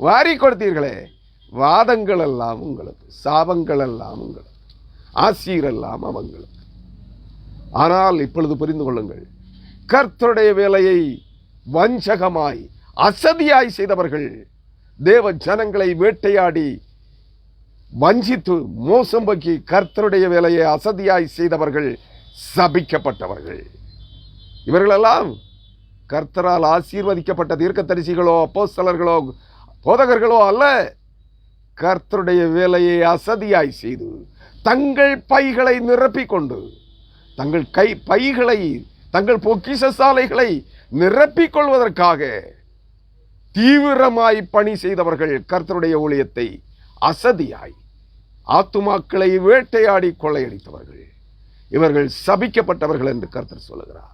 வாரி கொடுத்தீர்களே. வாதங்கள் எல்லாம் உங்களுக்கு, சாபங்கள் எல்லாம் உங்களுக்கு, ஆசீரெல்லாம் அவங்களுக்கு. ஆனால் இப்பொழுது புரிந்து கொள்ளுங்கள், கர்த்தருடைய வேலையை வஞ்சகமாய் அசதியாய் செய்தவர்கள், தேவ ஜனங்களை வேட்டையாடி வஞ்சித்து மோசம் போக்கி கர்த்தருடைய வேலையை அசதியாய் செய்தவர்கள் சபிக்கப்பட்டவர்கள். இவர்களெல்லாம் கர்த்தரால் ஆசீர்வதிக்கப்பட்ட தீர்க்கதரிசிகளோ அப்போஸ்தலர்களோ போதகர்களோ அல்ல. கர்த்தருடைய வேலையை அசதியாய் செய்து தங்கள் பைகளை நிரப்பிக்கொண்டு, தங்கள் பைகளை, தங்கள் பொக்கிஷ சாலைகளை நிரப்பிக் கொள்வதற்காக தீவிரமாய் பணி செய்தவர்கள். கர்த்தருடைய ஊழியத்தை அசதியாய் ஆத்துமாக்களை வேட்டையாடி கொள்ளையடித்தவர்கள். இவர்கள் சபிக்கப்பட்டவர்கள் என்று கர்த்தர் சொல்லுகிறார்.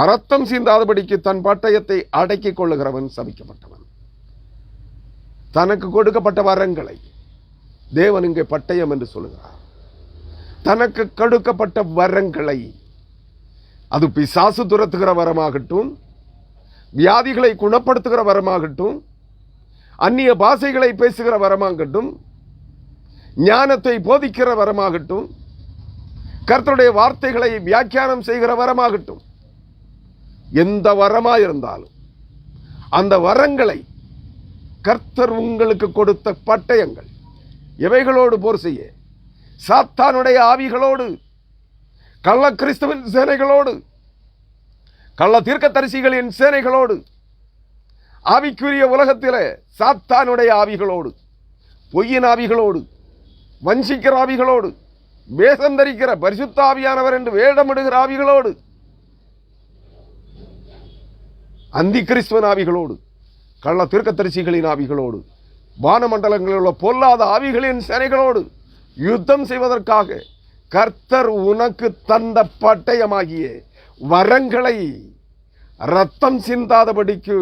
இரத்தம் சிந்தாதபடிக்கு தன் பட்டயத்தை அடக்கிக் கொள்ளுகிறவன் சபிக்கப்பட்டவன். தனக்கு கொடுக்கப்பட்ட வரங்களை தேவன் இங்கே பட்டயம் என்று சொல்லுகிறார். தனக்கு கொடுக்கப்பட்ட வரங்களை, அது பிசாசு துரத்துகிற வரமாகட்டும், வியாதிகளை குணப்படுத்துகிற வரமாகட்டும், அந்நிய பாஷைகளை பேசுகிற வரமாகட்டும், ஞானத்தை போதிக்கிற வரமாகட்டும், கர்த்தருடைய வார்த்தைகளை வியாக்கியானம் செய்கிற வரமாகட்டும், எந்த வரமாயிருந்தாலும் அந்த வரங்களை கர்த்தர் உங்களுக்கு கொடுத்த பட்டயங்கள் எவைகளோடு போர் செய்ய? சாத்தானுடைய ஆவிகளோடு, கள்ள கிறிஸ்துவின் சேனைகளோடு, கள்ள தீர்க்கதரிசிகளின் சேனைகளோடு, ஆவிக்குரிய உலகத்திலே சாத்தானுடைய ஆவிகளோடு, பொய்யின் ஆவிகளோடு, வஞ்சிக்கிற ஆவிகளோடு, வேஷம் தரிக்கிற பரிசுத்த ஆவியானவர் என்று வேடமிடுகிற ஆவிகளோடு, அந்தி கிறிஸ்துவன் ஆவிகளோடு, கள்ள தீர்க்கதரிசிகளின் ஆவிகளோடு, வானமண்டலங்களில் உள்ள பொல்லாத ஆவிகளின் சேனைகளோடு யுத்தம் செய்வதற்காக கர்த்தர் உனக்கு தந்த பட்டயமாகிய வரங்களை ரத்தம் சிந்தாதபடிக்கு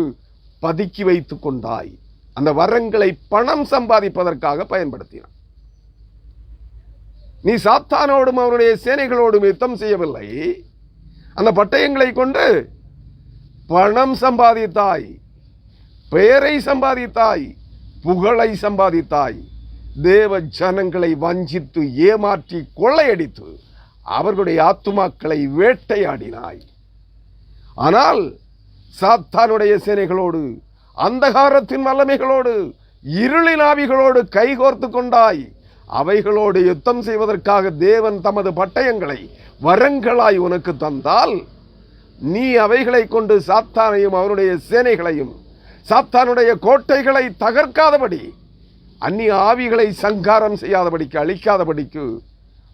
பதுக்கி வைத்துக் கொண்டாய். அந்த வரங்களை பணம் சம்பாதிப்பதற்காக பயன்படுத்தினான். நீ சாத்தானோடும் அவனுடைய சேனைகளோடும் யுத்தம் செய்யவில்லை, அந்த பட்டயங்களை கொண்டு பணம் சம்பாதித்தாய், பெயரை சம்பாதித்தாய், புகழை சம்பாதித்தாய். தேவ ஜனங்களை வஞ்சித்து ஏமாற்றி கொள்ளையடித்து அவர்களுடைய ஆத்துமாக்களை வேட்டையாடினாய். ஆனால் சாத்தானுடைய சேனைகளோடு, அந்தகாரத்தின் வல்லமைகளோடு, இருளின் ஆவிகளோடு கைகோர்த்து கொண்டாய். அவைகளோடு யுத்தம் செய்வதற்காக தேவன் தமது பட்டயங்களை வரங்களாய் உனக்கு தந்தால், நீ அவைகளை கொண்டு சாத்தானையும் அவனுடைய சேனைகளையும், சாத்தானுடைய கோட்டைகளை தகர்க்காதபடி, அந்நிய ஆவிகளை சங்காரம் செய்யாதபடிக்கு, அழிக்காதபடிக்கு,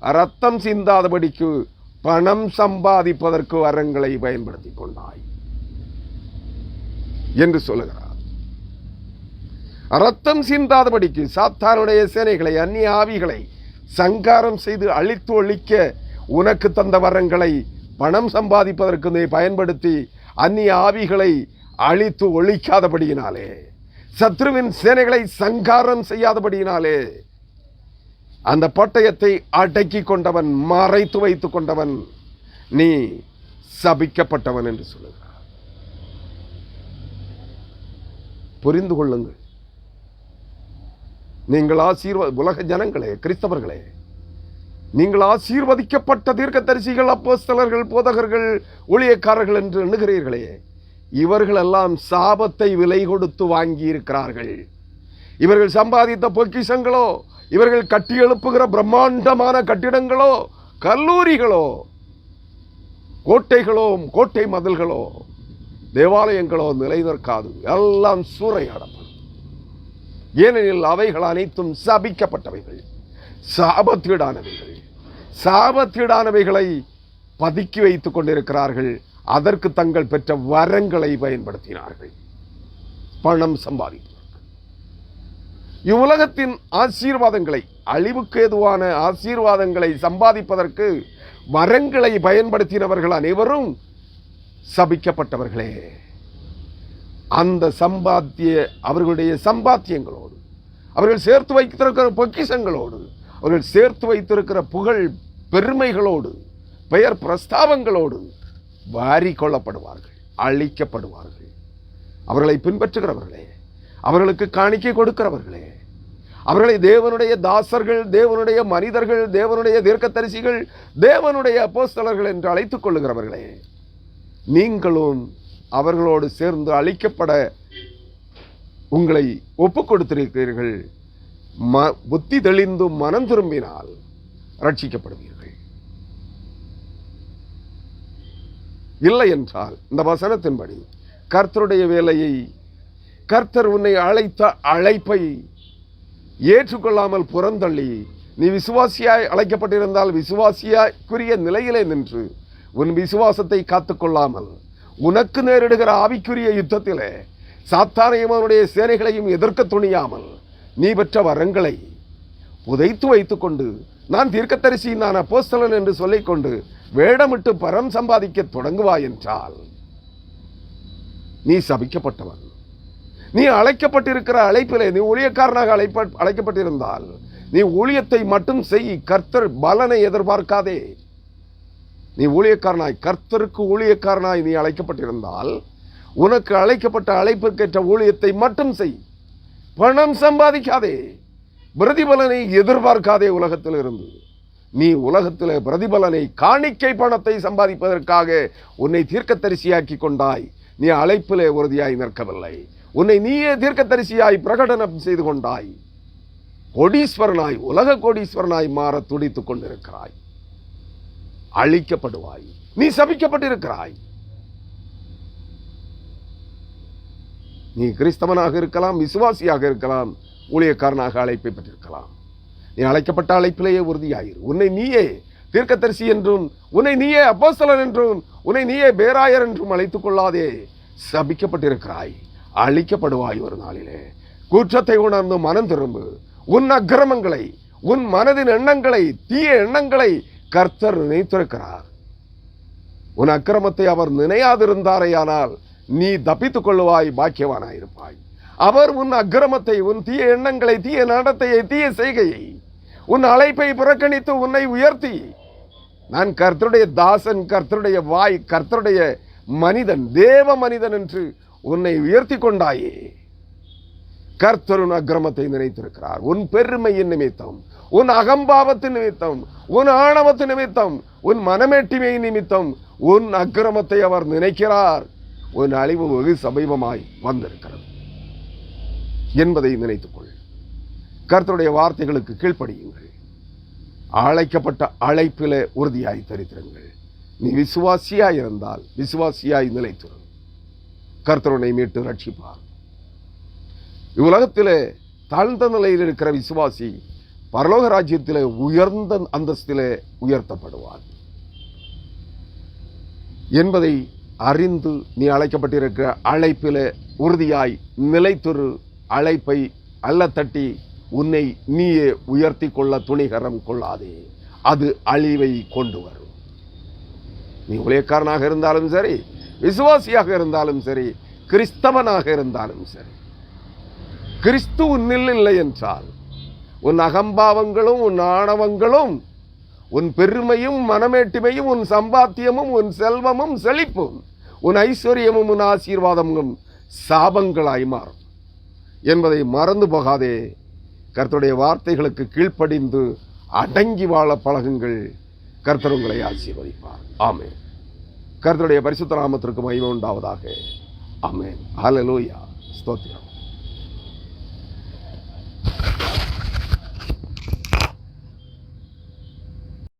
ரத்தம் சிந்தாதபடிக்கு, பணம் சம்பாதிப்பதற்கு வரங்களை பயன்படுத்தி கொண்டாய் என்று சொல்லுகிறார். ரத்தம் சிந்தாதபடிக்கு சாத்தானுடைய சேனைகளை, அந்நிய ஆவிகளை சங்காரம் செய்து அழித்து ஒழிக்க உனக்கு தந்த வரங்களை பணம் சம்பாதிப்பதற்கு நீ பயன்படுத்தி அந்நிய ஆவிகளை அழித்து ஒழிக்காதபடியினாலே, சத்ருவின் சேனைகளை சங்காரம் செய்யாதபடியினாலே, அந்த பட்டயத்தை அடக்கி கொண்டவன், மறைத்து வைத்துக் கொண்டவன், நீ சபிக்கப்பட்டவன் என்று சொல்லுகிறார். புரிந்து கொள்ளுங்கள். நீங்கள் உலக ஜனங்களே, கிறிஸ்தவர்களே, நீங்கள் ஆசீர்வதிக்கப்பட்ட தீர்க்கதரிசிகள், அப்போஸ்தலர்கள், போதகர்கள், ஊழியக்காரர்கள் என்று எண்ணுகிறீர்களே, இவர்கள் எல்லாம் சாபத்தை விலை கொடுத்து வாங்கி இருக்கிறார்கள். இவர்கள் சம்பாதித்த பொக்கிஷங்களோ, இவர்கள் கட்டி எழுப்புகிற பிரம்மாண்டமான கட்டிடங்களோ, கல்லூரிகளோ, கோட்டைகளோ, கோட்டை மதில்களோ, தேவாலயங்களோ நிலை நிற்காது, எல்லாம் சூறையாடப்படும். ஏனெனில் அவைகள் அனைத்தும் சபிக்கப்பட்டவைகள், சாபத்தீடானவைகள். சாபத்தீடானவைகளை பதுக்கி வைத்துக் கொண்டிருக்கிறார்கள். அதற்கு தங்கள் பெற்ற வரங்களை பயன்படுத்தினார்கள் பணம் சம்பாதிப்பதற்கு. இவ்வுலகத்தின் ஆசீர்வாதங்களை, அழிவுக்கு ஏதுவான ஆசீர்வாதங்களை சம்பாதிப்பதற்கு வரங்களை பயன்படுத்தினவர்கள் அனைவரும் சபிக்கப்பட்டவர்களே. அந்த அவர்களுடைய சம்பாத்தியங்களோடு, அவர்கள் சேர்த்து வைத்திருக்கிற பொக்கிஷங்களோடு, அவர்கள் சேர்த்து வைத்திருக்கிற புகழ் பெருமைகளோடு, பெயர் பிரஸ்தாபங்களோடு வாரி கொள்ளப்படுவார்கள், அழிக்கப்படுவார்கள். அவர்களை பின்பற்றுகிறவர்களே, அவர்களுக்கு காணிக்கை கொடுக்கிறவர்களே, அவர்களை தேவனுடைய தாசர்கள், தேவனுடைய மனிதர்கள், தேவனுடைய தீர்க்கதரிசிகள், தேவனுடைய அப்போஸ்தலர்கள் என்று அழைத்துக் கொள்ளுகிறவர்களே, நீங்களும் அவர்களோடு சேர்ந்து அழிக்கப்பட உங்களை ஒப்புக் கொடுத்திருக்கிறீர்கள். புத்தி தெளிந்து மனம் திரும்பினால் ரட்சிக்கப்படுவீர்கள். இல்லை என்றால் இந்த வசனத்தின்படி கர்த்தருடைய வேலையை, கர்த்தர் உன்னை அழைத்த அழைப்பை ஏற்றுக்கொள்ளாமல் புறந்தள்ளி, நீ விசுவாசியாய் அழைக்கப்பட்டிருந்தால் விசுவாசியாக்குரிய நிலையிலே நின்று உன் விசுவாசத்தை காத்துக்கொள்ளாமல், உனக்கு நேரிடுகிற ஆவிக்குரிய யுத்தத்திலே சாத்தானையும் அவனுடைய சேனைகளையும் எதிர்க்க துணியாமல் நீ பெற்ற வரங்களை புதைத்து வைத்துக் கொண்டு, நான் தீர்க்கதரிசி, நான் அப்போஸ்தலன் என்று சொல்லிக்கொண்டு வேடமிட்டு பரம் சம்பாதிக்க தொடங்குவாய் என்றால் நீ சபிக்கப்பட்டவன். நீ அழைக்கப்பட்டிருக்கிற அழைப்பிலே, நீ ஊழியக்காரனாக அழைக்கப்பட்டிருந்தால் நீ ஊழியத்தை மட்டும் செய், கர்த்தர் பலனை எதிர்பார்க்காதே. நீ ஊழியக்காரனாய், கர்த்தருக்கு ஊழியக்காரனாய் நீ அழைக்கப்பட்டிருந்தால் உனக்கு அழைக்கப்பட்ட அழைப்புக்கேற்ற ஊழியத்தை மட்டும் செய். பணம் சம்பாதிக்காதே, பிரதிபலனை எதிர்பார்க்காதே. உலகத்தில் இருந்து நீ உலகத்தில் பிரதிபலனை, காணிக்கை பணத்தை சம்பாதிப்பதற்காக உன்னை தீர்க்கதரிசியாக்கி கொண்டாய். நீ அழைப்பிலே உறுதியாய் நிற்கவில்லை. உன்னை நீயே தீர்க்கதரிசியாய் பிரகடனம் செய்து கொண்டாய். கோடீஸ்வரனாய், உலக கோடீஸ்வரனாய் மாற துடித்துக் கொண்டிருக்கிறாய். அழிக்கப்படுவாய். நீ சபிக்கப்பட்டிருக்கிறாய். நீ கிறிஸ்தவனாக இருக்கலாம், விசுவாசியாக இருக்கலாம், ஊழியக்காரனாக அழைப்பை பெற்றிருக்கலாம். நீ அழைக்கப்பட்ட அழைப்பிலேயே உறுதியாயிரு. உன்னை நீயே தீர்க்கதரிசி என்றும், உன்னை நீயே அப்போஸ்தலன் என்றும், உன்னை நீயே பேராயர் என்றும் அழைத்துக் கொள்ளாதே. சபிக்கப்பட்டிருக்கிறாய். அழிக்கப்படுவாய் ஒரு நாளிலே. குற்றத்தை உணர்ந்து மனம் திரும்பு. உன் அக்கிரமங்களை, உன் மனதின் எண்ணங்களை, தீய எண்ணங்களை கர்த்தர் நினைத்திருக்கிறார். உன் அக்கிரமத்தை அவர் நினையாதிருந்தாரையானால் நீ தப்பித்துக் கொள்ளுவாய், பாக்கியவானாயிருப்பாய். அவர் உன் அக்கிரமத்தை, உன் தீய எண்ணங்களை, தீய நடத்தையை, தீய செய்கையை, உன் அழைப்பை புறக்கணித்து உன்னை உயர்த்தி, நான் கர்த்தருடைய தாசன், கர்த்தருடைய வாய், கர்த்தருடைய மனிதன், தேவ மனிதன் என்று உன்னை உயர்த்தி கொண்டாயே. கர்த்தர் உன் அக்கிரமத்தை நினைத்திருக்கிறார். உன் பெருமையின் நிமித்தம், உன் அகம்பாவத்தின் நிமித்தம், உன் ஆணவத்தின் நிமித்தம், உன் மனமேட்டிமையின் நிமித்தம் உன் அக்கிரமத்தை அவர் நினைக்கிறார். உன் அழிவு வெகு சமீபமாய் வந்திருக்கிறது என்பதை நினைத்துக்கொள். கர்த்தருடைய வார்த்தைகளுக்கு கீழ்ப்படியுங்கள். அழைக்கப்பட்ட அழைப்பிலே உறுதியாய் தரித்திருங்கள். நீ விசுவாசியாய் இருந்தால் விசுவாசியாய் நிலைத்திரு. கர்த்தருனை மீட்டு ரட்சிப்பார். இவ்வுலகத்திலே தாழ்ந்த நிலையில் இருக்கிற விசுவாசி பரலோக ராஜ்யத்திலே உயர்ந்த அந்தஸ்திலே உயர்த்தப்படுவார் என்பதை அறிந்து நீ அழைக்கப்பட்டிருக்கிற அழைப்பிலே உறுதியாய் நிலைத்திரு. அழைப்பை அல்ல தட்டி உன்னை நீயே உயர்த்தி கொள்ள துணிகரம் கொள்ளாதே. அது அழிவை கொண்டு வரும். நீ ஊழியக்காரனாக இருந்தாலும் சரி, விசுவாசியாக இருந்தாலும் சரி, கிறிஸ்தவனாக இருந்தாலும் சரி, கிறிஸ்து உன்னில் இல்லை என்றால் உன் அகம்பாவங்களும், உன் ஆணவங்களும், உன் பெருமையும், மனமேட்டிமையும், உன் சம்பாத்தியமும், உன் செல்வமும், செழிப்பும், உன் ஐஸ்வர்யமும், உன் ஆசீர்வாதமும் சாபங்களாய் மாறும் என்பதை மறந்து போகாதே. கர்த்தருடைய வார்த்தைகளுக்கு கீழ்ப்படிந்து அடங்கி வாழ பழகுங்கள். கர்த்தர் உங்களை ஆசீர்வதிப்பார். ஆமென். கர்த்தருடைய பரிசுத்த நாமத்திற்கு மகிமை உண்டாவதாக. ஆமென். ஹல்லேலூயா. ஸ்தோத்திரம்.